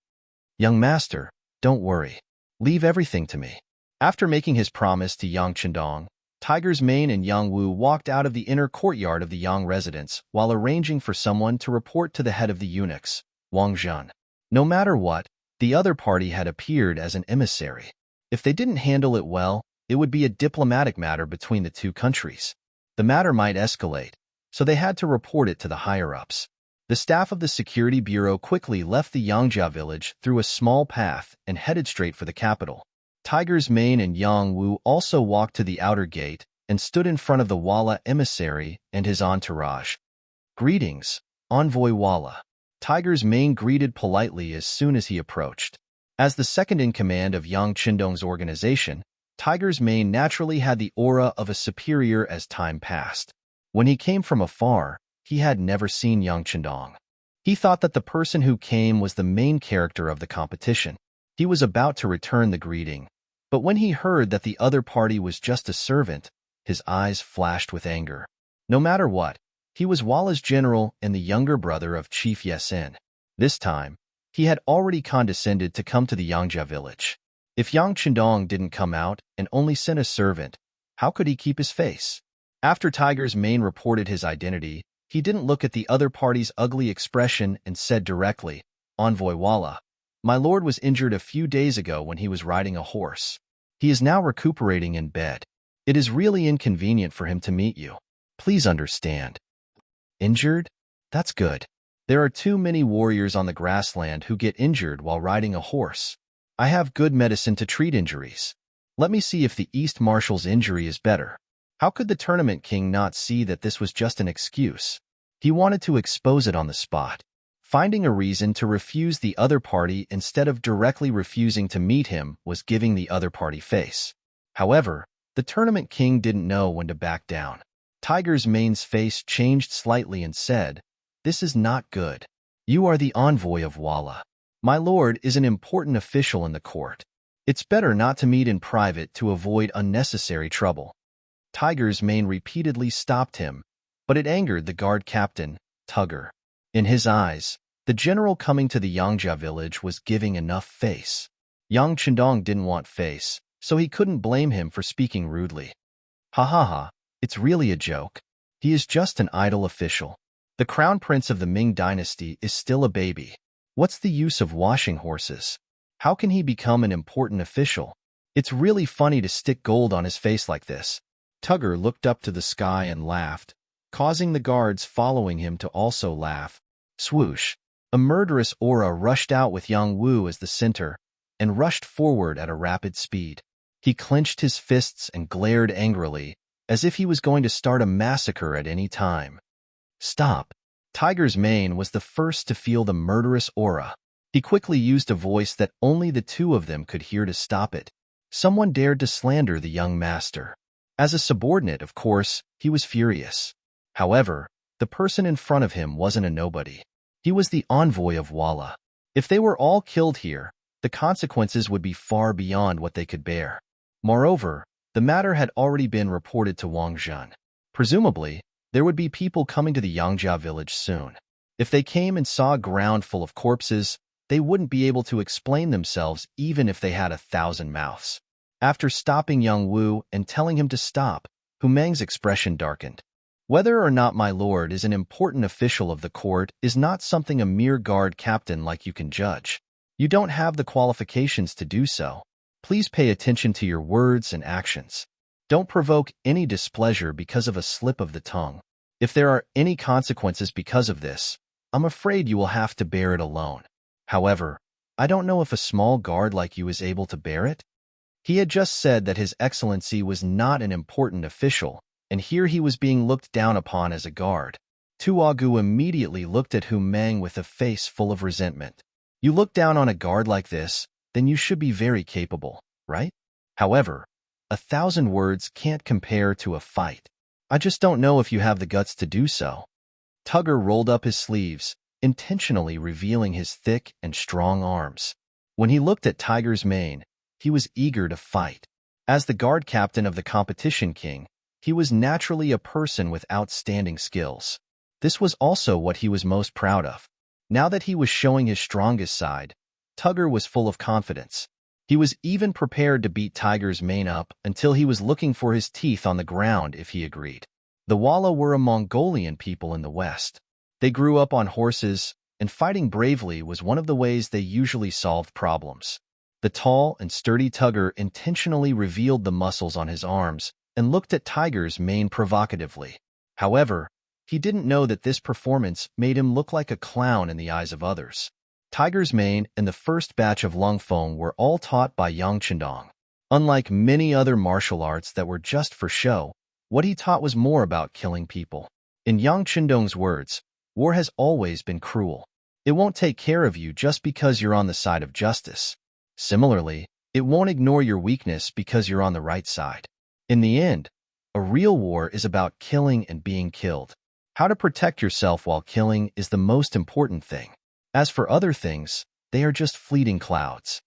Young master, don't worry. Leave everything to me. After making his promise to Yang Chendong, Tiger's Mane and Yang Wu walked out of the inner courtyard of the Yang residence while arranging for someone to report to the head of the eunuchs, Wang Zhen. No matter what, the other party had appeared as an emissary. If they didn't handle it well, it would be a diplomatic matter between the two countries. The matter might escalate, so they had to report it to the higher-ups. The staff of the security bureau quickly left the Yangjia village through a small path and headed straight for the capital. Tiger's Mane and Yang Wu also walked to the outer gate and stood in front of the Walla emissary and his entourage. Greetings, Envoy Walla. Tiger's Mane greeted politely as soon as he approached. As the second-in-command of Yang Chendong's organization, Tiger's Mane naturally had the aura of a superior as time passed. When he came from afar, he had never seen Yang Chendong. He thought that the person who came was the main character of the competition. He was about to return the greeting, but when he heard that the other party was just a servant, his eyes flashed with anger. No matter what, he was Walla's general and the younger brother of Chief Yesen. This time, he had already condescended to come to the Yangjia village. If Yang Chendong didn't come out and only sent a servant, how could he keep his face? After Tiger's Mane reported his identity, he didn't look at the other party's ugly expression and said directly, Envoy Walla, my lord was injured a few days ago when he was riding a horse. He is now recuperating in bed. It is really inconvenient for him to meet you. Please understand. Injured? That's good. There are too many warriors on the grassland who get injured while riding a horse. I have good medicine to treat injuries. Let me see if the East Marshal's injury is better. How could the tournament king not see that this was just an excuse? He wanted to expose it on the spot. Finding a reason to refuse the other party instead of directly refusing to meet him was giving the other party face. However, the tournament king didn't know when to back down. Tiger's Mane's face changed slightly and said, "This is not good. You are the envoy of Walla. My lord is an important official in the court. It's better not to meet in private to avoid unnecessary trouble." Tiger's Mane repeatedly stopped him, but it angered the guard captain, Tugger. In his eyes, the general coming to the Yangjia village was giving enough face. Yang Chendong didn't want face, so he couldn't blame him for speaking rudely. Ha ha ha, it's really a joke. He is just an idle official. The crown prince of the Ming dynasty is still a baby. What's the use of washing horses? How can he become an important official? It's really funny to stick gold on his face like this. Tugger looked up to the sky and laughed, causing the guards following him to also laugh. Swoosh! A murderous aura rushed out with Yang Wu as the center and rushed forward at a rapid speed. He clenched his fists and glared angrily, as if he was going to start a massacre at any time. Stop! Tiger's Mane was the first to feel the murderous aura. He quickly used a voice that only the two of them could hear to stop it. Someone dared to slander the young master. As a subordinate, of course, he was furious. However, the person in front of him wasn't a nobody. He was the envoy of Walla. If they were all killed here, the consequences would be far beyond what they could bear. Moreover, the matter had already been reported to Wang Zhen. Presumably, there would be people coming to the Yangjia village soon. If they came and saw a ground full of corpses, they wouldn't be able to explain themselves even if they had 1,000 mouths. After stopping Yang Wu and telling him to stop, Hu Meng's expression darkened. Whether or not my lord is an important official of the court is not something a mere guard captain like you can judge. You don't have the qualifications to do so. Please pay attention to your words and actions. Don't provoke any displeasure because of a slip of the tongue. If there are any consequences because of this, I'm afraid you will have to bear it alone. However, I don't know if a small guard like you is able to bear it. He had just said that His Excellency was not an important official, and here he was being looked down upon as a guard. Tuagu immediately looked at Hu Meng with a face full of resentment. You look down on a guard like this, then you should be very capable, right? However, 1,000 words can't compare to a fight. I just don't know if you have the guts to do so. Tugger rolled up his sleeves, intentionally revealing his thick and strong arms. When he looked at Tiger's Mane, he was eager to fight. As the guard captain of the competition king, he was naturally a person with outstanding skills. This was also what he was most proud of. Now that he was showing his strongest side, Tugger was full of confidence. He was even prepared to beat Tiger's Mane up until he was looking for his teeth on the ground if he agreed. The Walla were a Mongolian people in the West. They grew up on horses, and fighting bravely was one of the ways they usually solved problems. The tall and sturdy Tugger intentionally revealed the muscles on his arms and looked at Tiger's Mane provocatively. However, he didn't know that this performance made him look like a clown in the eyes of others. Tiger's Mane and the first batch of Lungfeng were all taught by Yang Chendong. Unlike many other martial arts that were just for show, what he taught was more about killing people. In Yang Chendong's words, war has always been cruel. It won't take care of you just because you're on the side of justice. Similarly, it won't ignore your weakness because you're on the right side. In the end, a real war is about killing and being killed. How to protect yourself while killing is the most important thing. As for other things, they are just fleeting clouds.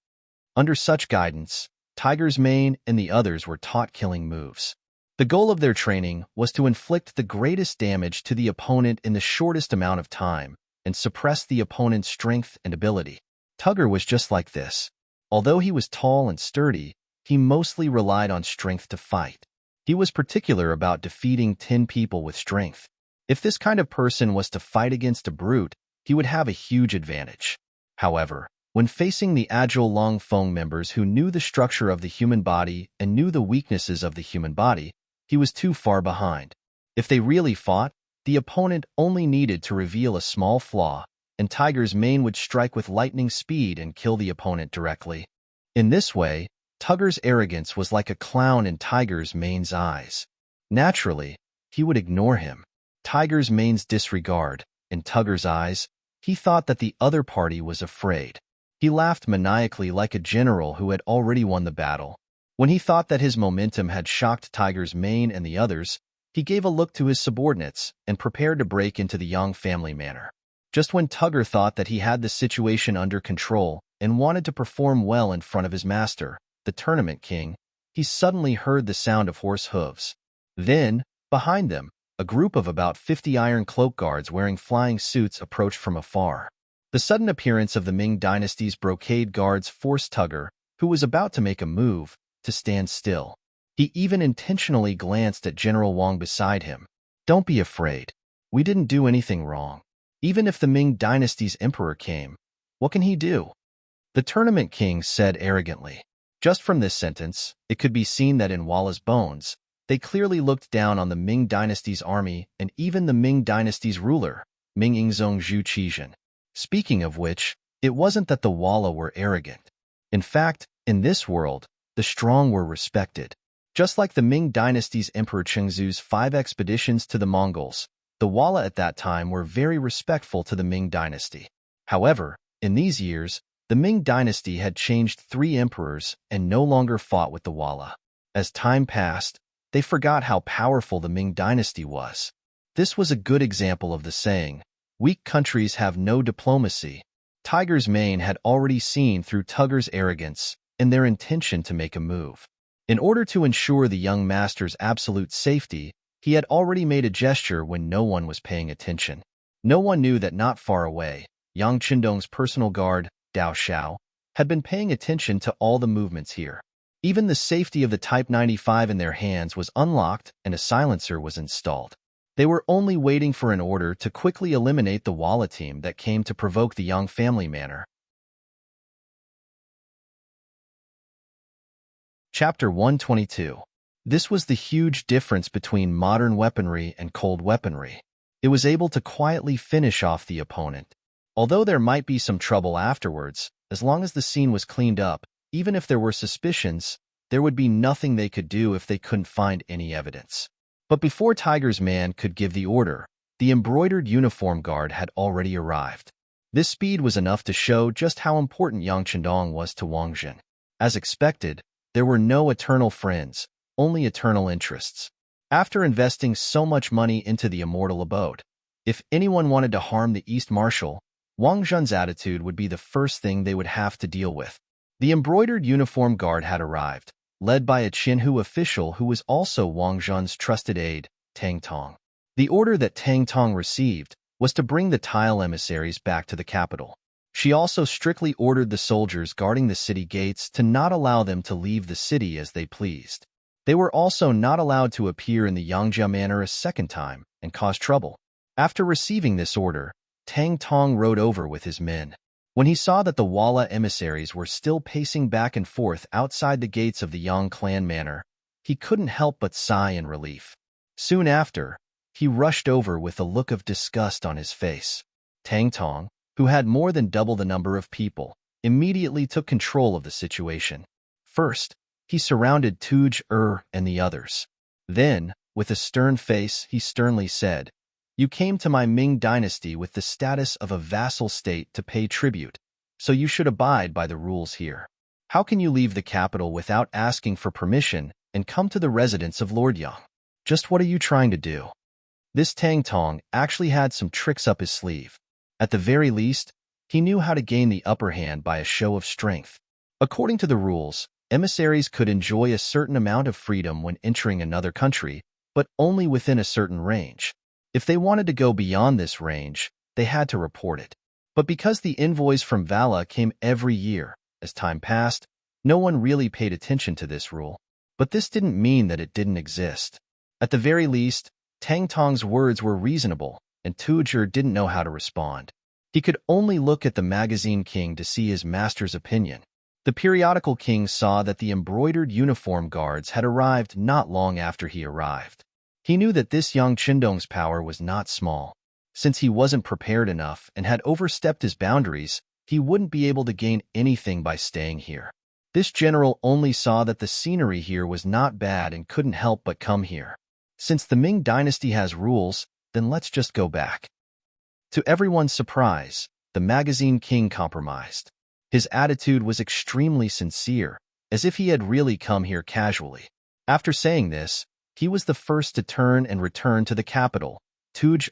Under such guidance, Tiger's Mane and the others were taught killing moves. The goal of their training was to inflict the greatest damage to the opponent in the shortest amount of time and suppress the opponent's strength and ability. Tugger was just like this. Although he was tall and sturdy, he mostly relied on strength to fight. He was particular about defeating 10 people with strength. If this kind of person was to fight against a brute, he would have a huge advantage. However, When facing the agile Long Feng members who knew the structure of the human body and knew the weaknesses of the human body, he was too far behind. If they really fought, the opponent only needed to reveal a small flaw, and Tiger's mane would strike with lightning speed and kill the opponent directly. In this way, Tugger's arrogance was like a clown in Tiger's mane's eyes. Naturally, he would ignore him. Tiger's mane's disregard, in Tugger's eyes, he thought that the other party was afraid. He laughed maniacally like a general who had already won the battle. When he thought that his momentum had shocked Tiger's mane and the others, he gave a look to his subordinates and prepared to break into the Yang family manor. Just when Tugger thought that he had the situation under control and wanted to perform well in front of his master, the tournament king, he suddenly heard the sound of horse hooves. Then, behind them, a group of about 50 Iron Cloak guards wearing flying suits approached from afar. The sudden appearance of the Ming dynasty's brocade guards forced Tugger, who was about to make a move, to stand still. He even intentionally glanced at General Wang beside him. "Don't be afraid. We didn't do anything wrong. Even if the Ming dynasty's emperor came, what can he do?" The tournament king said arrogantly. Just from this sentence, it could be seen that in Walla's bones, they clearly looked down on the Ming dynasty's army and even the Ming dynasty's ruler, Ming Ingzong Zhu Qizhen. Speaking of which, it wasn't that the Walla were arrogant. In fact, in this world, the strong were respected. Just like the Ming dynasty's Emperor Chengzu's 5 expeditions to the Mongols, the Walla at that time were very respectful to the Ming dynasty. However, in these years, the Ming dynasty had changed 3 emperors and no longer fought with the Walla. As time passed, they forgot how powerful the Ming dynasty was. This was a good example of the saying, "Weak countries have no diplomacy." Tiger's mane had already seen through Tugger's arrogance and their intention to make a move. In order to ensure the young master's absolute safety, he had already made a gesture when no one was paying attention. No one knew that not far away, Yang Qindong's personal guard, Dao Xiao, had been paying attention to all the movements here. Even the safety of the Type 95 in their hands was unlocked and a silencer was installed. They were only waiting for an order to quickly eliminate the Walla team that came to provoke the Yang family manor. Chapter 122. This was the huge difference between modern weaponry and cold weaponry. It was able to quietly finish off the opponent. Although there might be some trouble afterwards, as long as the scene was cleaned up, even if there were suspicions, there would be nothing they could do if they couldn't find any evidence. But before Tiger's man could give the order, the embroidered uniform guard had already arrived. This speed was enough to show just how important Yang Qindong was to Wang Jin. As expected, there were no eternal friends, only eternal interests. After investing so much money into the immortal abode, if anyone wanted to harm the East Marshal, Wang Jun's attitude would be the first thing they would have to deal with. The embroidered uniform guard had arrived, led by a Qinhu official who was also Wang Jun's trusted aide, Tang Tong. The order that Tang Tong received was to bring the tile emissaries back to the capital. She also strictly ordered the soldiers guarding the city gates to not allow them to leave the city as they pleased. They were also not allowed to appear in the Yangjia Manor a second time and cause trouble. After receiving this order, Tang Tong rode over with his men. When he saw that the Walla emissaries were still pacing back and forth outside the gates of the Yang clan manor, he couldn't help but sigh in relief. Soon after, he rushed over with a look of disgust on his face. Tang Tong, who had more than double the number of people, immediately took control of the situation. First, he surrounded Tuj and the others. Then, with a stern face, he sternly said, "You came to my Ming dynasty with the status of a vassal state to pay tribute, so you should abide by the rules here. How can you leave the capital without asking for permission and come to the residence of Lord Yang? Just what are you trying to do?" This Tang Tong actually had some tricks up his sleeve. At the very least, he knew how to gain the upper hand by a show of strength. According to the rules, emissaries could enjoy a certain amount of freedom when entering another country, but only within a certain range. If they wanted to go beyond this range, they had to report it. But because the envoys from Vala came every year, as time passed, no one really paid attention to this rule. But this didn't mean that it didn't exist. At the very least, Tang Tong's words were reasonable, and Tujer didn't know how to respond. He could only look at the magazine king to see his master's opinion. The periodical king saw that the embroidered uniform guards had arrived not long after he arrived. He knew that this young Qindong's power was not small. Since he wasn't prepared enough and had overstepped his boundaries, he wouldn't be able to gain anything by staying here. This general only saw that the scenery here was not bad and couldn't help but come here. Since the Ming dynasty has rules, then let's just go back. To everyone's surprise, the magazine king compromised. His attitude was extremely sincere, as if he had really come here casually. After saying this, he was the first to turn and return to the capital, Tuj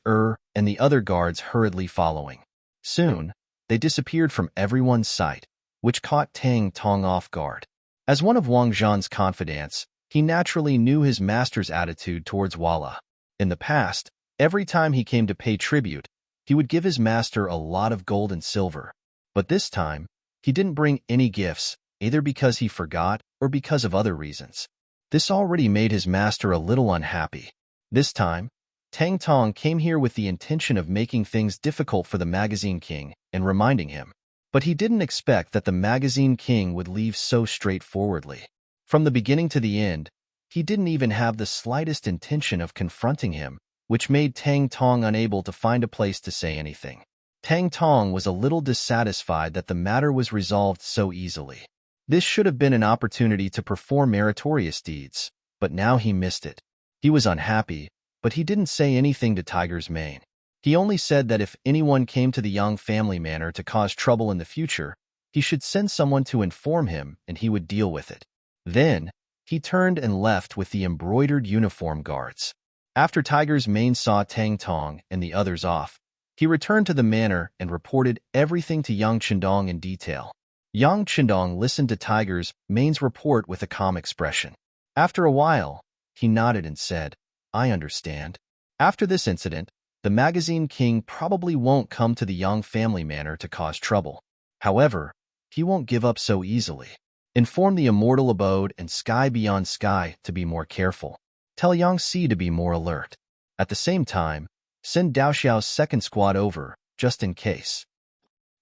and the other guards hurriedly following. Soon, they disappeared from everyone's sight, which caught Tang Tong off guard. As one of Wang Zhan's confidants, he naturally knew his master's attitude towards Walla. In the past, every time he came to pay tribute, he would give his master a lot of gold and silver. But this time, he didn't bring any gifts, either because he forgot or because of other reasons. This already made his master a little unhappy. This time, Tang Tong came here with the intention of making things difficult for the magazine king and reminding him. But he didn't expect that the magazine king would leave so straightforwardly. From the beginning to the end, he didn't even have the slightest intention of confronting him, which made Tang Tong unable to find a place to say anything. Tang Tong was a little dissatisfied that the matter was resolved so easily. This should have been an opportunity to perform meritorious deeds, but now he missed it. He was unhappy, but he didn't say anything to Tiger's Mane. He only said that if anyone came to the Young family manor to cause trouble in the future, he should send someone to inform him and he would deal with it. Then, he turned and left with the embroidered uniform guards. After Tiger's Mane saw Tang Tong and the others off, he returned to the manor and reported everything to Yang Qindong in detail. Yang Qindong listened to Tiger's Mane's report with a calm expression. After a while, he nodded and said, "I understand." After this incident, the magazine king probably won't come to the Yang family manor to cause trouble. However, he won't give up so easily. Inform the immortal abode and sky beyond sky to be more careful. Tell Yang Si to be more alert. At the same time, send Dao Xiao's second squad over, just in case.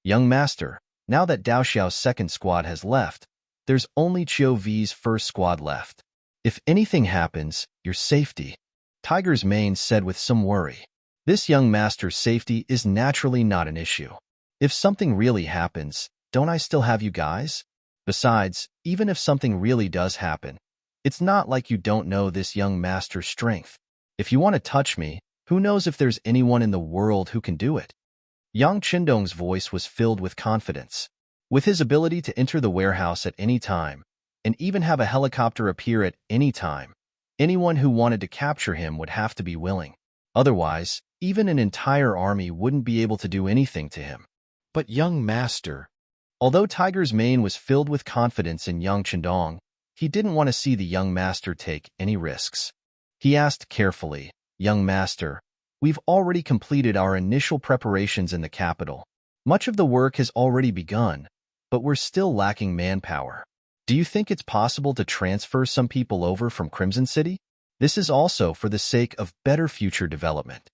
Young master, now that Dao Xiao's second squad has left, there's only Qiu V's first squad left. If anything happens, your safety, Tiger's Mane said with some worry. This young master's safety is naturally not an issue. If something really happens, don't I still have you guys? Besides, even if something really does happen, it's not like you don't know this young master's strength. If you want to touch me, who knows if there's anyone in the world who can do it? Yang Qindong's voice was filled with confidence. With his ability to enter the warehouse at any time, and even have a helicopter appear at any time, anyone who wanted to capture him would have to be willing. Otherwise, even an entire army wouldn't be able to do anything to him. But young master, although Tiger's Mane was filled with confidence in Yang Qindong, he didn't want to see the young master take any risks. He asked carefully, "Young master, we've already completed our initial preparations in the capital. Much of the work has already begun, but we're still lacking manpower. Do you think it's possible to transfer some people over from Crimson City? This is also for the sake of better future development."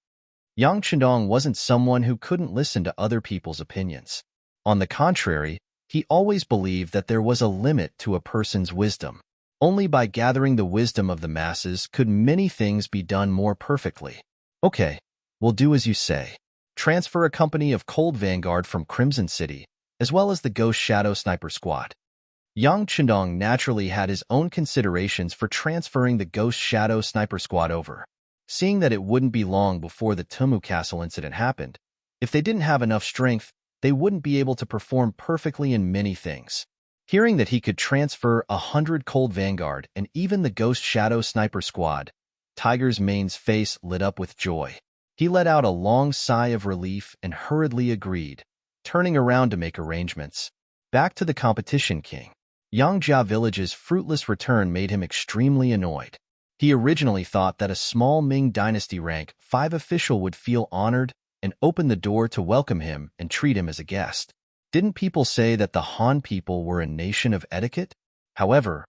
Yang Qindong wasn't someone who couldn't listen to other people's opinions. On the contrary, he always believed that there was a limit to a person's wisdom. Only by gathering the wisdom of the masses could many things be done more perfectly. Okay, we'll do as you say. Transfer a company of Cold Vanguard from Crimson City, as well as the Ghost Shadow Sniper Squad. Yang Qindong naturally had his own considerations for transferring the Ghost Shadow Sniper Squad over. Seeing that it wouldn't be long before the Tumu Castle incident happened, if they didn't have enough strength, they wouldn't be able to perform perfectly in many things. Hearing that he could transfer 100 Cold Vanguard and even the Ghost Shadow Sniper Squad, Tiger's Mane's face lit up with joy. He let out a long sigh of relief and hurriedly agreed, turning around to make arrangements. Back to the competition king. Yangjia Village's fruitless return made him extremely annoyed. He originally thought that a small Ming Dynasty rank 5 official would feel honored and open the door to welcome him and treat him as a guest. Didn't people say that the Han people were a nation of etiquette? However,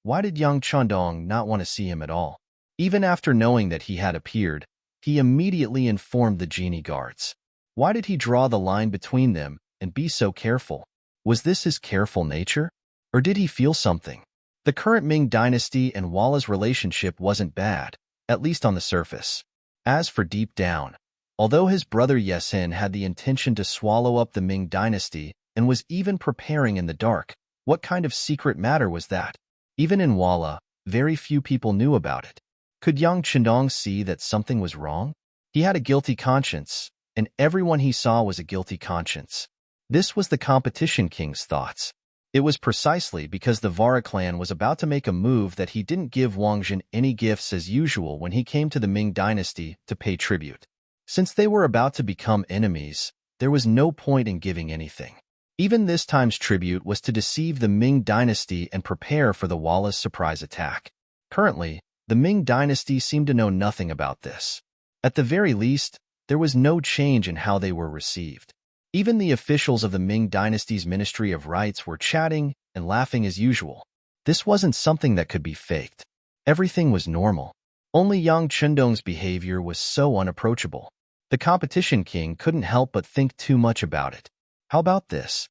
why did Yang Qindong not want to see him at all? Even after knowing that he had appeared, he immediately informed the genie guards. Why did he draw the line between them and be so careful? Was this his careful nature? Or did he feel something? The current Ming dynasty and Walla's relationship wasn't bad, at least on the surface. As for deep down, although his brother Yesin had the intention to swallow up the Ming dynasty and was even preparing in the dark, what kind of secret matter was that? Even in Walla, very few people knew about it. Could Yang Chendong see that something was wrong? He had a guilty conscience, and everyone he saw was a guilty conscience. This was the competition king's thoughts. It was precisely because the Vara clan was about to make a move that he didn't give Wang Jin any gifts as usual when he came to the Ming dynasty to pay tribute. Since they were about to become enemies, there was no point in giving anything. Even this time's tribute was to deceive the Ming dynasty and prepare for the Wallace surprise attack. Currently, the Ming dynasty seemed to know nothing about this. At the very least, there was no change in how they were received. Even the officials of the Ming dynasty's Ministry of Rites were chatting and laughing as usual. This wasn't something that could be faked. Everything was normal. Only Yang Chendong's behavior was so unapproachable. The competition king couldn't help but think too much about it. How about this?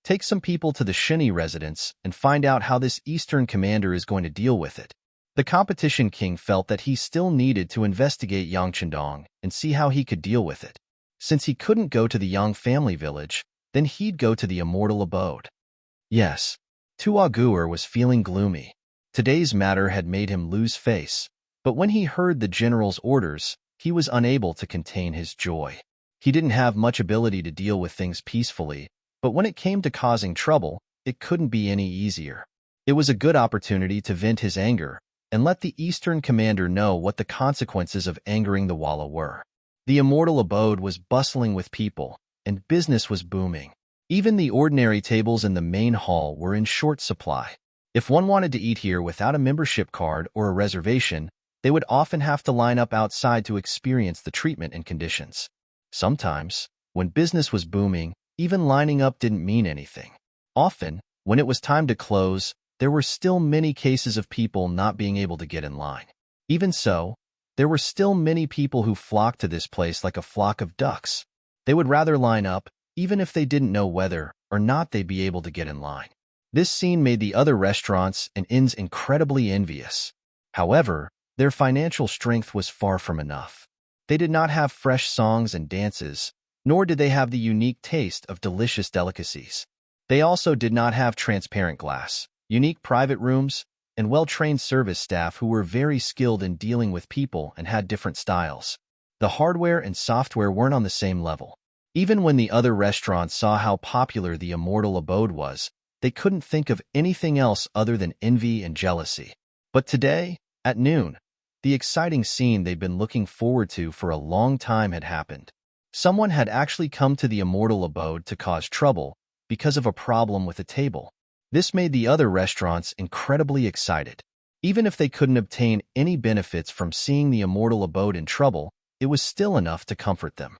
Take some people to the Shinny residence and find out how this Eastern commander is going to deal with it. The competition king felt that he still needed to investigate Yang Chendong and see how he could deal with it. Since he couldn't go to the Yang family village, then he'd go to the immortal abode. Yes, Tuaguer was feeling gloomy. Today's matter had made him lose face, but when he heard the general's orders, he was unable to contain his joy. He didn't have much ability to deal with things peacefully, but when it came to causing trouble, it couldn't be any easier. It was a good opportunity to vent his anger and let the Eastern commander know what the consequences of angering the Walla were. The immortal abode was bustling with people, and business was booming. Even the ordinary tables in the main hall were in short supply. If one wanted to eat here without a membership card or a reservation, they would often have to line up outside to experience the treatment and conditions. Sometimes, when business was booming, even lining up didn't mean anything. Often, when it was time to close, there were still many cases of people not being able to get in line. Even so, there were still many people who flocked to this place like a flock of ducks. They would rather line up, even if they didn't know whether or not they'd be able to get in line. This scene made the other restaurants and inns incredibly envious. However, their financial strength was far from enough. They did not have fresh songs and dances, nor did they have the unique taste of delicious delicacies. They also did not have transparent glass, unique private rooms, and well-trained service staff who were very skilled in dealing with people and had different styles. The hardware and software weren't on the same level. Even when the other restaurants saw how popular the immortal abode was, they couldn't think of anything else other than envy and jealousy. But today, at noon, the exciting scene they'd been looking forward to for a long time had happened. Someone had actually come to the immortal abode to cause trouble because of a problem with a table. This made the other restaurants incredibly excited. Even if they couldn't obtain any benefits from seeing the immortal abode in trouble, it was still enough to comfort them.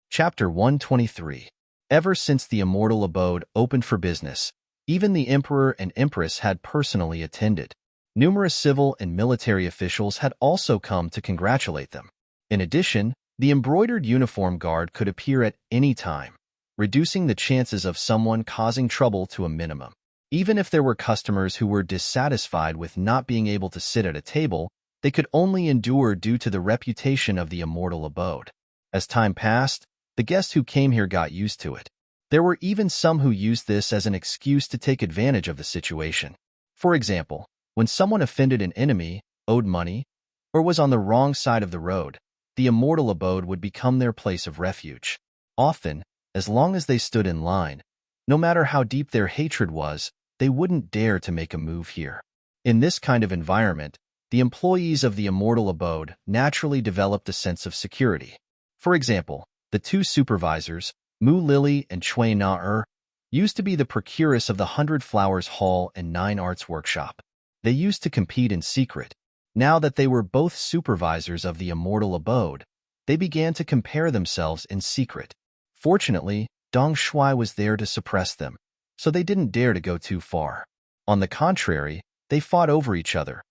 Chapter 123. Ever since the immortal abode opened for business, even the emperor and empress had personally attended. Numerous civil and military officials had also come to congratulate them. In addition, the embroidered uniform guard could appear at any time, reducing the chances of someone causing trouble to a minimum. Even if there were customers who were dissatisfied with not being able to sit at a table, they could only endure due to the reputation of the immortal abode. As time passed, the guests who came here got used to it. There were even some who used this as an excuse to take advantage of the situation. For example, when someone offended an enemy, owed money, or was on the wrong side of the road, the immortal abode would become their place of refuge. Often, as long as they stood in line, no matter how deep their hatred was, they wouldn't dare to make a move here. In this kind of environment, the employees of the immortal abode naturally developed a sense of security. For example, the two supervisors, Mu Lily and Chui Na used to be the procuress of the 100 Flowers Hall and 9 Arts Workshop. They used to compete in secret. Now that they were both supervisors of the immortal abode, they began to compare themselves in secret. Fortunately, Dong Shui was there to suppress them, so they didn't dare to go too far. On the contrary, they fought over each other,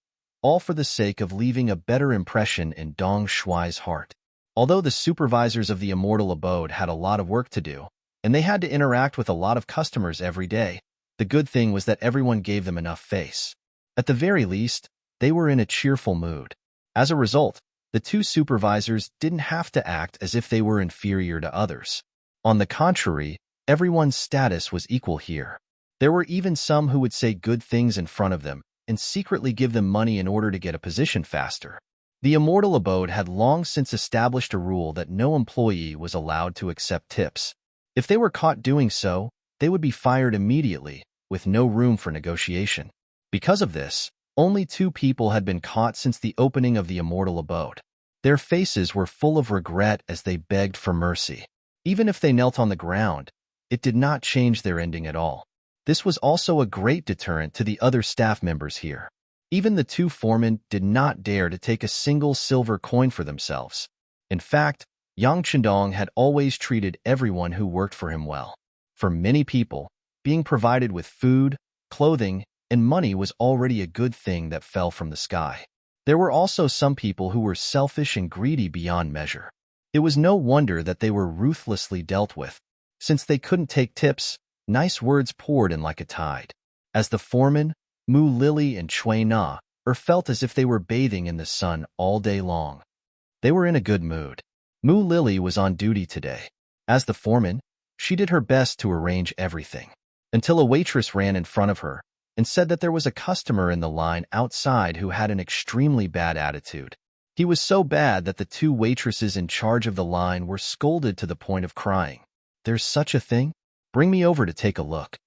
all for the sake of leaving a better impression in Dong Shuai's heart. Although the supervisors of the immortal abode had a lot of work to do, and they had to interact with a lot of customers every day, the good thing was that everyone gave them enough face. At the very least, they were in a cheerful mood. As a result, the two supervisors didn't have to act as if they were inferior to others. On the contrary, everyone's status was equal here. There were even some who would say good things in front of them and secretly give them money in order to get a position faster. The immortal abode had long since established a rule that no employee was allowed to accept tips. If they were caught doing so, they would be fired immediately, with no room for negotiation. Because of this, only 2 people had been caught since the opening of the immortal abode. Their faces were full of regret as they begged for mercy. Even if they knelt on the ground, it did not change their ending at all. This was also a great deterrent to the other staff members here. Even the 2 foremen did not dare to take a single silver coin for themselves. In fact, Yang Chendong had always treated everyone who worked for him well. For many people, being provided with food, clothing, and money was already a good thing that fell from the sky. There were also some people who were selfish and greedy beyond measure. It was no wonder that they were ruthlessly dealt with. Since they couldn't take tips, nice words poured in like a tide. As the foreman, Mu Lily and Chui Na felt as if they were bathing in the sun all day long. They were in a good mood. Mu Lily was on duty today. As the foreman, she did her best to arrange everything, until a waitress ran in front of her and said that there was a customer in the line outside who had an extremely bad attitude. He was so bad that the 2 waitresses in charge of the line were scolded to the point of crying. "There's such a thing? Bring me over to take a look."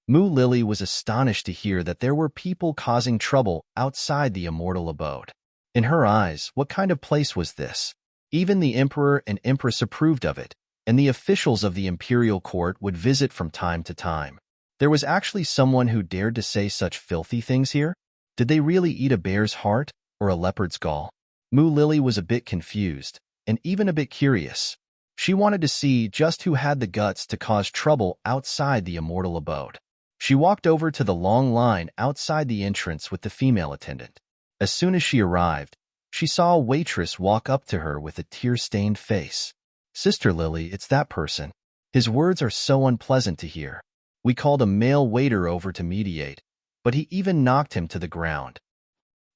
Mu Lily was astonished to hear that there were people causing trouble outside the immortal abode. In her eyes, what kind of place was this? Even the emperor and empress approved of it, and the officials of the imperial court would visit from time to time. There was actually someone who dared to say such filthy things here? Did they really eat a bear's heart or a leopard's gall? Mu Lily was a bit confused and even a bit curious. She wanted to see just who had the guts to cause trouble outside the immortal abode. She walked over to the long line outside the entrance with the female attendant. As soon as she arrived, she saw a waitress walk up to her with a tear-stained face. "Sister Lily, it's that person. His words are so unpleasant to hear. We called a male waiter over to mediate, but he even knocked him to the ground."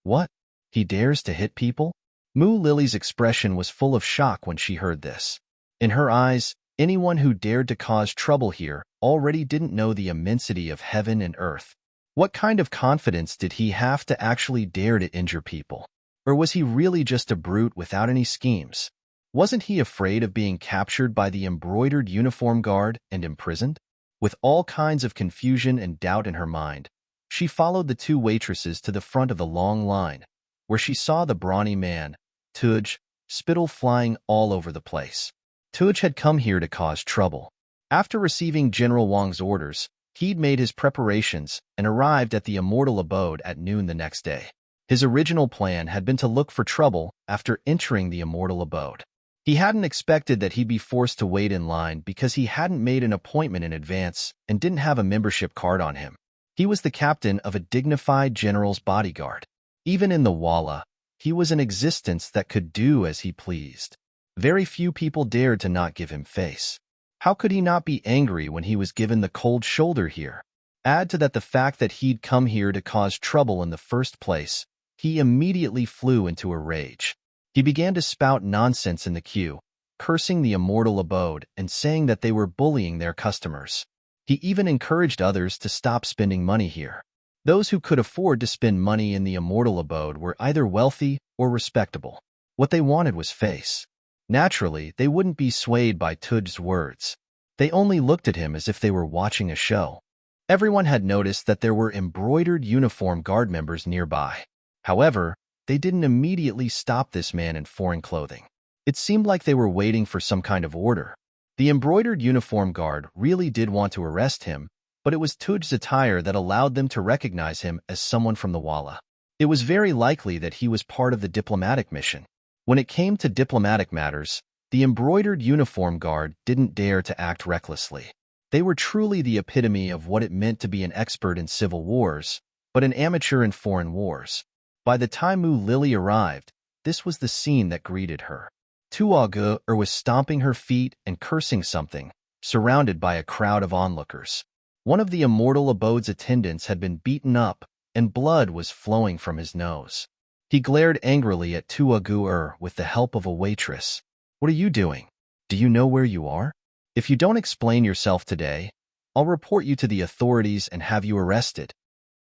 "What? He dares to hit people?" Mu Lily's expression was full of shock when she heard this. In her eyes, anyone who dared to cause trouble here already didn't know the immensity of heaven and earth. What kind of confidence did he have to actually dare to injure people? Or was he really just a brute without any schemes? Wasn't he afraid of being captured by the embroidered uniform guard and imprisoned? With all kinds of confusion and doubt in her mind, she followed the 2 waitresses to the front of the long line, where she saw the brawny man, Tuj, spittle flying all over the place. Tuj had come here to cause trouble. After receiving General Wang's orders, he'd made his preparations and arrived at the immortal abode at noon the next day. His original plan had been to look for trouble after entering the immortal abode. He hadn't expected that he'd be forced to wait in line because he hadn't made an appointment in advance and didn't have a membership card on him. He was the captain of a dignified general's bodyguard. Even in the Walla, he was an existence that could do as he pleased. Very few people dared to not give him face. How could he not be angry when he was given the cold shoulder here? Add to that the fact that he'd come here to cause trouble in the first place, he immediately flew into a rage. He began to spout nonsense in the queue, cursing the immortal abode and saying that they were bullying their customers. He even encouraged others to stop spending money here. Those who could afford to spend money in the immortal abode were either wealthy or respectable. What they wanted was face. Naturally, they wouldn't be swayed by Tuj's words. They only looked at him as if they were watching a show. Everyone had noticed that there were embroidered uniform guard members nearby. However, they didn't immediately stop this man in foreign clothing. It seemed like they were waiting for some kind of order. The embroidered uniform guard really did want to arrest him, but it was Tuj's attire that allowed them to recognize him as someone from the Walla. It was very likely that he was part of the diplomatic mission. When it came to diplomatic matters, the embroidered uniform guard didn't dare to act recklessly. They were truly the epitome of what it meant to be an expert in civil wars, but an amateur in foreign wars. By the time Mu Lily arrived, this was the scene that greeted her. Tuagu was stomping her feet and cursing something, surrounded by a crowd of onlookers. One of the immortal abode's attendants had been beaten up, and blood was flowing from his nose. He glared angrily at Tuagu with the help of a waitress. "What are you doing? Do you know where you are? If you don't explain yourself today, I'll report you to the authorities and have you arrested."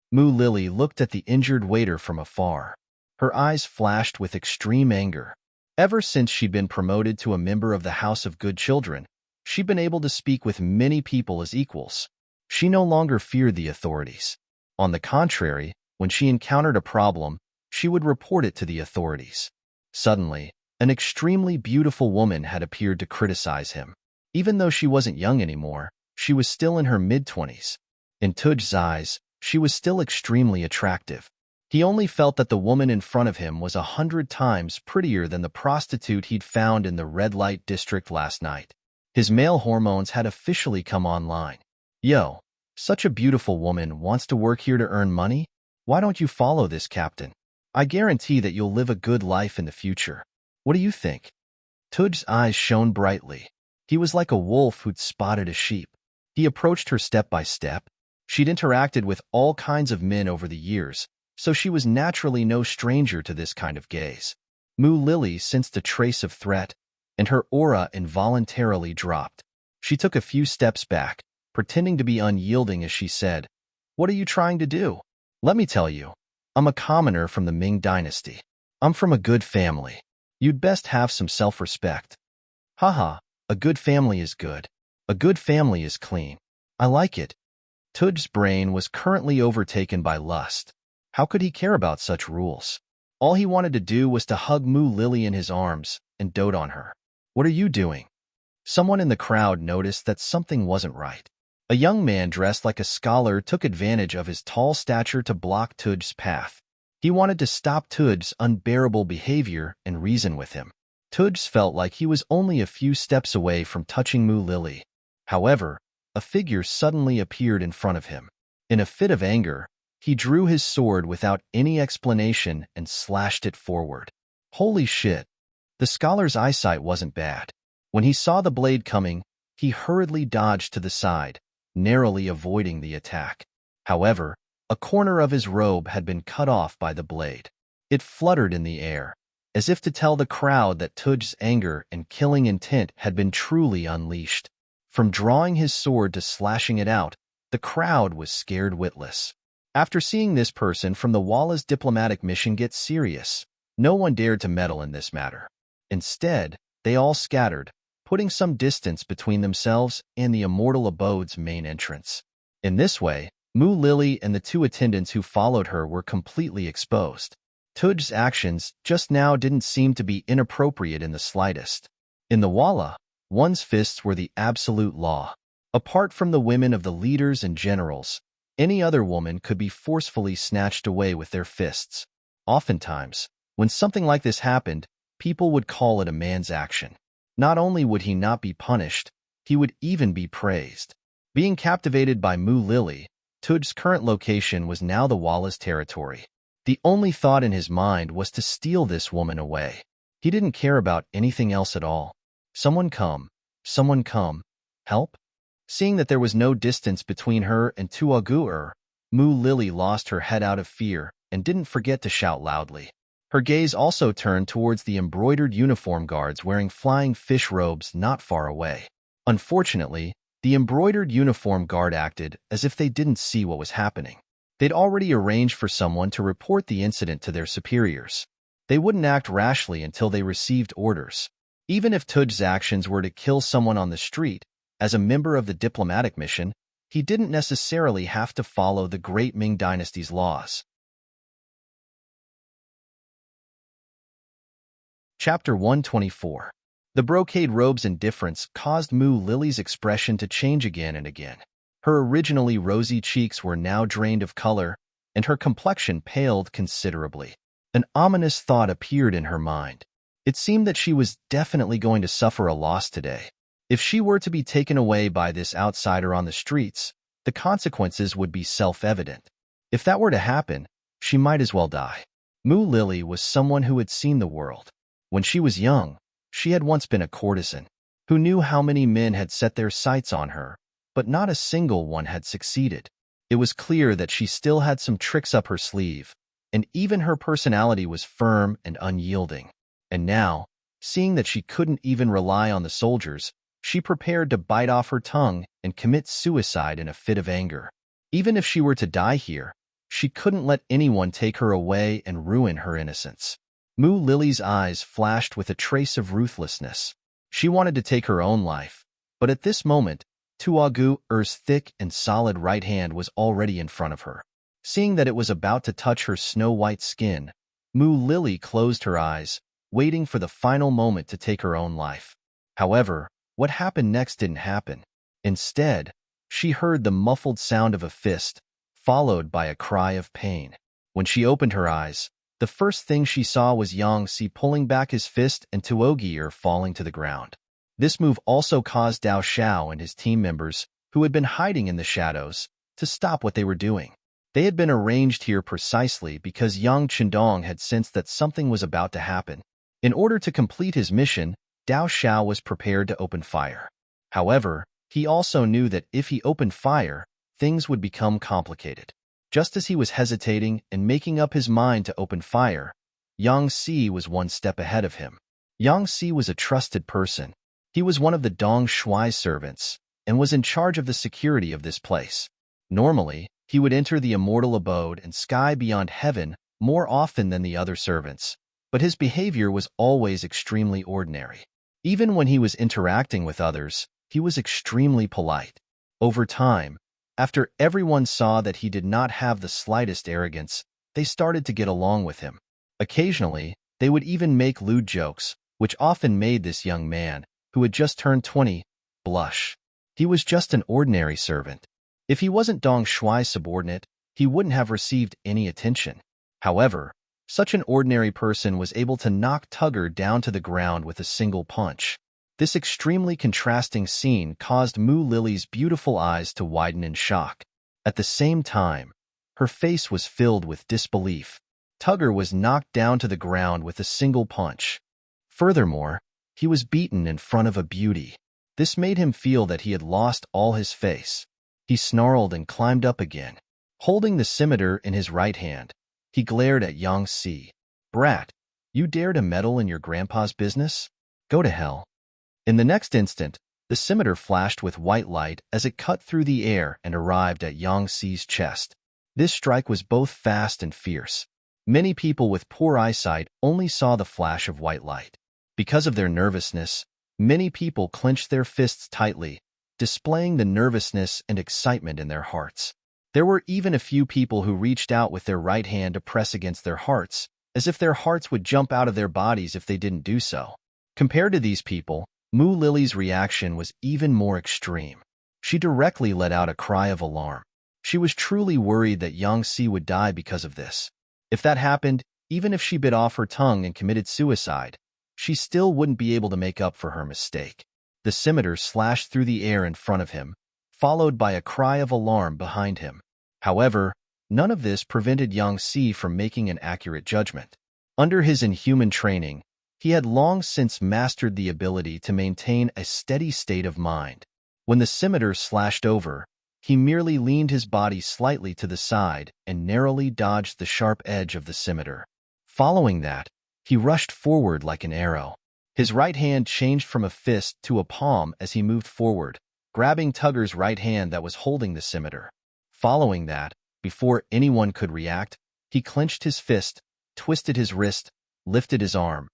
Mu Lily looked at the injured waiter from afar. Her eyes flashed with extreme anger. Ever since she'd been promoted to a member of the House of Good Children, she'd been able to speak with many people as equals. She no longer feared the authorities. On the contrary, when she encountered a problem, she would report it to the authorities. Suddenly, an extremely beautiful woman had appeared to criticize him. Even though she wasn't young anymore, she was still in her mid-20s. In Tuj's eyes, she was still extremely attractive. He only felt that the woman in front of him was 100 times prettier than the prostitute he'd found in the red light district last night. His male hormones had officially come online. "Yo, such a beautiful woman wants to work here to earn money? Why don't you follow this captain? I guarantee that you'll live a good life in the future. What do you think?" Tuj's eyes shone brightly. He was like a wolf who'd spotted a sheep. He approached her step by step. She'd interacted with all kinds of men over the years, so she was naturally no stranger to this kind of gaze. Mu Lily sensed a trace of threat, and her aura involuntarily dropped. She took a few steps back, pretending to be unyielding as she said, "What are you trying to do? Let me tell you, I'm a commoner from the Ming dynasty. I'm from a good family. You'd best have some self-respect." "Haha, a good family is good. A good family is clean. I like it." Tuj's brain was currently overtaken by lust. How could he care about such rules? All he wanted to do was to hug Mu Lily in his arms and dote on her. "What are you doing?" Someone in the crowd noticed that something wasn't right. A young man dressed like a scholar took advantage of his tall stature to block Tuj's path. He wanted to stop Tuj's unbearable behavior and reason with him. Tuj felt like he was only a few steps away from touching Mu Lily. However, a figure suddenly appeared in front of him. In a fit of anger, he drew his sword without any explanation and slashed it forward. Holy shit! The scholar's eyesight wasn't bad. When he saw the blade coming, he hurriedly dodged to the side, narrowly avoiding the attack. However, a corner of his robe had been cut off by the blade. It fluttered in the air, as if to tell the crowd that Tuj's anger and killing intent had been truly unleashed. From drawing his sword to slashing it out, the crowd was scared witless. After seeing this person from the Walla's diplomatic mission get serious, no one dared to meddle in this matter. Instead, they all scattered, putting some distance between themselves and the immortal abode's main entrance. In this way, Mu Lily and the two attendants who followed her were completely exposed. Tuj's actions just now didn't seem to be inappropriate in the slightest. In the Walla, one's fists were the absolute law. Apart from the women of the leaders and generals, any other woman could be forcefully snatched away with their fists. Oftentimes, when something like this happened, people would call it a man's action. Not only would he not be punished, he would even be praised. Being captivated by Mu Lily, Tuj's current location was now the Walla's territory. The only thought in his mind was to steal this woman away. He didn't care about anything else at all. Someone come, help? Seeing that there was no distance between her and Tuagu, Mu Lily lost her head out of fear and didn't forget to shout loudly. Her gaze also turned towards the embroidered uniform guards wearing flying fish robes not far away. Unfortunately, the embroidered uniform guard acted as if they didn't see what was happening. They'd already arranged for someone to report the incident to their superiors. They wouldn't act rashly until they received orders. Even if Tuj's actions were to kill someone on the street, as a member of the diplomatic mission, he didn't necessarily have to follow the Great Ming Dynasty's laws. Chapter 124. The brocade robe's indifference caused Mu Lily's expression to change again and again. Her originally rosy cheeks were now drained of color, and her complexion paled considerably. An ominous thought appeared in her mind. It seemed that she was definitely going to suffer a loss today. If she were to be taken away by this outsider on the streets, the consequences would be self-evident. If that were to happen, she might as well die. Mu Lily was someone who had seen the world. When she was young, she had once been a courtesan, who knew how many men had set their sights on her, but not a single one had succeeded. It was clear that she still had some tricks up her sleeve, and even her personality was firm and unyielding. And now, seeing that she couldn't even rely on the soldiers, she prepared to bite off her tongue and commit suicide in a fit of anger. Even if she were to die here, she couldn't let anyone take her away and ruin her innocence. Mu Lily's eyes flashed with a trace of ruthlessness. She wanted to take her own life, but at this moment, Tuagu's thick and solid right hand was already in front of her. Seeing that it was about to touch her snow-white skin, Mu Lily closed her eyes, waiting for the final moment to take her own life. However, what happened next didn't happen. Instead, she heard the muffled sound of a fist, followed by a cry of pain. When she opened her eyes, the first thing she saw was Yangtze pulling back his fist and Tuogier falling to the ground. This move also caused Dao Xiao and his team members, who had been hiding in the shadows, to stop what they were doing. They had been arranged here precisely because Yang Chendong had sensed that something was about to happen. In order to complete his mission, Dao Xiao was prepared to open fire. However, he also knew that if he opened fire, things would become complicated. Just as he was hesitating and making up his mind to open fire, Yang Si was one step ahead of him. Yang Si was a trusted person. He was one of the Dong Shui's servants and was in charge of the security of this place. Normally, he would enter the immortal abode and sky beyond heaven more often than the other servants, but his behavior was always extremely ordinary. Even when he was interacting with others, he was extremely polite. Over time, after everyone saw that he did not have the slightest arrogance, they started to get along with him. Occasionally, they would even make lewd jokes, which often made this young man, who had just turned 20, blush. He was just an ordinary servant. If he wasn't Dong Shui's subordinate, he wouldn't have received any attention. However, such an ordinary person was able to knock Tugger down to the ground with a single punch. This extremely contrasting scene caused Mu Lily's beautiful eyes to widen in shock. At the same time, her face was filled with disbelief. Tugger was knocked down to the ground with a single punch. Furthermore, he was beaten in front of a beauty. This made him feel that he had lost all his face. He snarled and climbed up again. Holding the scimitar in his right hand, he glared at Yang Si. "Brat, you dare to meddle in your grandpa's business? Go to hell." In the next instant, the scimitar flashed with white light as it cut through the air and arrived at Yang Si's chest. This strike was both fast and fierce. Many people with poor eyesight only saw the flash of white light. Because of their nervousness, many people clenched their fists tightly, displaying the nervousness and excitement in their hearts. There were even a few people who reached out with their right hand to press against their hearts, as if their hearts would jump out of their bodies if they didn't do so. Compared to these people, Mu Lily's reaction was even more extreme. She directly let out a cry of alarm. She was truly worried that Yang Si would die because of this. If that happened, even if she bit off her tongue and committed suicide, she still wouldn't be able to make up for her mistake. The scimitar slashed through the air in front of him, followed by a cry of alarm behind him. However, none of this prevented Yang Si from making an accurate judgment. Under his inhuman training, he had long since mastered the ability to maintain a steady state of mind. When the scimitar slashed over, he merely leaned his body slightly to the side and narrowly dodged the sharp edge of the scimitar. Following that, he rushed forward like an arrow. His right hand changed from a fist to a palm as he moved forward, grabbing Tugger's right hand that was holding the scimitar. Following that, before anyone could react, he clenched his fist, twisted his wrist, lifted his arm,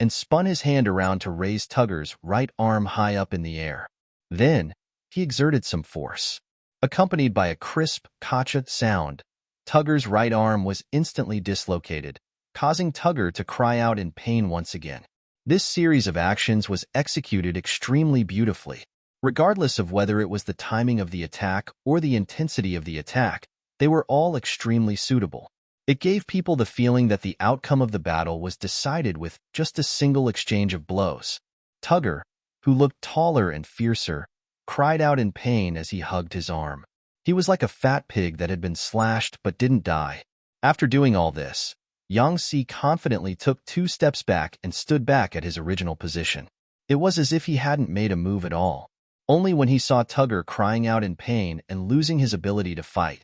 and spun his hand around to raise Tugger's right arm high up in the air. Then, he exerted some force. Accompanied by a crisp, kacha sound, Tugger's right arm was instantly dislocated, causing Tugger to cry out in pain once again. This series of actions was executed extremely beautifully. Regardless of whether it was the timing of the attack or the intensity of the attack, they were all extremely suitable. It gave people the feeling that the outcome of the battle was decided with just a single exchange of blows. Tugger, who looked taller and fiercer, cried out in pain as he hugged his arm. He was like a fat pig that had been slashed but didn't die. After doing all this, Yang Si confidently took 2 steps back and stood back at his original position. It was as if he hadn't made a move at all. Only when he saw Tugger crying out in pain and losing his ability to fight,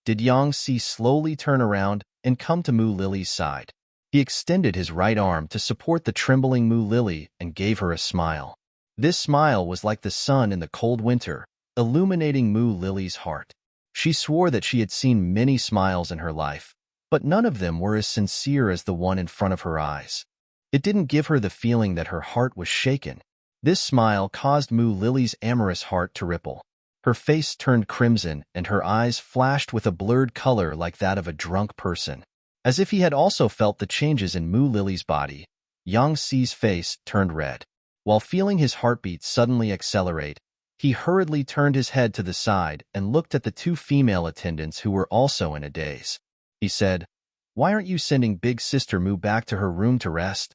did Yang Si slowly turn around and come to Mu Lily's side. He extended his right arm to support the trembling Mu Lily and gave her a smile. This smile was like the sun in the cold winter, illuminating Mu Lily's heart. She swore that she had seen many smiles in her life, but none of them were as sincere as the one in front of her eyes. It didn't give her the feeling that her heart was shaken. This smile caused Mu Lily's amorous heart to ripple. Her face turned crimson and her eyes flashed with a blurred color like that of a drunk person. As if he had also felt the changes in Mu Lily's body, Yang Si's face turned red. While feeling his heartbeat suddenly accelerate, he hurriedly turned his head to the side and looked at the 2 female attendants who were also in a daze. He said, "Why aren't you sending Big Sister Mu back to her room to rest?"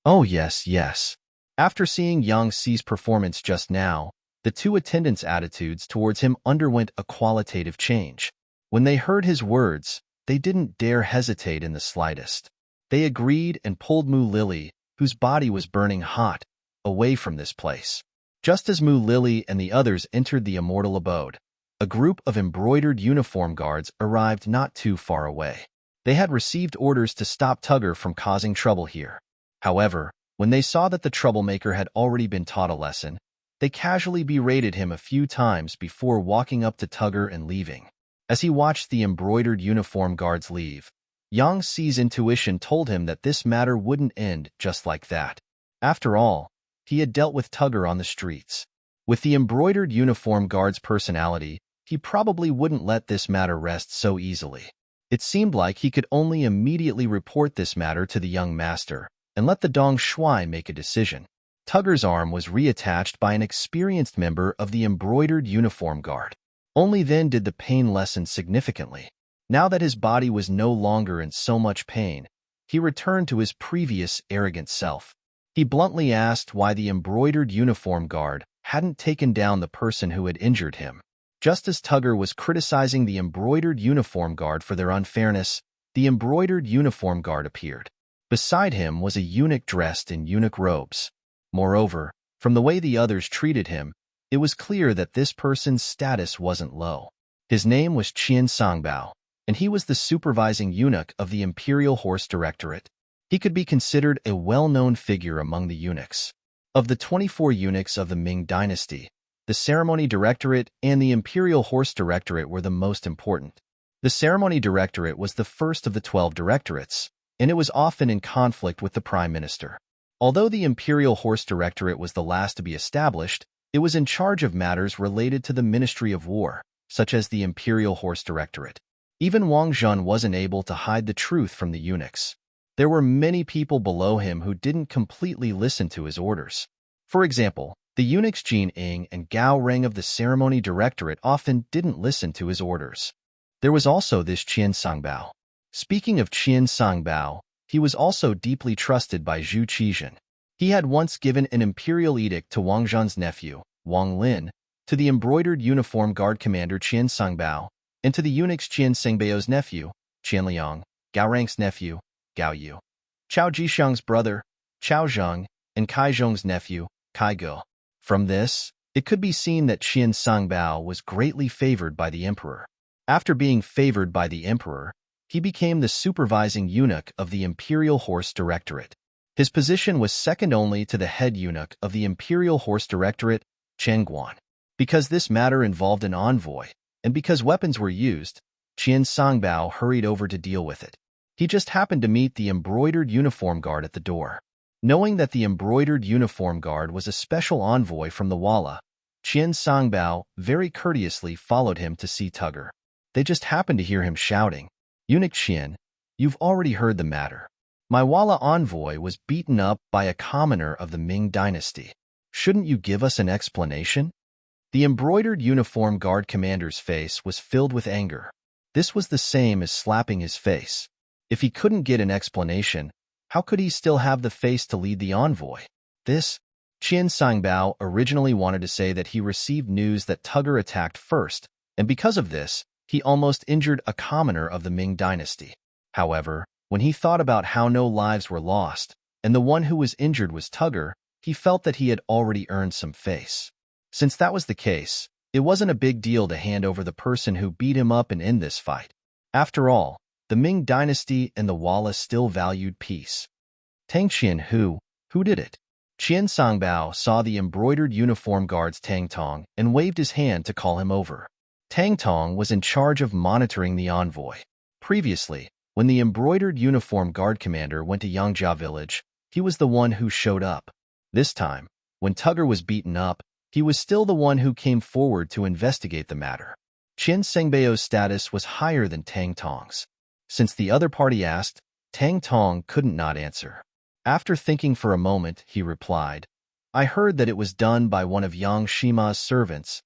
"Oh yes, yes." After seeing Yang Si's performance just now, the 2 attendants' attitudes towards him underwent a qualitative change. When they heard his words, they didn't dare hesitate in the slightest. They agreed and pulled Mu Lily, whose body was burning hot, away from this place. Just as Mu Lily and the others entered the immortal abode, a group of embroidered uniform guards arrived not too far away. They had received orders to stop Tugger from causing trouble here. However, when they saw that the troublemaker had already been taught a lesson, they casually berated him a few times before walking up to Tugger and leaving. As he watched the embroidered uniform guards leave, Yang Si's intuition told him that this matter wouldn't end just like that. After all, he had dealt with Tugger on the streets. With the embroidered uniform guard's personality, he probably wouldn't let this matter rest so easily. It seemed like he could only immediately report this matter to the young master and let the Dong Shuai make a decision. Tugger's arm was reattached by an experienced member of the embroidered uniform guard. Only then did the pain lessen significantly. Now that his body was no longer in so much pain, he returned to his previous arrogant self. He bluntly asked why the embroidered uniform guard hadn't taken down the person who had injured him. Just as Tugger was criticizing the embroidered uniform guard for their unfairness, the embroidered uniform guard appeared. Beside him was a eunuch dressed in eunuch robes. Moreover, from the way the others treated him, it was clear that this person's status wasn't low. His name was Qian Songbao, and he was the supervising eunuch of the Imperial Horse Directorate. He could be considered a well-known figure among the eunuchs. Of the 24 eunuchs of the Ming dynasty, the Ceremony Directorate and the Imperial Horse Directorate were the most important. The Ceremony Directorate was the first of the 12 directorates, and it was often in conflict with the Prime Minister. Although the Imperial Horse Directorate was the last to be established, it was in charge of matters related to the Ministry of War, such as the Imperial Horse Directorate. Even Wang Zhen wasn't able to hide the truth from the eunuchs. There were many people below him who didn't completely listen to his orders. For example, the eunuchs Jin Ying and Gao Reng of the Ceremony Directorate often didn't listen to his orders. There was also this Qian Songbao. Speaking of Qian Songbao, he was also deeply trusted by Zhu Qizhen. He had once given an imperial edict to Wang Zhen's nephew, Wang Lin, to the embroidered uniform guard commander Qian Songbao, and to the eunuchs Qian Sengbao's nephew, Qian Liang, Gao Reng's nephew, Gao Yu, Chao Jisheng's brother, Chao Zheng, and Kai Zhong's nephew, Kai Ge. From this, it could be seen that Qian Songbao was greatly favored by the emperor. After being favored by the emperor, he became the supervising eunuch of the Imperial Horse Directorate. His position was second only to the head eunuch of the Imperial Horse Directorate, Chen Guan. Because this matter involved an envoy, and because weapons were used, Qian Songbao hurried over to deal with it. He just happened to meet the embroidered uniform guard at the door. Knowing that the embroidered uniform guard was a special envoy from the Walla, Qian Songbao very courteously followed him to see Tugger. They just happened to hear him shouting, "Eunuch Qian, you've already heard the matter. My Walla envoy was beaten up by a commoner of the Ming dynasty. Shouldn't you give us an explanation?" The embroidered uniform guard commander's face was filled with anger. This was the same as slapping his face. If he couldn't get an explanation, how could he still have the face to lead the envoy? Qian Songbao originally wanted to say that he received news that Tugger attacked first, and because of this, he almost injured a commoner of the Ming dynasty. However, When he thought about how no lives were lost, and the one who was injured was Tugger, he felt that he had already earned some face. Since that was the case, it wasn't a big deal to hand over the person who beat him up and end this fight. After all, the Ming dynasty and the Walla still valued peace. Tang Qian, who did it? Qian Songbao saw the embroidered uniform guard's Tang Tong and waved his hand to call him over. Tang Tong was in charge of monitoring the envoy. Previously, when the embroidered uniform guard commander went to Yangjia village, he was the one who showed up. This time, when Tugger was beaten up, he was still the one who came forward to investigate the matter. Qian Sengbao's status was higher than Tang Tong's. Since the other party asked, Tang Tong couldn't not answer. After thinking for a moment, he replied, I heard that it was done by one of Yang Shima's servants.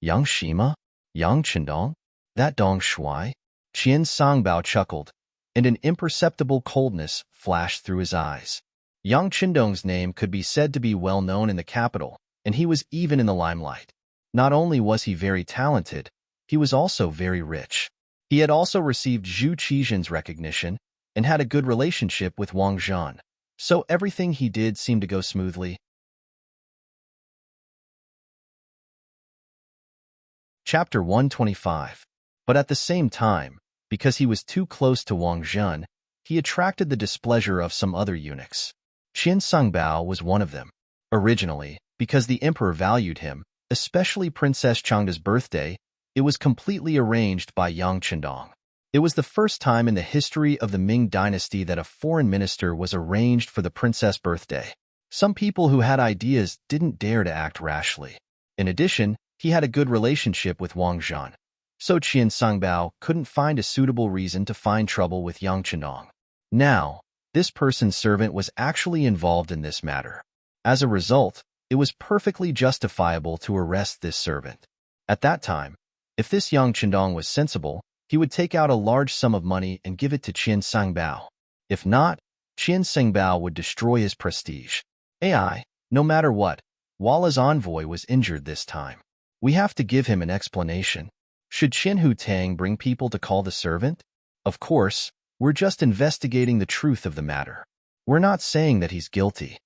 Yang Shima? Yang Chendong? That Dong Shuai? Qian Songbao chuckled, and an imperceptible coldness flashed through his eyes. Yang Chendong's name could be said to be well known in the capital, and he was even in the limelight. Not only was he very talented, he was also very rich. He had also received Zhu Qizhen's recognition and had a good relationship with Wang Zhan, so everything he did seemed to go smoothly. Chapter 125. But at the same time, because he was too close to Wang Zhan, he attracted the displeasure of some other eunuchs. Qian Songbao was one of them. Originally, because the emperor valued him, especially Princess Changda's birthday, it was completely arranged by Yang Chendong. It was the first time in the history of the Ming dynasty that a foreign minister was arranged for the princess' birthday. Some people who had ideas didn't dare to act rashly. In addition, he had a good relationship with Wang Zhan, so Qian Songbao couldn't find a suitable reason to find trouble with Yang Chendong. Now, this person's servant was actually involved in this matter. As a result, it was perfectly justifiable to arrest this servant. At that time, if this Yang Chendong was sensible, he would take out a large sum of money and give it to Qian Songbao. If not, Qian Songbao would destroy his prestige. No matter what, Walla's envoy was injured this time. We have to give him an explanation. Should Qian Hu Tang bring people to call the servant? Of course, we're just investigating the truth of the matter. We're not saying that he's guilty.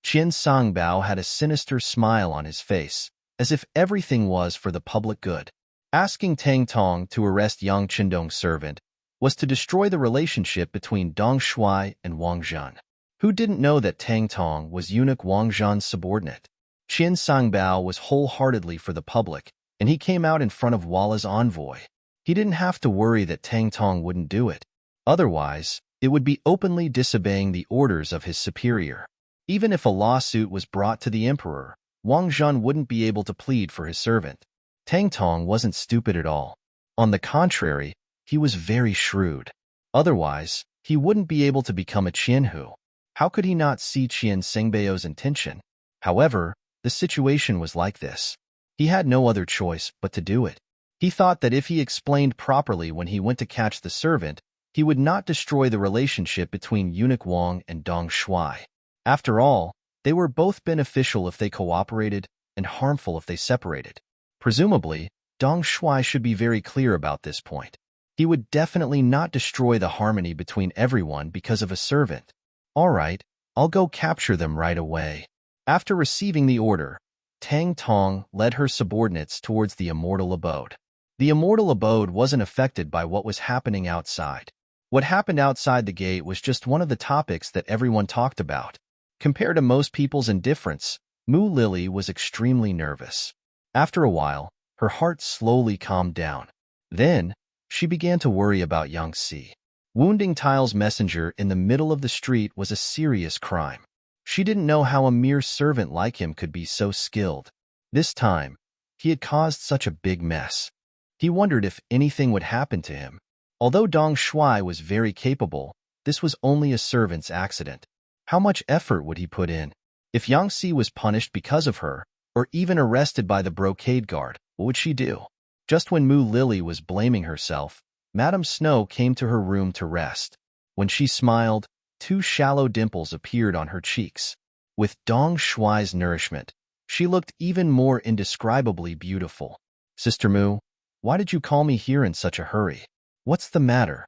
Qian Songbao had a sinister smile on his face, as if everything was for the public good. Asking Tang Tong to arrest Yang Chendong's servant was to destroy the relationship between Dong Shuai and Wang Zhan. Who didn't know that Tang Tong was eunuch Wang Zhan's subordinate? Qian Songbao was wholeheartedly for the public, and he came out in front of Walla's envoy. He didn't have to worry that Tang Tong wouldn't do it. Otherwise, it would be openly disobeying the orders of his superior. Even if a lawsuit was brought to the emperor, Wang Zhan wouldn't be able to plead for his servant. Tang Tong wasn't stupid at all. On the contrary, he was very shrewd. Otherwise, he wouldn't be able to become a Qianhu. How could he not see Qian Sengbao's intention? However, the situation was like this. He had no other choice but to do it. He thought that if he explained properly when he went to catch the servant, he would not destroy the relationship between eunuch Wang and Dong Shuai. After all, they were both beneficial if they cooperated and harmful if they separated. Presumably, Dong Shuai should be very clear about this point. He would definitely not destroy the harmony between everyone because of a servant. All right, I'll go capture them right away. After receiving the order, Tang Tong led her subordinates towards the immortal abode. The immortal abode wasn't affected by what was happening outside. What happened outside the gate was just one of the topics that everyone talked about. Compared to most people's indifference, Mu Lily was extremely nervous. After a while, her heart slowly calmed down. Then, she began to worry about Yang Si. Wounding Tile's messenger in the middle of the street was a serious crime. She didn't know how a mere servant like him could be so skilled. This time, he had caused such a big mess. He wondered if anything would happen to him. Although Dong Shuai was very capable, this was only a servant's accident. How much effort would he put in? If Yang Si was punished because of her, or even arrested by the brocade guard, what would she do? Just when Mu Lily was blaming herself, Madame Snow came to her room to rest. When she smiled, 2 shallow dimples appeared on her cheeks. With Dong Shuai's nourishment, she looked even more indescribably beautiful. Sister Mu, why did you call me here in such a hurry? What's the matter?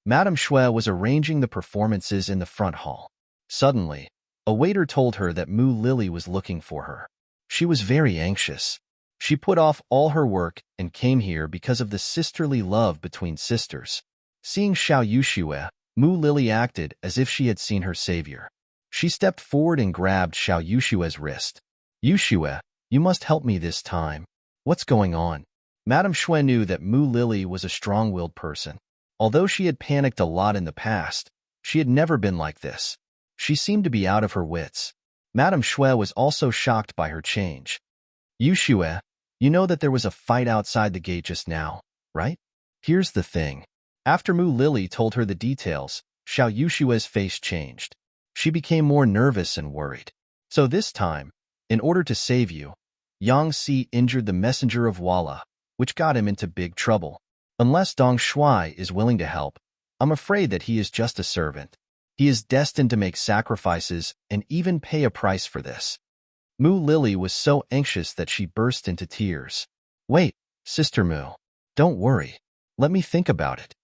Madame Shui was arranging the performances in the front hall. Suddenly, a waiter told her that Mu Lily was looking for her. She was very anxious. She put off all her work and came here because of the sisterly love between sisters. Seeing Xiao Yuxue, Mu Lily acted as if she had seen her savior. She stepped forward and grabbed Xiao Yuxue's wrist. Yuxue, you must help me this time. What's going on? Madame Shui knew that Mu Lily was a strong-willed person. Although she had panicked a lot in the past, she had never been like this. She seemed to be out of her wits. Madame Shui was also shocked by her change. Yuxue, you know that there was a fight outside the gate just now, right? Here's the thing. After Mu Lily told her the details, Xiao Yuxue's face changed. She became more nervous and worried. So this time, in order to save you, Yang Si injured the messenger of Walla, which got him into big trouble. Unless Dong Shui is willing to help, I'm afraid that he is just a servant. He is destined to make sacrifices and even pay a price for this. Mu Lily was so anxious that she burst into tears. Wait, Sister Mu. Don't worry. Let me think about it.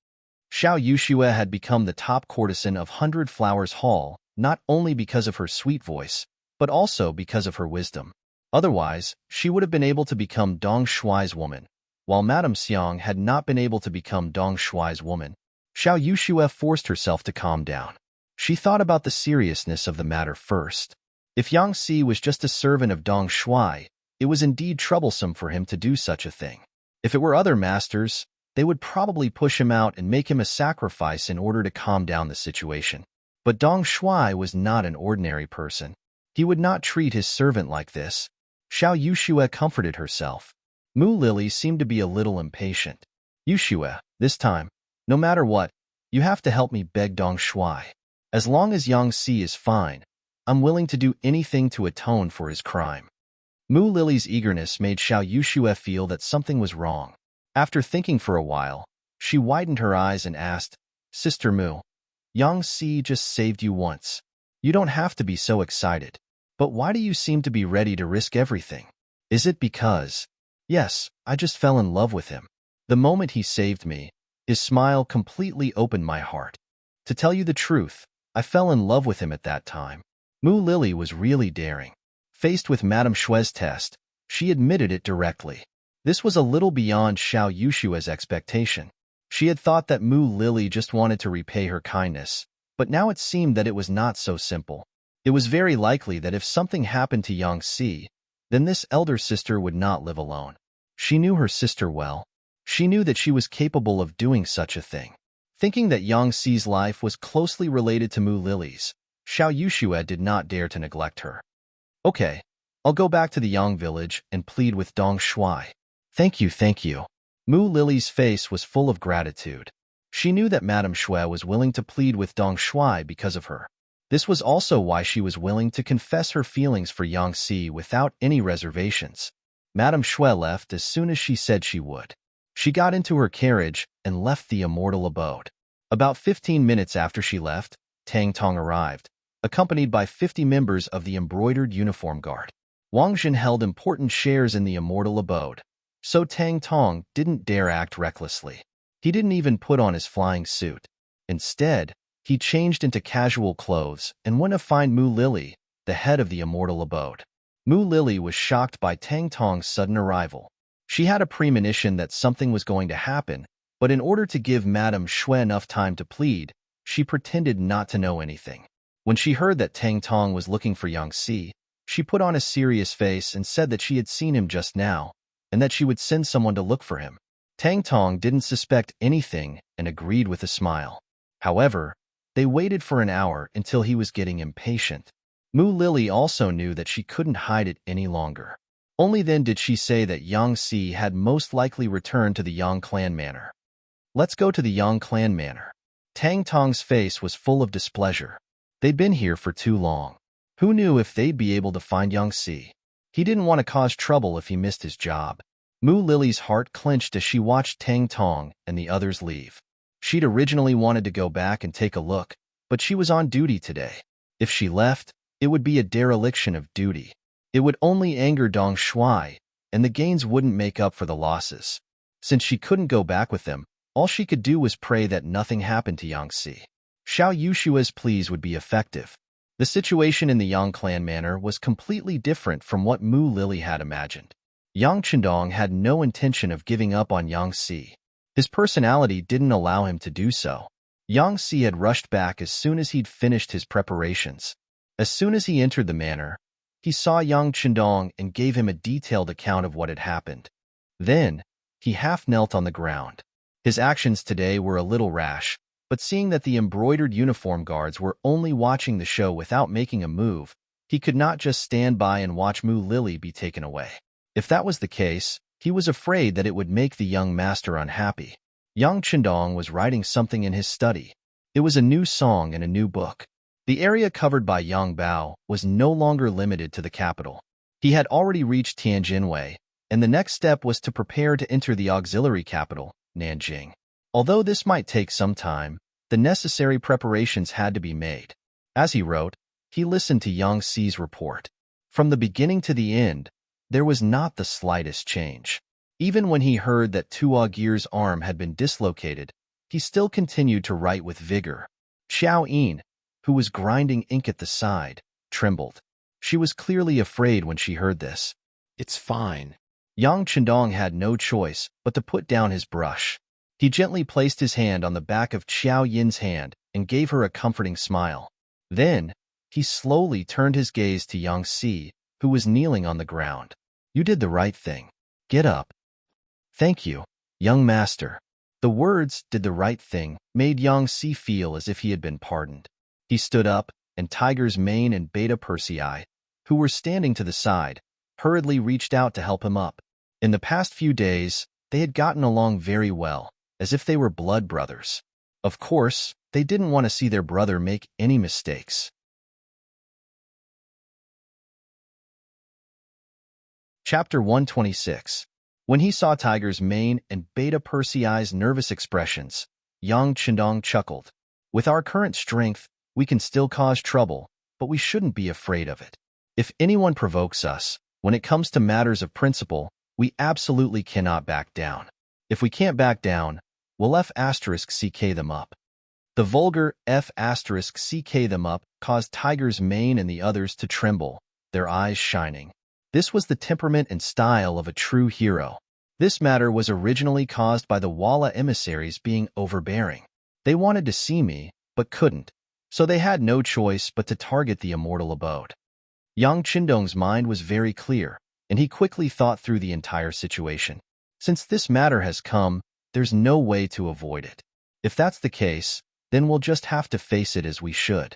Xiao Yuxue had become the top courtesan of 100 Flowers Hall, not only because of her sweet voice, but also because of her wisdom. Otherwise, she would have been able to become Dong Shui's woman, while Madame Xiang had not been able to become Dong Shui's woman. Xiao Yuxue forced herself to calm down. She thought about the seriousness of the matter first. If Yang Si was just a servant of Dong Shui, it was indeed troublesome for him to do such a thing. If it were other masters, they would probably push him out and make him a sacrifice in order to calm down the situation. But Dong Shui was not an ordinary person. He would not treat his servant like this. Xiao Yuxue comforted herself. Mu Lily seemed to be a little impatient. Yuxue, this time, no matter what, you have to help me, begged Dong Shui. As long as Yang Si is fine, I'm willing to do anything to atone for his crime. Mu Lily's eagerness made Xiao Yuxue feel that something was wrong. After thinking for a while, she widened her eyes and asked, Sister Mu, Yang Si just saved you once. You don't have to be so excited. But why do you seem to be ready to risk everything? Is it because... Yes, I just fell in love with him. The moment he saved me, his smile completely opened my heart. To tell you the truth, I fell in love with him at that time. Mu Lily was really daring. Faced with Madame Shui's test, she admitted it directly. This was a little beyond Xiao Yuxue's expectation. She had thought that Mu Lily just wanted to repay her kindness, but now it seemed that it was not so simple. It was very likely that if something happened to Yang Si, then this elder sister would not live alone. She knew her sister well. She knew that she was capable of doing such a thing. Thinking that Yang Si's life was closely related to Mu Lily's, Xiao Yuxue did not dare to neglect her. Okay, I'll go back to the Yang village and plead with Dong Shui. Thank you, thank you. Mu Lily's face was full of gratitude. She knew that Madame Shui was willing to plead with Dong Shui because of her. This was also why she was willing to confess her feelings for Yang Si without any reservations. Madame Shui left as soon as she said she would. She got into her carriage and left the immortal abode. About 15 minutes after she left, Tang Tong arrived, accompanied by 50 members of the embroidered uniform guard. Wang Jin held important shares in the immortal abode, so Tang Tong didn't dare act recklessly. He didn't even put on his flying suit. Instead, he changed into casual clothes and went to find Mu Lily, the head of the immortal abode. Mu Lily was shocked by Tang Tong's sudden arrival. She had a premonition that something was going to happen, but in order to give Madame Shui enough time to plead, she pretended not to know anything. When she heard that Tang Tong was looking for Yang Si, she put on a serious face and said that she had seen him just now, and that she would send someone to look for him. Tang Tong didn't suspect anything and agreed with a smile. However, they waited for an hour until he was getting impatient. Mu Lily also knew that she couldn't hide it any longer. Only then did she say that Yang Si had most likely returned to the Yang clan manor. Let's go to the Yang clan manor. Tang Tong's face was full of displeasure. They'd been here for too long. Who knew if they'd be able to find Yang Si? He didn't want to cause trouble if he missed his job. Mu Lily's heart clenched as she watched Tang Tong and the others leave. She'd originally wanted to go back and take a look, but she was on duty today. If she left, it would be a dereliction of duty. It would only anger Dong Shui, and the gains wouldn't make up for the losses. Since she couldn't go back with them, All she could do was pray that nothing happened to Yang Si. Xiao Yushua's pleas would be effective. The situation in the Yang clan manor was completely different from what Mu Lily had imagined. Yang Chendong had no intention of giving up on Yang Si. His personality didn't allow him to do so. Yang Si had rushed back as soon as he'd finished his preparations. As soon as he entered the manor, he saw Yang Chendong and gave him a detailed account of what had happened. Then, he half knelt on the ground. His actions today were a little rash, but seeing that the embroidered uniform guards were only watching the show without making a move, he could not just stand by and watch Mu Lily be taken away. If that was the case, he was afraid that it would make the young master unhappy. Yang Chendong was writing something in his study. It was a new song and a new book. The area covered by Yang Bao was no longer limited to the capital. He had already reached Tianjinwei, and the next step was to prepare to enter the auxiliary capital, Nanjing. Although this might take some time, the necessary preparations had to be made. As he wrote, he listened to Yang Si's report. From the beginning to the end, there was not the slightest change. Even when he heard that Tuogir's arm had been dislocated, he still continued to write with vigor. Xiao Yin, who was grinding ink at the side, trembled. She was clearly afraid when she heard this. It's fine. Yang Chendong had no choice but to put down his brush. He gently placed his hand on the back of Xiao Yin's hand and gave her a comforting smile. Then, he slowly turned his gaze to Yang Si, who was kneeling on the ground. You did the right thing. Get up. Thank you, young master. The words, did the right thing, made Yang Si feel as if he had been pardoned. He stood up, and Tiger's Mane and Beta Persei, who were standing to the side, hurriedly reached out to help him up. In the past few days, they had gotten along very well, as if they were blood brothers. Of course, they didn't want to see their brother make any mistakes. Chapter 126. When he saw Tiger's Mane and Beta Persei's nervous expressions, Yang Chendong chuckled. With our current strength, we can still cause trouble, but we shouldn't be afraid of it. If anyone provokes us, when it comes to matters of principle, we absolutely cannot back down. If we can't back down, we'll F*CK them up. The vulgar F*CK them up caused Tiger's Mane and the others to tremble, their eyes shining. This was the temperament and style of a true hero. This matter was originally caused by the Walla emissaries being overbearing. They wanted to see me, but couldn't, so they had no choice but to target the immortal abode. Yang Chendong's mind was very clear, and he quickly thought through the entire situation. Since this matter has come, there's no way to avoid it. If that's the case, then we'll just have to face it as we should.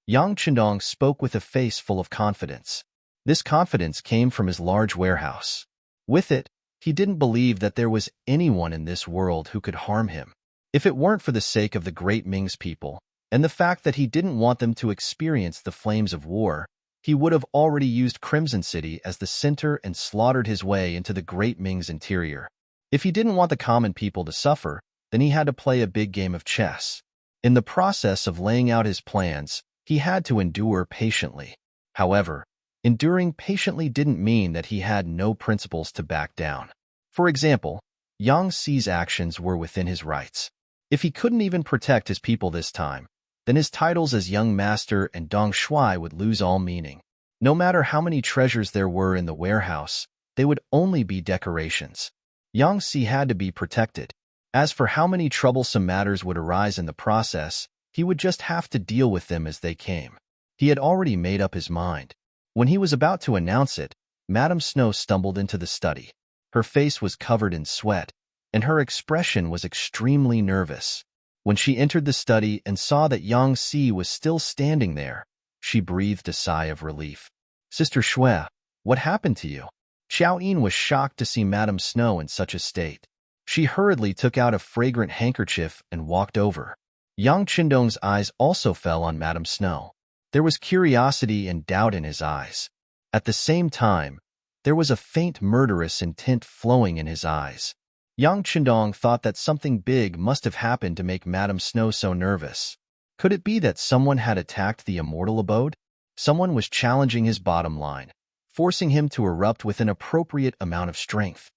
Yang Chendong spoke with a face full of confidence. This confidence came from his large warehouse. With it, he didn't believe that there was anyone in this world who could harm him. If it weren't for the sake of the great Ming's people, and the fact that he didn't want them to experience the flames of war, he would have already used Crimson City as the center and slaughtered his way into the great Ming's interior. If he didn't want the common people to suffer, then he had to play a big game of chess. In the process of laying out his plans, he had to endure patiently. However, enduring patiently didn't mean that he had no principles to back down. For example, Yang Si's actions were within his rights. If he couldn't even protect his people this time, then his titles as young master and Dong Shuai would lose all meaning. No matter how many treasures there were in the warehouse, they would only be decorations. Yang Si had to be protected. As for how many troublesome matters would arise in the process, he would just have to deal with them as they came. He had already made up his mind. When he was about to announce it, Madame Snow stumbled into the study. Her face was covered in sweat, and her expression was extremely nervous. When she entered the study and saw that Yang Si was still standing there, she breathed a sigh of relief. Sister Shui, what happened to you? Xiao Yin was shocked to see Madame Snow in such a state. She hurriedly took out a fragrant handkerchief and walked over. Yang Chendong's eyes also fell on Madame Snow. There was curiosity and doubt in his eyes. At the same time, there was a faint murderous intent flowing in his eyes. Yang Chendong thought that something big must have happened to make Madame Snow so nervous. Could it be that someone had attacked the immortal abode? Someone was challenging his bottom line, forcing him to erupt with an appropriate amount of strength.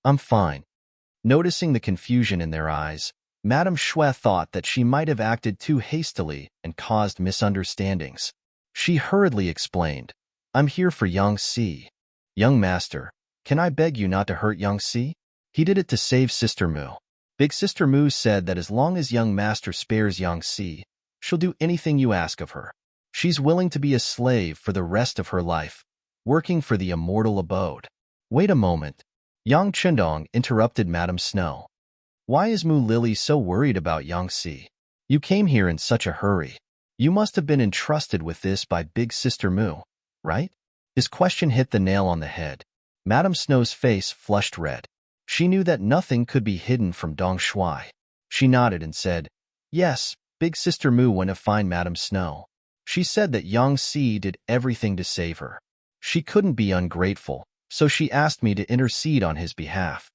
I'm fine. Noticing the confusion in their eyes, Madame Shui thought that she might have acted too hastily and caused misunderstandings. She hurriedly explained, "I'm here for Yang Si. Young master, can I beg you not to hurt Yang Si? He did it to save Sister Mu." Big Sister Mu said that as long as young master spares Yang Si, she'll do anything you ask of her. She's willing to be a slave for the rest of her life, working for the immortal abode. Wait a moment. Yang Chendong interrupted Madame Snow. Why is Mu Lily so worried about Yang Si? You came here in such a hurry. You must have been entrusted with this by Big Sister Mu, right? His question hit the nail on the head. Madame Snow's face flushed red. She knew that nothing could be hidden from Dong Shui. She nodded and said, "Yes, Big Sister Mu went to find Madame Snow. She said that Yang Si did everything to save her. She couldn't be ungrateful, so she asked me to intercede on his behalf."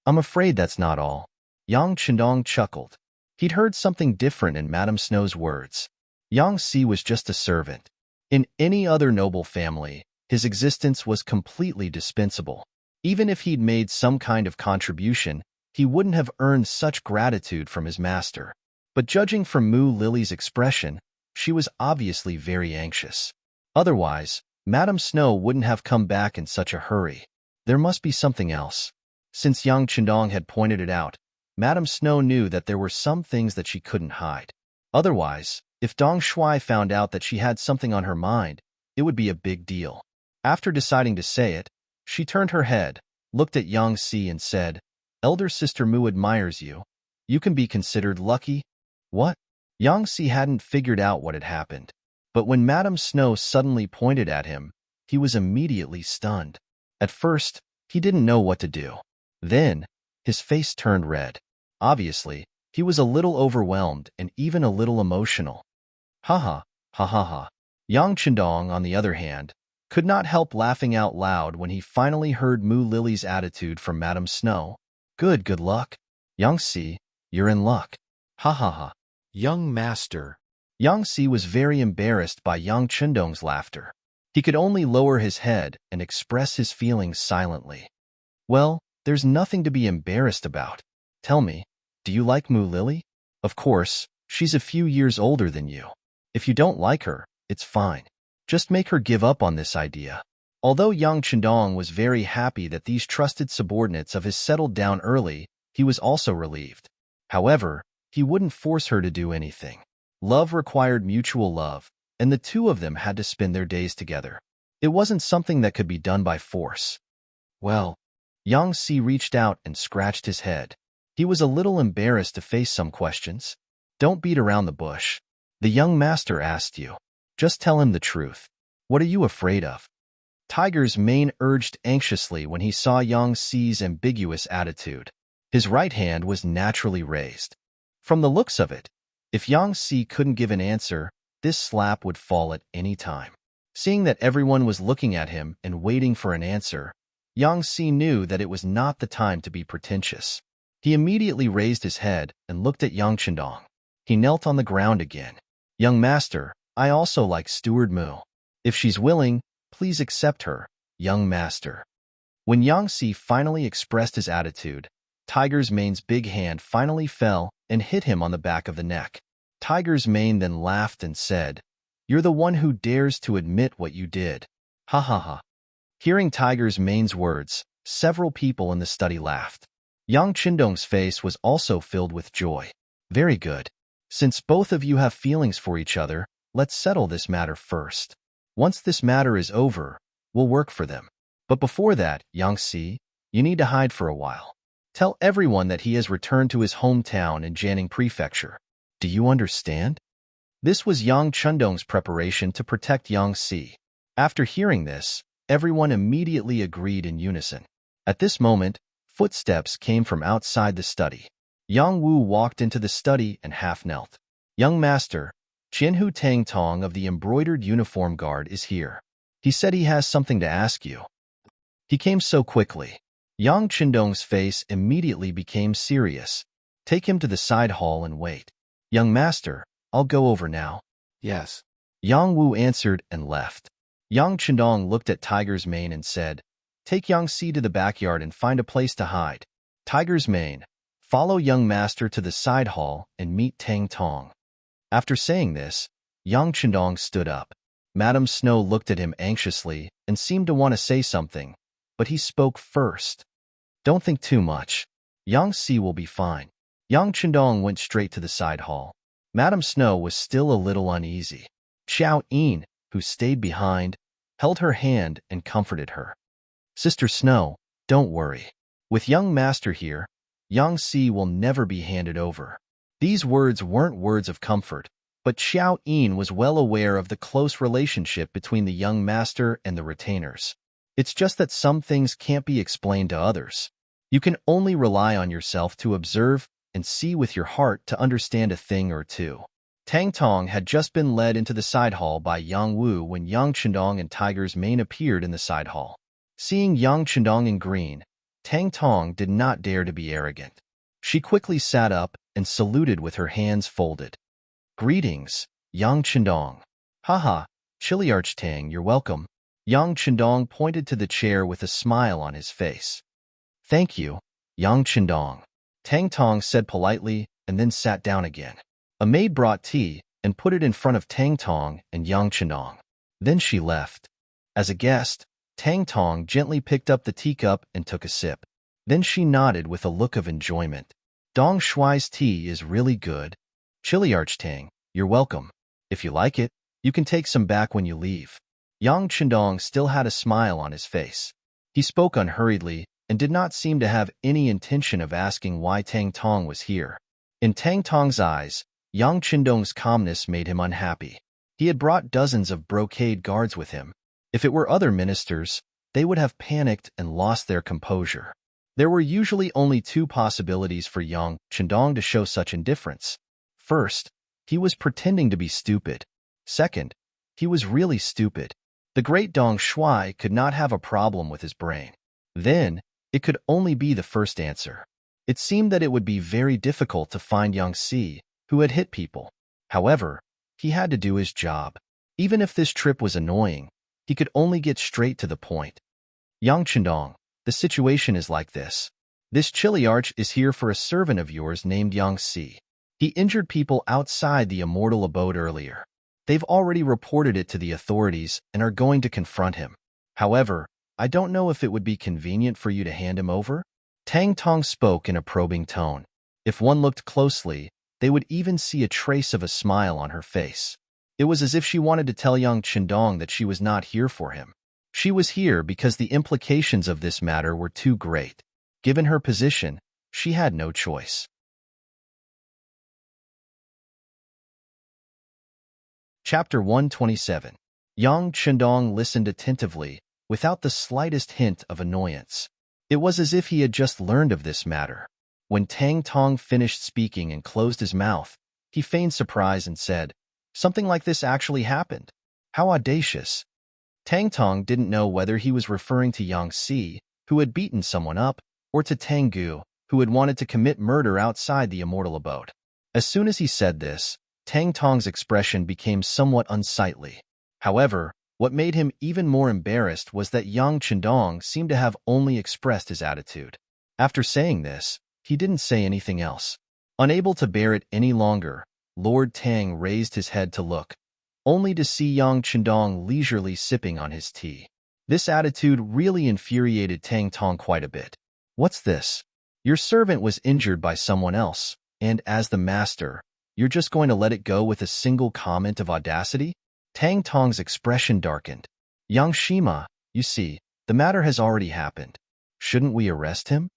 "I'm afraid that's not all." Yang Chendong chuckled. He'd heard something different in Madame Snow's words. Yang Si was just a servant. In any other noble family, his existence was completely dispensable. Even if he'd made some kind of contribution, he wouldn't have earned such gratitude from his master. But judging from Mu Lily's expression, she was obviously very anxious. Otherwise, Madame Snow wouldn't have come back in such a hurry. There must be something else. Since Yang Chendong had pointed it out, Madame Snow knew that there were some things that she couldn't hide. Otherwise, if Dong Shui found out that she had something on her mind, it would be a big deal. After deciding to say it, she turned her head, looked at Yang Si and said, "Elder Sister Mu admires you. You can be considered lucky." What? Yang Si hadn't figured out what had happened. But when Madame Snow suddenly pointed at him, he was immediately stunned. At first, he didn't know what to do. Then, his face turned red. Obviously, he was a little overwhelmed and even a little emotional. Ha ha, ha ha ha. Yang Chendong, on the other hand, could not help laughing out loud when he finally heard Mu Lily's attitude from Madame Snow. Good luck. Yang Si, you're in luck. Ha ha ha. Young master. Yang Si was very embarrassed by Yang Chendong's laughter. He could only lower his head and express his feelings silently. Well, there's nothing to be embarrassed about. Tell me, do you like Mu Lily? Of course, she's a few years older than you. If you don't like her, it's fine. Just make her give up on this idea. Although Yang Chendong was very happy that these trusted subordinates of his settled down early, he was also relieved. However, he wouldn't force her to do anything. Love required mutual love, and the two of them had to spend their days together. It wasn't something that could be done by force. Well, Yang Si reached out and scratched his head. He was a little embarrassed to face some questions. Don't beat around the bush. The young master asked you. Just tell him the truth. What are you afraid of? Tiger's mane urged anxiously when he saw Yang Si's ambiguous attitude. His right hand was naturally raised. From the looks of it, if Yang Si couldn't give an answer, this slap would fall at any time. Seeing that everyone was looking at him and waiting for an answer, Yang Si knew that it was not the time to be pretentious. He immediately raised his head and looked at Yang Chendong. He knelt on the ground again. Young master, I also like Steward Mu. If she's willing, please accept her, young master. When Yang Si finally expressed his attitude, Tiger's mane's big hand finally fell and hit him on the back of the neck. Tiger's mane then laughed and said, "You're the one who dares to admit what you did. Ha ha ha." Hearing Tiger's mane's words, several people in the study laughed. Yang Chendong's face was also filled with joy. Very good. Since both of you have feelings for each other, let's settle this matter first. Once this matter is over, we'll work for them. But before that, Yang Si, you need to hide for a while. Tell everyone that he has returned to his hometown in Jianing Prefecture. Do you understand? This was Yang Chendong's preparation to protect Yang Si. After hearing this, everyone immediately agreed in unison. At this moment, footsteps came from outside the study. Yang Wu walked into the study and half knelt. Young master, Qianhu Tang Tong of the embroidered uniform guard is here. He said he has something to ask you. He came so quickly. Yang Chendong's face immediately became serious. Take him to the side hall and wait. Young master, I'll go over now. Yes. Yang Wu answered and left. Yang Chendong looked at Tiger's mane and said, Take Yang Si to the backyard and find a place to hide. Tiger's mane. Follow young master to the side hall and meet Tang Tong. After saying this, Yang Chendong stood up. Madame Snow looked at him anxiously and seemed to want to say something, but he spoke first. Don't think too much. Yang Si will be fine. Yang Chendong went straight to the side hall. Madame Snow was still a little uneasy. Xiao Yin, who stayed behind, held her hand and comforted her. Sister Snow, don't worry. With young master here, Yang Si will never be handed over. These words weren't words of comfort, but Xiao Yin was well aware of the close relationship between the young master and the retainers. It's just that some things can't be explained to others. You can only rely on yourself to observe and see with your heart to understand a thing or two. Tang Tong had just been led into the side hall by Yang Wu when Yang Chendong and Tiger's mane appeared in the side hall. Seeing Yang Chendong in green, Tang Tong did not dare to be arrogant. She quickly sat up and saluted with her hands folded. Greetings, Yang Chendong. Haha, Chiliarch Tang, you're welcome. Yang Chendong pointed to the chair with a smile on his face. Thank you, Yang Chendong. Tang Tong said politely and then sat down again. A maid brought tea and put it in front of Tang Tong and Yang Chendong. Then she left. As a guest, Tang Tong gently picked up the teacup and took a sip. Then she nodded with a look of enjoyment. Dong Shuai's tea is really good. Chiliarch Tang, you're welcome. If you like it, you can take some back when you leave. Yang Chendong still had a smile on his face. He spoke unhurriedly and did not seem to have any intention of asking why Tang Tong was here. In Tang Tong's eyes, Yang Chendong's calmness made him unhappy. He had brought dozens of brocade guards with him. If it were other ministers, they would have panicked and lost their composure. There were usually only two possibilities for Yang Chendong to show such indifference. First, he was pretending to be stupid. Second, he was really stupid. The great Dong Shuai could not have a problem with his brain. Then, it could only be the first answer. It seemed that it would be very difficult to find Yang Si, who had hit people. However, he had to do his job. Even if this trip was annoying, he could only get straight to the point. Yang Chendong, the situation is like this. This Chiliarch is here for a servant of yours named Yang Si. He injured people outside the immortal abode earlier. They've already reported it to the authorities and are going to confront him. However, I don't know if it would be convenient for you to hand him over. Tang Tong spoke in a probing tone. If one looked closely, they would even see a trace of a smile on her face. It was as if she wanted to tell Yang Chendong that she was not here for him. She was here because the implications of this matter were too great. Given her position, she had no choice. Chapter 127. Yang Chendong listened attentively, without the slightest hint of annoyance. It was as if he had just learned of this matter. When Tang Tong finished speaking and closed his mouth, he feigned surprise and said, "Something like this actually happened. How audacious." Tang Tong didn't know whether he was referring to Yang Si, who had beaten someone up, or to Tang Gu, who had wanted to commit murder outside the immortal abode. As soon as he said this, Tang Tong's expression became somewhat unsightly. However, what made him even more embarrassed was that Yang Chendong seemed to have only expressed his attitude. After saying this, he didn't say anything else. Unable to bear it any longer, Lord Tang raised his head to look, only to see Yang Chendong leisurely sipping on his tea. This attitude really infuriated Tang Tong quite a bit. "What's this? Your servant was injured by someone else, and as the master, you're just going to let it go with a single comment of audacity?" Tang Tong's expression darkened. "Yang Shima, you see, the matter has already happened. Shouldn't we arrest him?"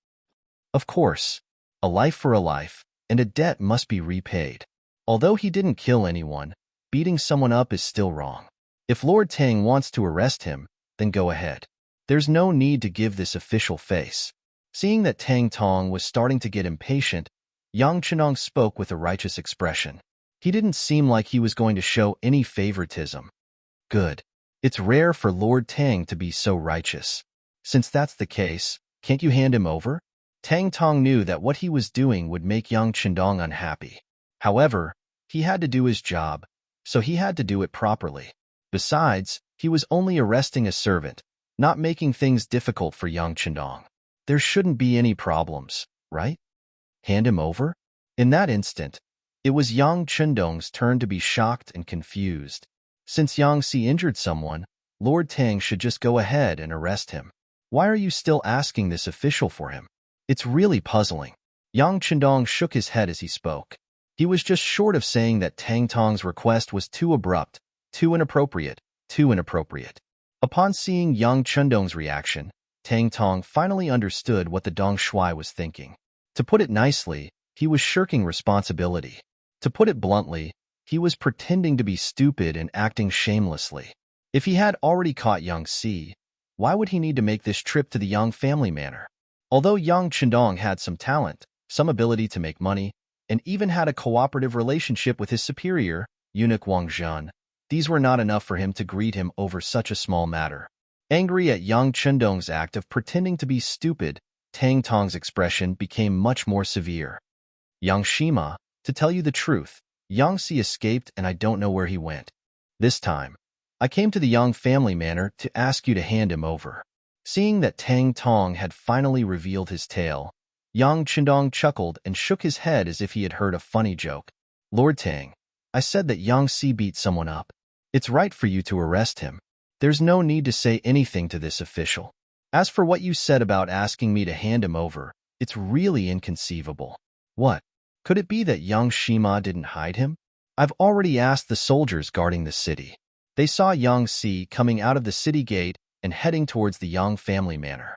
"Of course. A life for a life, and a debt must be repaid. Although he didn't kill anyone, beating someone up is still wrong. If Lord Tang wants to arrest him, then go ahead. There's no need to give this official face." Seeing that Tang Tong was starting to get impatient, Yang Chendong spoke with a righteous expression. He didn't seem like he was going to show any favoritism. "Good. It's rare for Lord Tang to be so righteous. Since that's the case, can't you hand him over?" Tang Tong knew that what he was doing would make Yang Chendong unhappy. However, he had to do his job, so he had to do it properly. Besides, he was only arresting a servant, not making things difficult for Yang Chendong. There shouldn't be any problems. right? Hand him over? In that instant, it was Yang Chendong's turn to be shocked and confused. Since Yang Si injured someone, Lord Tang should just go ahead and arrest him. Why are you still asking this official for him? It's really puzzling. Yang Chendong shook his head as he spoke. He was just short of saying that Tang Tong's request was too abrupt, too inappropriate, too inappropriate. Upon seeing Yang Chendong's reaction, Tang Tong finally understood what the Dong Shuai was thinking. To put it nicely, he was shirking responsibility. To put it bluntly, he was pretending to be stupid and acting shamelessly. If he had already caught Yang Si, why would he need to make this trip to the Yang family manor? Although Yang Chendong had some talent, some ability to make money, and even had a cooperative relationship with his superior, eunuch Wang Zhan, these were not enough for him to greet him over such a small matter. Angry at Yang Chendong's act of pretending to be stupid, Tang Tong's expression became much more severe. Yang Shima, to tell you the truth, Yang Si escaped and I don't know where he went. This time, I came to the Yang family manor to ask you to hand him over. Seeing that Tang Tong had finally revealed his tale, Yang Chendong chuckled and shook his head as if he had heard a funny joke. Lord Tang, I said that Yang Si beat someone up. It's right for you to arrest him. There's no need to say anything to this official. As for what you said about asking me to hand him over, it's really inconceivable. What? Could it be that Yang Shima didn't hide him? I've already asked the soldiers guarding the city. They saw Yang Si coming out of the city gate and heading towards the Yang family manor.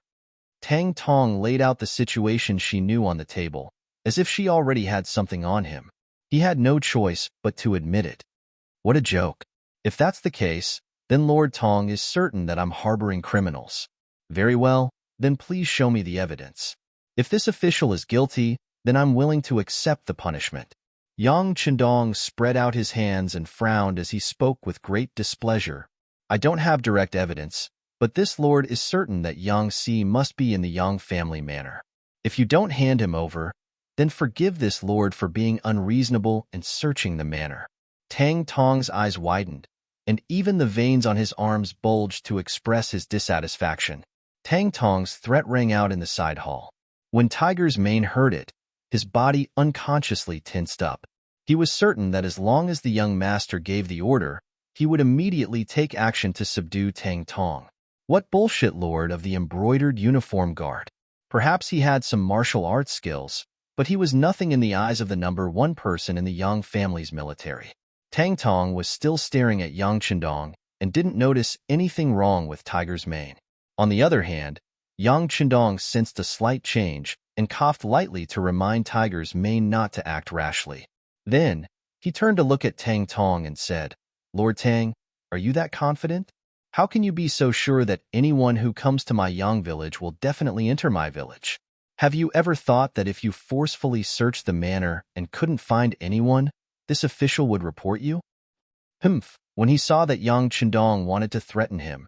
Tang Tong laid out the situation she knew on the table, as if she already had something on him. He had no choice but to admit it. What a joke. If that's the case, then Lord Tong is certain that I'm harboring criminals. Very well, then please show me the evidence. If this official is guilty, then I'm willing to accept the punishment. Yang Chendong spread out his hands and frowned as he spoke with great displeasure. I don't have direct evidence, but this lord is certain that Yang Si must be in the Yang family manor. If you don't hand him over, then forgive this lord for being unreasonable and searching the manor. Tang Tong's eyes widened, and even the veins on his arms bulged to express his dissatisfaction. Tang Tong's threat rang out in the side hall. When Tiger's Mane heard it, his body unconsciously tensed up. He was certain that as long as the young master gave the order, he would immediately take action to subdue Tang Tong. What bullshit, lord of the embroidered uniform guard. Perhaps he had some martial arts skills, but he was nothing in the eyes of the #1 person in the Yang family's military. Tang Tong was still staring at Yang Chendong and didn't notice anything wrong with Tiger's Mane. On the other hand, Yang Chendong sensed a slight change and coughed lightly to remind Tiger's Mane not to act rashly. Then, he turned to look at Tang Tong and said, Lord Tang, are you that confident? How can you be so sure that anyone who comes to my Yang village will definitely enter my village? Have you ever thought that if you forcefully searched the manor and couldn't find anyone, this official would report you? Humph! When he saw that Yang Chendong wanted to threaten him,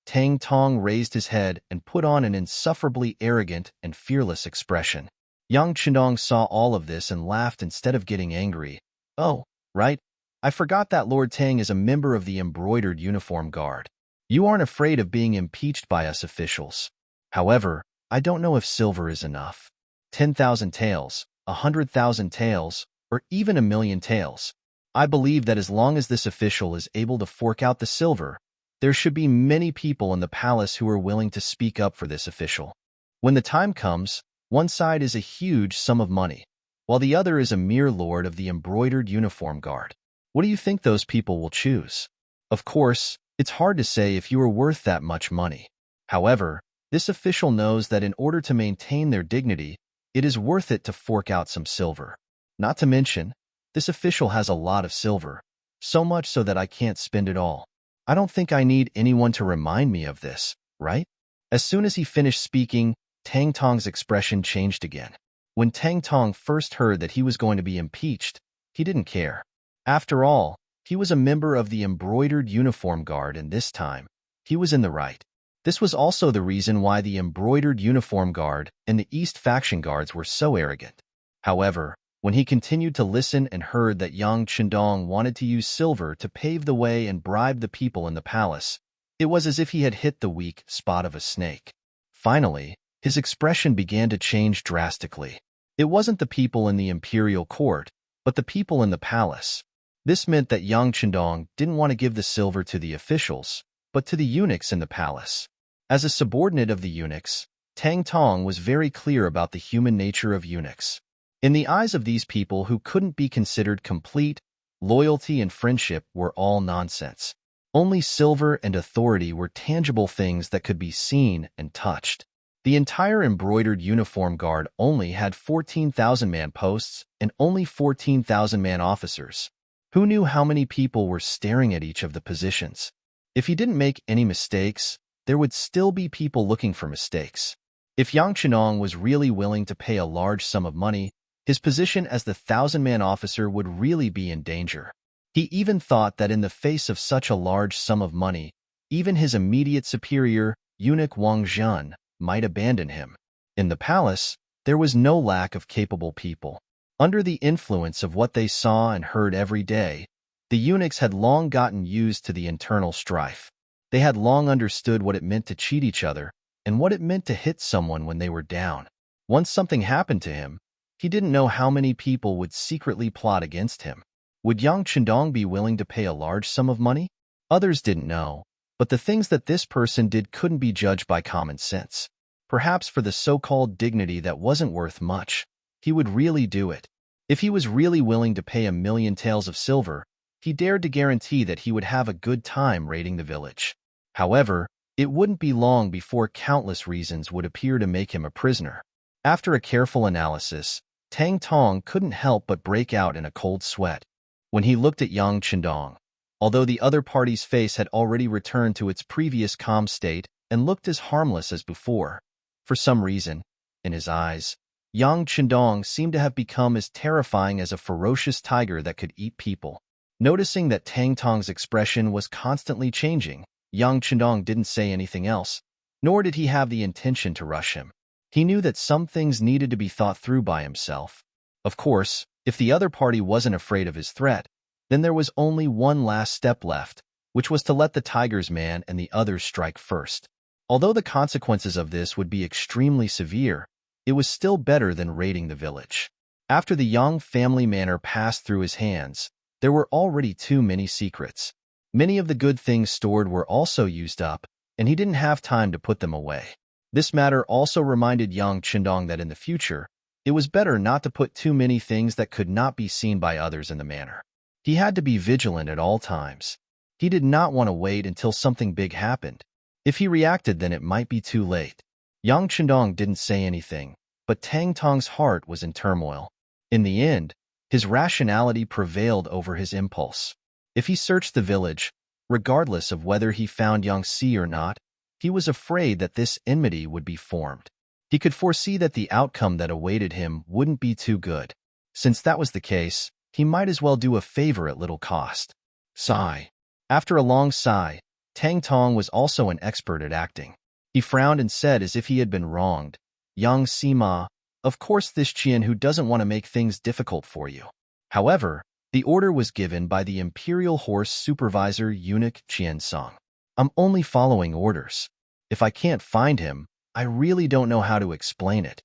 Tang Tong raised his head and put on an insufferably arrogant and fearless expression. Yang Chendong saw all of this and laughed instead of getting angry. Oh, right. I forgot that Lord Tang is a member of the embroidered uniform guard. You aren't afraid of being impeached by us officials. However, I don't know if silver is enough. 10,000 taels, 100,000 taels, or even 1,000,000 taels. I believe that as long as this official is able to fork out the silver, there should be many people in the palace who are willing to speak up for this official. When the time comes, one side is a huge sum of money, while the other is a mere lord of the embroidered uniform guard. What do you think those people will choose? Of course, it's hard to say if you are worth that much money. However, this official knows that in order to maintain their dignity, it is worth it to fork out some silver. Not to mention, this official has a lot of silver, so much so that I can't spend it all. I don't think I need anyone to remind me of this, right? As soon as he finished speaking, Tang Tong's expression changed again. When Tang Tong first heard that he was going to be impeached, he didn't care. After all, he was a member of the embroidered uniform guard, and this time, he was in the right. This was also the reason why the embroidered uniform guard and the East faction guards were so arrogant. However, when he continued to listen and heard that Yang Chendong wanted to use silver to pave the way and bribe the people in the palace, it was as if he had hit the weak spot of a snake. Finally, his expression began to change drastically. It wasn't the people in the imperial court, but the people in the palace. This meant that Yang Chendong didn't want to give the silver to the officials, but to the eunuchs in the palace. As a subordinate of the eunuchs, Tang Tong was very clear about the human nature of eunuchs. In the eyes of these people who couldn't be considered complete, loyalty and friendship were all nonsense. Only silver and authority were tangible things that could be seen and touched. The entire embroidered uniform guard only had 14,000 man posts and only 14,000 man officers. Who knew how many people were staring at each of the positions? If he didn't make any mistakes, there would still be people looking for mistakes. If Yang Chenong was really willing to pay a large sum of money, his position as the 1,000-man officer would really be in danger. He even thought that in the face of such a large sum of money, even his immediate superior, eunuch Wang Zhen, might abandon him. In the palace, there was no lack of capable people. Under the influence of what they saw and heard every day, the eunuchs had long gotten used to the internal strife. They had long understood what it meant to cheat each other and what it meant to hit someone when they were down. Once something happened to him, he didn't know how many people would secretly plot against him. Would Yang Chendong be willing to pay a large sum of money? Others didn't know, but the things that this person did couldn't be judged by common sense. Perhaps for the so-called dignity that wasn't worth much, he would really do it. If he was really willing to pay 1,000,000 taels of silver, he dared to guarantee that he would have a good time raiding the village. However, it wouldn't be long before countless reasons would appear to make him a prisoner. After a careful analysis, Tang Tong couldn't help but break out in a cold sweat. When he looked at Yang Chendong, although the other party's face had already returned to its previous calm state and looked as harmless as before, for some reason, in his eyes, Yang Chendong seemed to have become as terrifying as a ferocious tiger that could eat people. Noticing that Tang Tong's expression was constantly changing, Yang Chendong didn't say anything else, nor did he have the intention to rush him. He knew that some things needed to be thought through by himself. Of course, if the other party wasn't afraid of his threat, then there was only one last step left, which was to let the tiger's man and the others strike first. Although the consequences of this would be extremely severe, it was still better than raiding the village. After the Yang family manor passed through his hands, there were already too many secrets. Many of the good things stored were also used up, and he didn't have time to put them away. This matter also reminded Yang Chendong that in the future, it was better not to put too many things that could not be seen by others in the manor. He had to be vigilant at all times. He did not want to wait until something big happened. If he reacted, then it might be too late. Yang Chendong didn't say anything, but Tang Tong's heart was in turmoil. In the end, his rationality prevailed over his impulse. If he searched the village, regardless of whether he found Yang Si or not, he was afraid that this enmity would be formed. He could foresee that the outcome that awaited him wouldn't be too good. Since that was the case, he might as well do a favor at little cost. Sigh. After a long sigh, Tang Tong was also an expert at acting. He frowned and said as if he had been wronged, "Yang Sima, of course this Qian who doesn't want to make things difficult for you." However, the order was given by the Imperial Horse Supervisor Eunuch Qian Song. "I'm only following orders. If I can't find him, I really don't know how to explain it."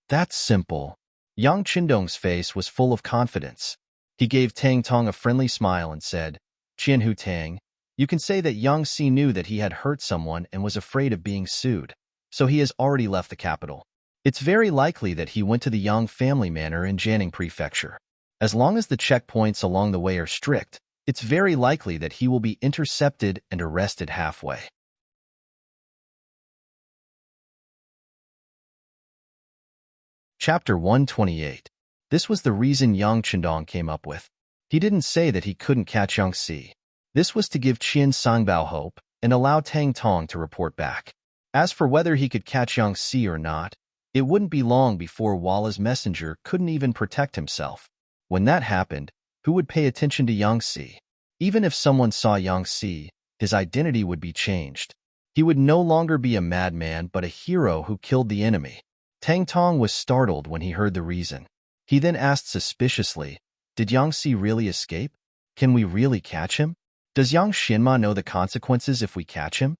"That's simple." Yang Chendong's face was full of confidence. He gave Tang Tong a friendly smile and said, "Qian Hu Tang, you can say that Yang Si knew that he had hurt someone and was afraid of being sued, so he has already left the capital. It's very likely that he went to the Yang family manor in Jianing Prefecture. As long as the checkpoints along the way are strict, it's very likely that he will be intercepted and arrested halfway." Chapter 128. This was the reason Yang Chendong came up with. He didn't say that he couldn't catch Yang Si. This was to give Qian Sangbao hope and allow Tang Tong to report back. As for whether he could catch Yang Si or not, it wouldn't be long before Walla's messenger couldn't even protect himself. When that happened, who would pay attention to Yang Si? Even if someone saw Yang Si, his identity would be changed. He would no longer be a madman but a hero who killed the enemy. Tang Tong was startled when he heard the reason. He then asked suspiciously, "Did Yang Si really escape? Can we really catch him? Does Yang Xinma know the consequences if we catch him?"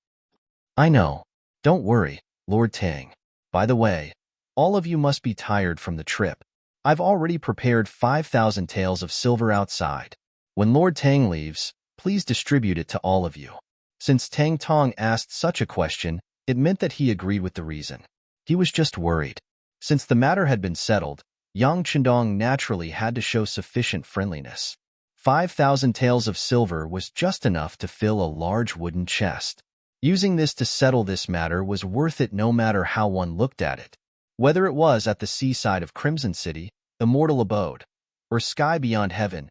"I know. Don't worry, Lord Tang. By the way, all of you must be tired from the trip. I've already prepared 5,000 taels of silver outside. When Lord Tang leaves, please distribute it to all of you. Since Tang Tong asked such a question, it meant that he agreed with the reason. He was just worried. Since the matter had been settled, Yang Chendong naturally had to show sufficient friendliness. 5,000 taels of silver was just enough to fill a large wooden chest. Using this to settle this matter was worth it no matter how one looked at it. Whether it was at the seaside of Crimson City, immortal abode, or sky beyond heaven,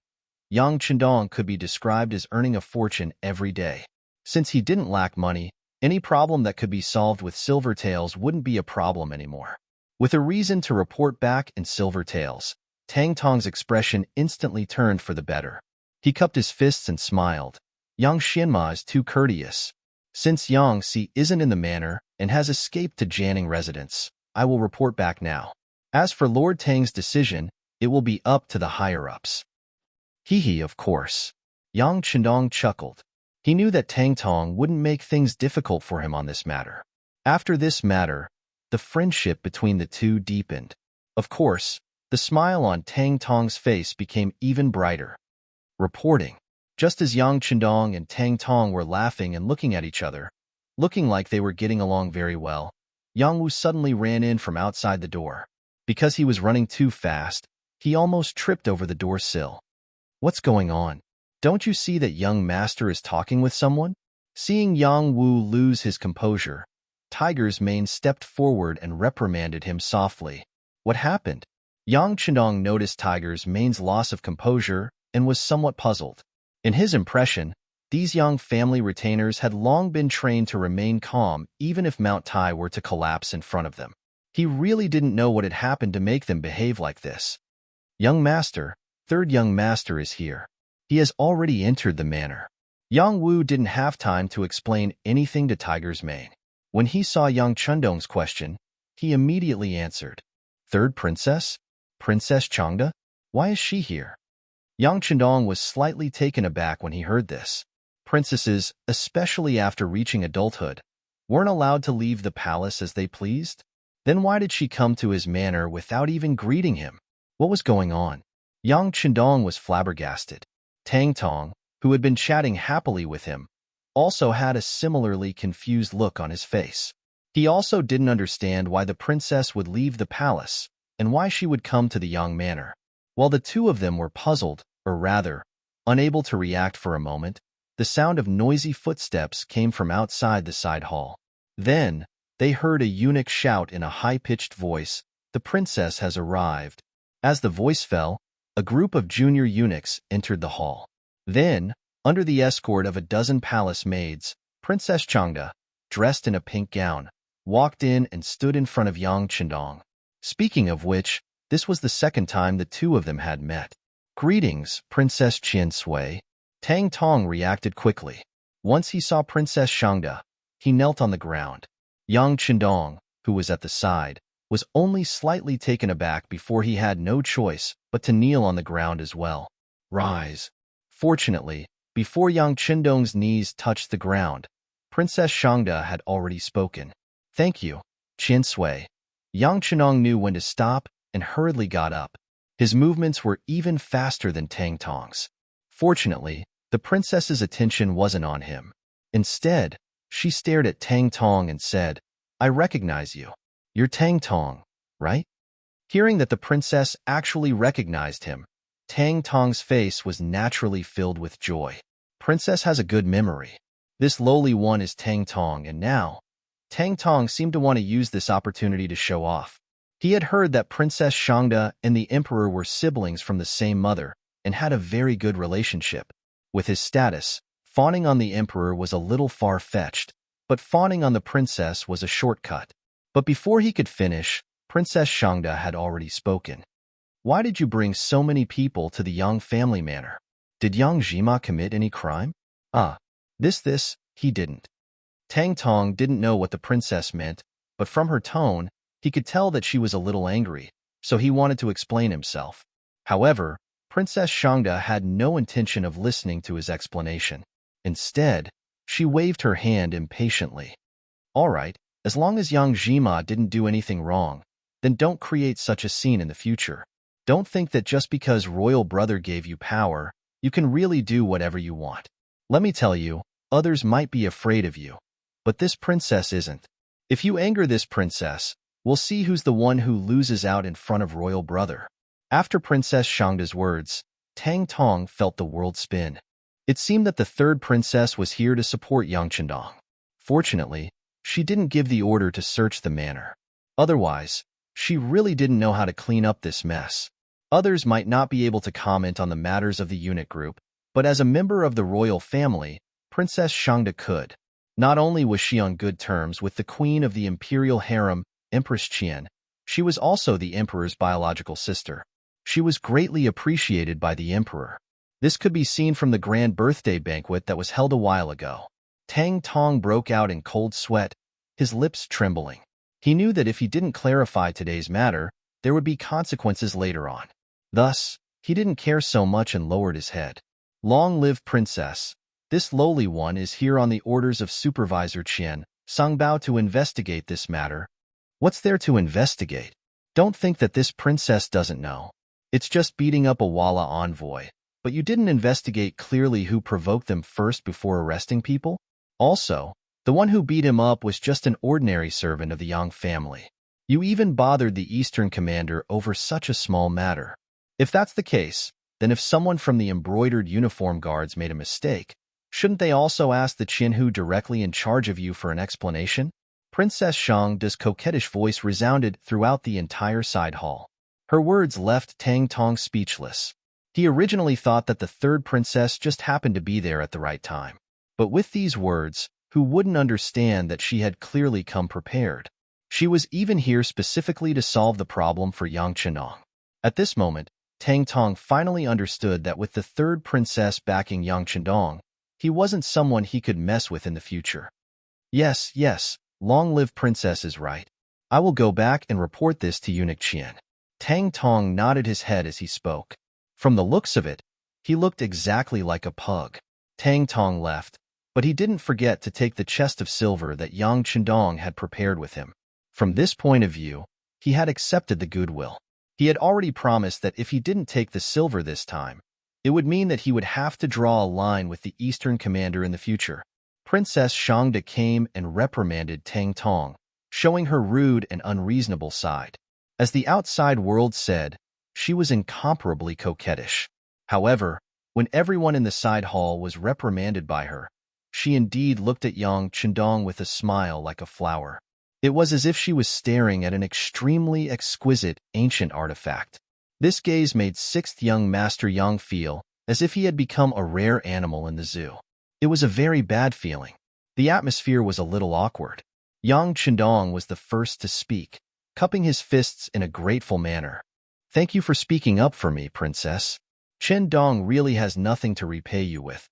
Yang Chendong could be described as earning a fortune every day. Since he didn't lack money, any problem that could be solved with silver taels wouldn't be a problem anymore. With a reason to report back in silver taels, Tang Tong's expression instantly turned for the better. He cupped his fists and smiled. Yang Xianma is too courteous. Since Yang Si isn't in the manor and has escaped to Janning residence, I will report back now. As for Lord Tang's decision, it will be up to the higher-ups. Hee, of course. Yang Chendong chuckled. He knew that Tang Tong wouldn't make things difficult for him on this matter. After this matter, the friendship between the two deepened. Of course, the smile on Tang Tong's face became even brighter. Reporting. Just as Yang Chendong and Tang Tong were laughing and looking at each other, looking like they were getting along very well, Yang Wu suddenly ran in from outside the door. Because he was running too fast, he almost tripped over the door sill. What's going on? Don't you see that young master is talking with someone? Seeing Yang Wu lose his composure, Tiger's mane stepped forward and reprimanded him softly. What happened? Yang Chendong noticed Tiger's mane's loss of composure and was somewhat puzzled. In his impression, these young family retainers had long been trained to remain calm even if Mount Tai were to collapse in front of them. He really didn't know what had happened to make them behave like this. Young master, third young master is here. He has already entered the manor. Yang Wu didn't have time to explain anything to Tiger's mane. When he saw Yang Chendong's question, he immediately answered. Third princess? Princess Changda? Why is she here? Yang Chendong was slightly taken aback when he heard this. Princesses, especially after reaching adulthood, weren't allowed to leave the palace as they pleased? Then why did she come to his manor without even greeting him? What was going on? Yang Chendong was flabbergasted. Tang Tong, who had been chatting happily with him, also had a similarly confused look on his face. He also didn't understand why the princess would leave the palace and why she would come to the Yang manor. While the two of them were puzzled, or rather, unable to react for a moment, the sound of noisy footsteps came from outside the side hall. Then, they heard a eunuch shout in a high-pitched voice, "The princess has arrived." As the voice fell, a group of junior eunuchs entered the hall. Then, under the escort of a dozen palace maids, Princess Changda, dressed in a pink gown, walked in and stood in front of Yang Chendong. Speaking of which, this was the second time the two of them had met. Greetings, Princess Qian Sui. Tang Tong reacted quickly. Once he saw Princess Changda, he knelt on the ground. Yang Chendong, who was at the side, was only slightly taken aback before he had no choice but to kneel on the ground as well. Rise. Fortunately, before Yang Chendong's knees touched the ground, Princess Changda had already spoken. Thank you, Qian Sui. Yang Chendong knew when to stop and hurriedly got up. His movements were even faster than Tang Tong's. Fortunately, the princess's attention wasn't on him. Instead, she stared at Tang Tong and said, I recognize you. You're Tang Tong, right? Hearing that the princess actually recognized him, Tang Tong's face was naturally filled with joy. Princess has a good memory. This lowly one is Tang Tong, and now, Tang Tong seemed to want to use this opportunity to show off. He had heard that Princess Changda and the emperor were siblings from the same mother and had a very good relationship. With his status, fawning on the emperor was a little far-fetched, but fawning on the princess was a shortcut. But before he could finish, Princess Changda had already spoken. Why did you bring so many people to the Yang family manor? Did Yang Jima commit any crime? He didn't. Tang Tong didn't know what the princess meant, but from her tone, he could tell that she was a little angry, so he wanted to explain himself. However, Princess Changda had no intention of listening to his explanation. Instead, she waved her hand impatiently. All right, as long as Yang Jima didn't do anything wrong, then don't create such a scene in the future. Don't think that just because royal brother gave you power, you can really do whatever you want. Let me tell you, others might be afraid of you, but this princess isn't. If you anger this princess, we'll see who's the one who loses out in front of royal brother. After Princess Shangda's words, Tang Tong felt the world spin. It seemed that the third princess was here to support Yang Chendong. Fortunately, she didn't give the order to search the manor. Otherwise, she really didn't know how to clean up this mess. Others might not be able to comment on the matters of the eunuch group, but as a member of the royal family, Princess Shangda could. Not only was she on good terms with the queen of the imperial harem, Empress Qian, she was also the emperor's biological sister. She was greatly appreciated by the emperor. This could be seen from the grand birthday banquet that was held a while ago. Tang Tong broke out in cold sweat, his lips trembling. He knew that if he didn't clarify today's matter, there would be consequences later on. Thus, he didn't care so much and lowered his head. Long live Princess. This lowly one is here on the orders of Supervisor Qian Sangbao to investigate this matter. What's there to investigate? Don't think that this princess doesn't know. It's just beating up a Walla envoy. But you didn't investigate clearly who provoked them first before arresting people? Also, the one who beat him up was just an ordinary servant of the Yang family. You even bothered the Eastern commander over such a small matter. If that's the case, then if someone from the embroidered uniform guards made a mistake, shouldn't they also ask the Qinhu directly in charge of you for an explanation? Princess Shangda's coquettish voice resounded throughout the entire side hall. Her words left Tang Tong speechless. He originally thought that the third princess just happened to be there at the right time. But with these words, who wouldn't understand that she had clearly come prepared? She was even here specifically to solve the problem for Yang Chendong. At this moment, Tang Tong finally understood that with the third princess backing Yang Chendong, he wasn't someone he could mess with in the future. Yes, long live princess is right. I will go back and report this to eunuch Qian. Tang Tong nodded his head as he spoke. From the looks of it, he looked exactly like a pug. Tang Tong left, but he didn't forget to take the chest of silver that Yang Chendong had prepared with him. From this point of view, he had accepted the goodwill. He had already promised that if he didn't take the silver this time, it would mean that he would have to draw a line with the Eastern commander in the future. Princess Shangda came and reprimanded Tang Tong, showing her rude and unreasonable side. As the outside world said, she was incomparably coquettish. However, when everyone in the side hall was reprimanded by her, she indeed looked at Yang Chendong with a smile like a flower. It was as if she was staring at an extremely exquisite, ancient artifact. This gaze made sixth young Master Yang feel as if he had become a rare animal in the zoo. It was a very bad feeling. The atmosphere was a little awkward. Yang Chendong was the first to speak, cupping his fists in a grateful manner. Thank you for speaking up for me, Princess. Chendong really has nothing to repay you with.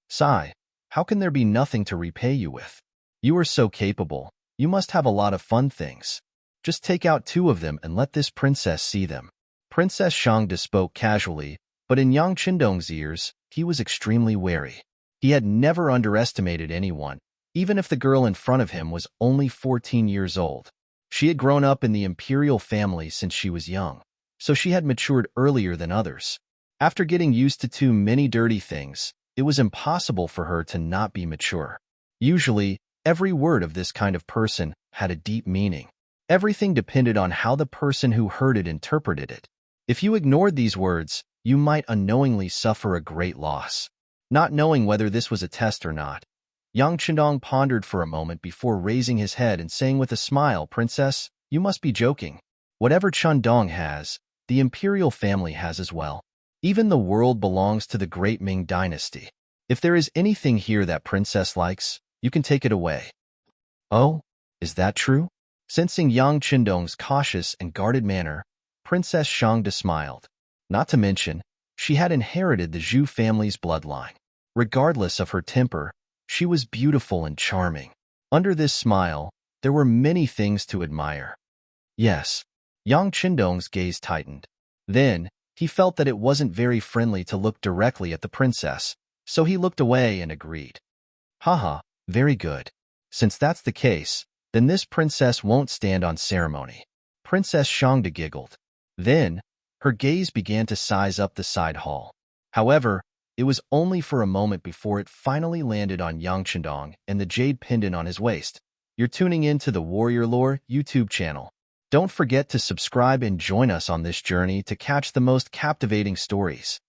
Sigh, how can there be nothing to repay you with? You are so capable. You must have a lot of fun things. Just take out 2 of them and let this princess see them. Princess Shangda spoke casually, but in Yang Chendong's ears, he was extremely wary. He had never underestimated anyone, even if the girl in front of him was only 14 years old. She had grown up in the imperial family since she was young, so she had matured earlier than others. After getting used to too many dirty things, it was impossible for her to not be mature. Usually, every word of this kind of person had a deep meaning. Everything depended on how the person who heard it interpreted it. If you ignored these words, you might unknowingly suffer a great loss. Not knowing whether this was a test or not, Yang Chendong pondered for a moment before raising his head and saying with a smile, Princess, you must be joking. Whatever Chendong has, the imperial family has as well. Even the world belongs to the great Ming dynasty. If there is anything here that Princess likes, you can take it away. Oh, is that true? Sensing Yang Chendong's cautious and guarded manner, Princess Shangda smiled. Not to mention, she had inherited the Zhu family's bloodline. Regardless of her temper, she was beautiful and charming. Under this smile, there were many things to admire. Yes, Yang Chendong's gaze tightened. Then, he felt that it wasn't very friendly to look directly at the princess, so he looked away and agreed. Haha, very good. Since that's the case, then this princess won't stand on ceremony. Princess Shangda giggled. Then, Her gaze began to size up the side hall. However, it was only for a moment before it finally landed on Yang Chendong and the jade pendant on his waist. You're tuning in to the Warrior Lore YouTube channel. Don't forget to subscribe and join us on this journey to catch the most captivating stories.